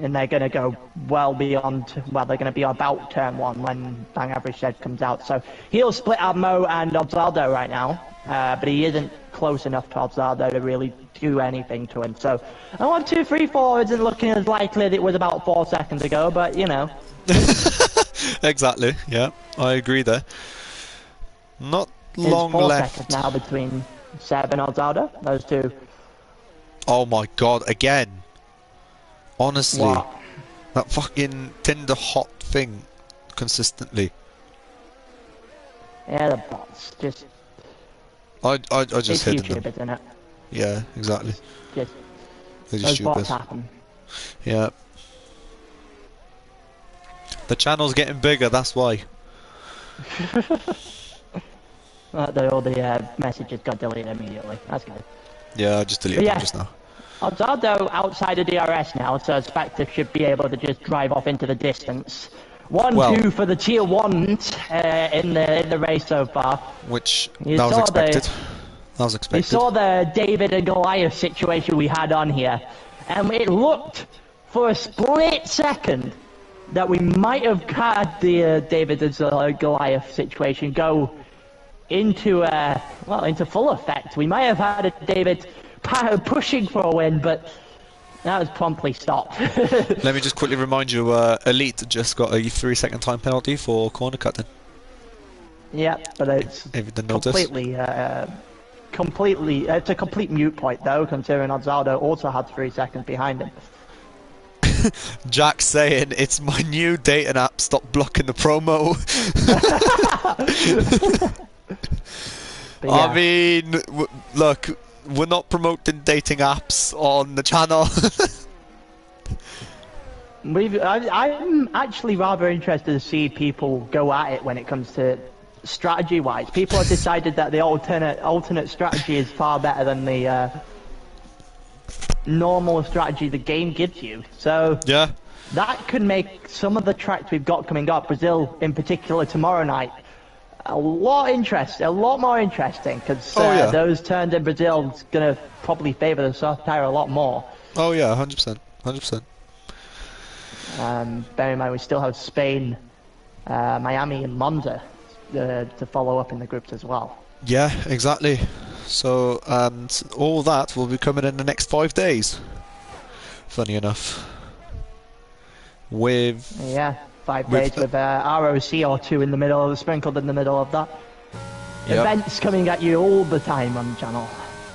And they're going to go well beyond, well, they're going to be about turn 1 when Bang Average Shed comes out. So he'll split Abmo and Obsaldo right now, but he isn't close enough to Obsaldo to really do anything to him. So 1, 2, 3, 4 isn't looking as likely as it was about 4 seconds ago, but you know. Exactly, yeah, I agree there. Not It's long 4 left. seconds now between Seb and Obsaldo, those two. Oh my god, again. Honestly, What? that fucking Tinder hot thing consistently. Yeah, the bots. Just, I just it's hit YouTube, them. isn't it? Yeah, exactly. Just, They're just those bots stupid. happen. Yeah. The channel's getting bigger, that's why. All the messages got deleted immediately. That's good. Yeah, I just deleted Yeah. them just now. Obsaldo outside of DRS now, so Spectre should be able to just drive off into the distance. 1, Well- 2 for the tier 1s in the race so far. Which, You that was saw expected. the- That was We expected. saw the David and Goliath situation we had on here, and it looked for a split second that we might have had the David and Goliath situation go into into full effect. We might have had a David pushing for a win, but that was promptly stopped. Let me just quickly remind you, Elite just got a 3-second time penalty for corner cutting. Yeah, but it's If you didn't notice. completely, it's a complete mute point though, considering Odzaldo also had 3 seconds behind him. Jack saying, it's my new dating app, stop blocking the promo. But yeah, I mean, look, we're not promoting dating apps on the channel. I'm actually rather interested to see people go at it when it comes to strategy-wise. People have decided that the alternate strategy is far better than the normal strategy the game gives you. So Yeah. that could make some of the tracks we've got coming up, Brazil in particular tomorrow night, a lot more interesting, because Oh, yeah. those turns in Brazil is going to probably favour the soft tyre a lot more. Oh yeah, 100%. 100%. Bear in mind we still have Spain, Miami and Monza to follow up in the groups as well. Yeah, exactly. So, and all that will be coming in the next 5 days. Funny enough. With... Yeah, 5 With- days with ROC or 2 in the middle, sprinkled in the middle of that. Yep. Events coming at you all the time on the channel.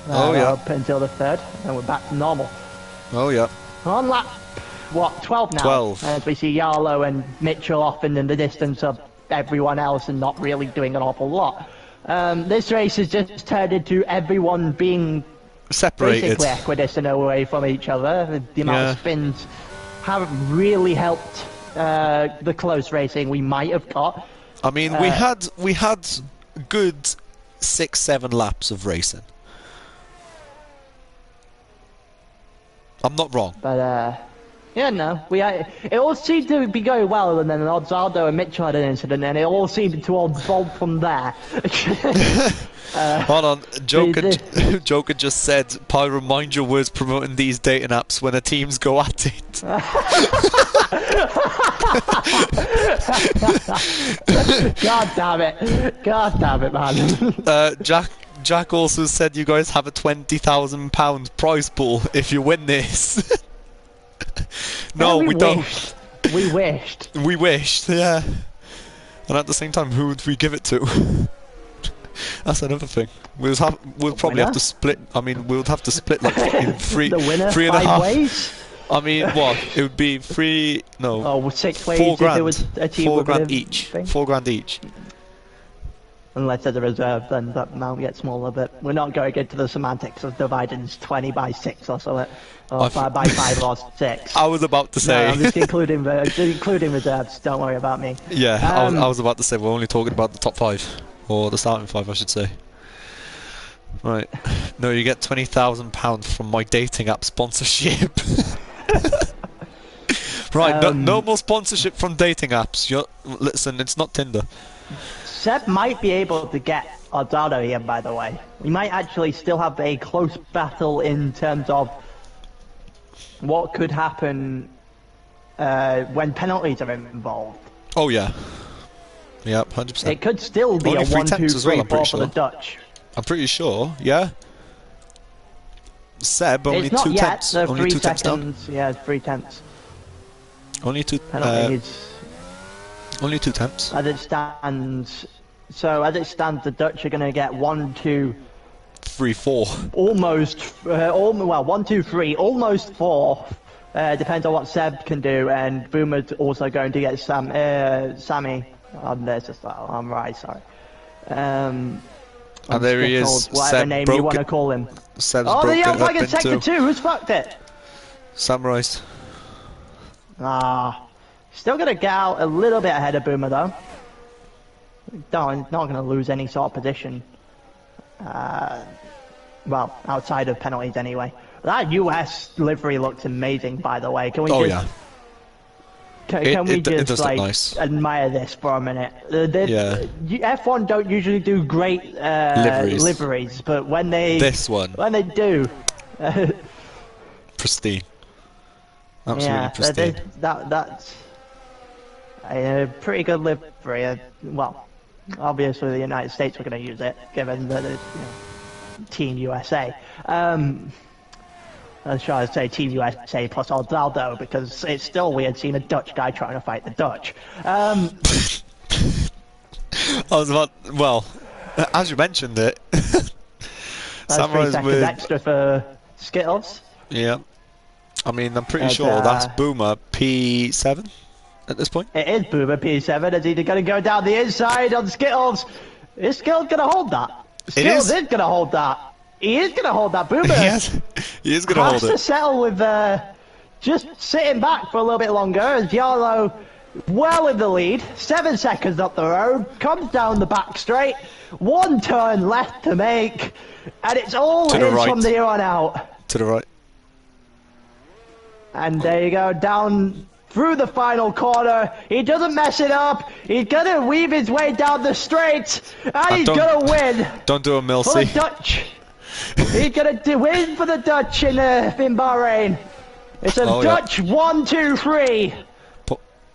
Oh, yeah. Up until the 3rd, and we're back to normal. Oh yeah. On lap, 12 now? 12. As we see Yarlo and Mitchell off in the distance of everyone else and not really doing an awful lot. This race has just turned into everyone being Separated. basically equidistant away from each other. The amount Yeah. of spins haven't really helped the close racing we might have got. I mean, we had good 6-7 laps of racing. I'm not wrong. But Yeah, no, it all seemed to be going well, and then Odzaldo and Mitchell had an incident, and it all seemed to unfold from there. Hold on, Joker just said, Pyro, mind your words promoting these dating apps when the teams go at it. God damn it, man. Jack also said you guys have a £20,000 prize pool if you win this. No, we don't. We wished. We wished, yeah. And at the same time, who would we give it to? That's another thing. We'll probably have to split. I mean, we'll have to split like in three and a half ways? I mean, what? It would be 6 ways 4 grand. If it was a team 4 grand with a each. thing. 4 grand each. Unless there's a reserve, then that amount gets smaller, but we're not going into the semantics of dividing 20 by 6 or so, or 5 by 5 or 6. I was about to say. No, I'm just including reserves, don't worry about me. Yeah, I was about to say we're only talking about the top 5. Or the starting 5, I should say. Right. No, you get £20,000 from my dating app sponsorship. Right, no more sponsorship from dating apps. Listen, it's not Tinder. Seb might be able to get Odzado here, by the way. We might actually still have a close battle in terms of what could happen when penalties are involved. Oh, yeah. Yeah, 100%. It could still be only a 3 1, 2, 3, 4 for the Dutch. I'm pretty sure, yeah. Seb, only it's 2 not temps. Yet, only 2 temps down. Yeah, 3 temps. Only 2 penalties. Only 2 temps. As it stands, the Dutch are going to get 1, 2, 3, 4. Almost, 1, 2, 3, almost 4. Depends on what Seb can do, and Boomer's also going to get Sammy. I'm right, sorry. And there he is. Whatever Seb name you want to call him. Seb's oh, broke the it flag up in sector into 2. Who's fucked it? Samurais. Still gonna get out a little bit ahead of Boomer though. Not gonna lose any sort of position. Well, outside of penalties anyway. That US livery looks amazing, by the way. Can we Can we just like nice. Admire this for a minute? F1 don't usually do great liveries, but when they do, pristine, absolutely pristine. That's a pretty good livery. Well, obviously the United States were going to use it, given the Team USA. I was trying to say Team USA plus Odzaldo, because it's still weird seeing a Dutch guy trying to fight the Dutch. I was about, well, as you mentioned it. That's 3 seconds extra for Skittles. Yeah. I mean, I'm pretty sure that's Boomer P7 at this point. It is Boomer P7. It's either going to go down the inside on Skittles. Is Skittles going to hold that? Skittles is going to hold that. He is going to hold that. Boomer he is going to hold it. Has to settle with just sitting back for a little bit longer as Yarlow well in the lead. 7 seconds up the road. Comes down the back straight. 1 turn left to make. And it's all his from here on out. To the right. And there you go. Down through the final corner. He doesn't mess it up. He's going to weave his way down the straight. And he's going to win. Don't do a Milsey. For the Dutch. He's going to win for the Dutch in Bahrain. It's a Dutch 1, 2, 3.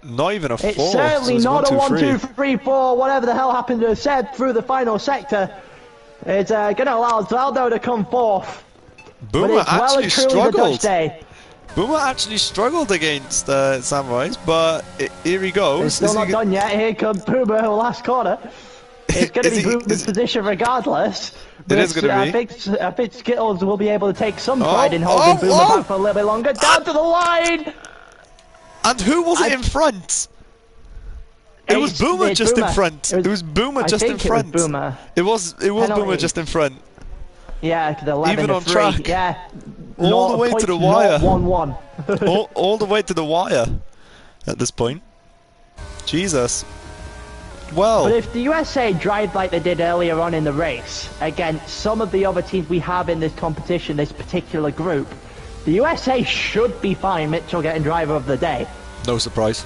Not even a 4. It's certainly not a 1, 2, 3, 4. Whatever the hell happened to Seb through the final sector. It's going to allow Zaldo to come fourth. Boomer actually struggled. Boomer actually struggled against Samurais, but here he goes. It's still not done yet. Here comes Boomer, last corner. It's going to be Boomer's position regardless. It is going to be. I think Skittles will be able to take some pride in holding Boomer back for a little bit longer. Down to the line! And who was it in front? It was Boomer just in front. It was Boomer just in front. It was Boomer. It was Boomer just in front. Yeah, because 11 even on 3. track. Yeah. All the way to the wire. 1-1. all the way to the wire at this point. Jesus. Well, but if the USA drive like they did earlier on in the race against some of the other teams we have in this competition, this particular group, The USA should be fine, Mitchell getting driver of the day. No surprise.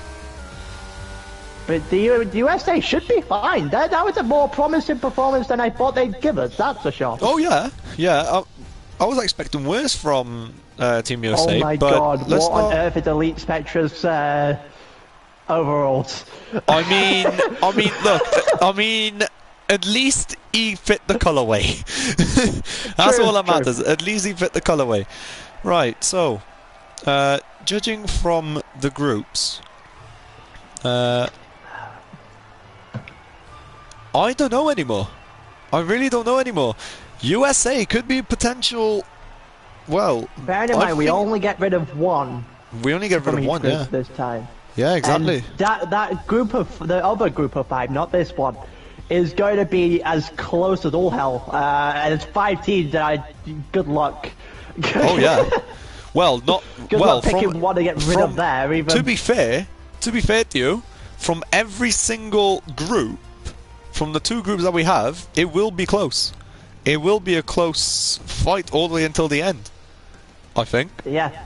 But the USA should be fine. That was a more promising performance than I thought they'd give us, that's for sure. Oh yeah, yeah. I was expecting worse from Team USA. Oh my but god, what on earth is Elite Spectra's overalls? I mean, at least he fit the colorway. That's True, all that true. matters. At least he fit the colorway. Right, so, judging from the groups, I don't know anymore. I really don't know anymore. USA could be potential. Well, Bearing in mind, we only get rid of one. We only get rid from of each one, group yeah. this time. Yeah, exactly. And that group of the other group of 5, not this one, is going to be as close as all hell. And it's 5 teams that I. Good luck. Oh yeah. Well, not Good well. luck picking one to get rid of there. Even To be fair to you, from every single group, from the 2 groups that we have, it will be close. It will be a close fight all the way until the end, I think. yeah.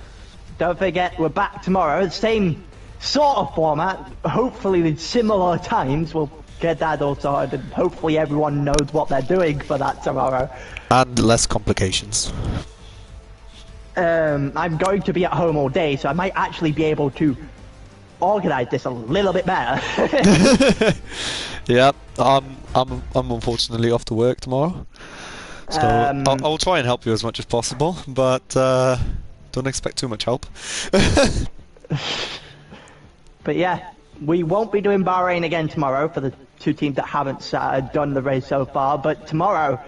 Don't forget, we're back tomorrow. Same sort of format. Hopefully, with similar times, we'll get that all sorted, and hopefully, everyone knows what they're doing for that tomorrow. And less complications. I'm going to be at home all day, so I might actually be able to organise this a little bit better. Yeah, I'm unfortunately off to work tomorrow, so I'll try and help you as much as possible, but don't expect too much help. But yeah, we won't be doing Bahrain again tomorrow for the 2 teams that haven't done the race so far. But tomorrow,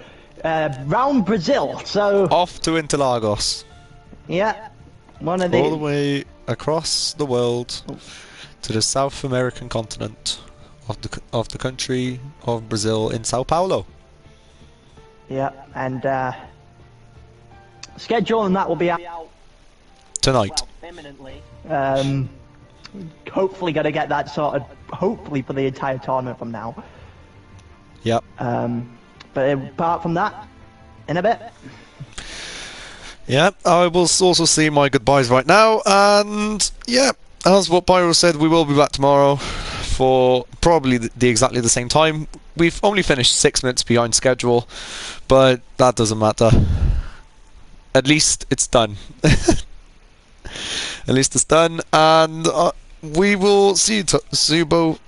round Brazil. So Off to Interlagos. yeah, one of these. All the way across the world to the South American continent of the country of Brazil in Sao Paulo. Yeah, and schedule and that will be out Tonight. imminently. Hopefully going to get that sorted, hopefully for the entire tournament from now. Yep. But apart from that, in a bit. Yeah, I will also see my goodbyes right now, and yeah, as what Pyro said, we will be back tomorrow for probably exactly the same time. We've only finished 6 minutes behind schedule, but that doesn't matter. At least it's done. At least it's done, and we will see you both.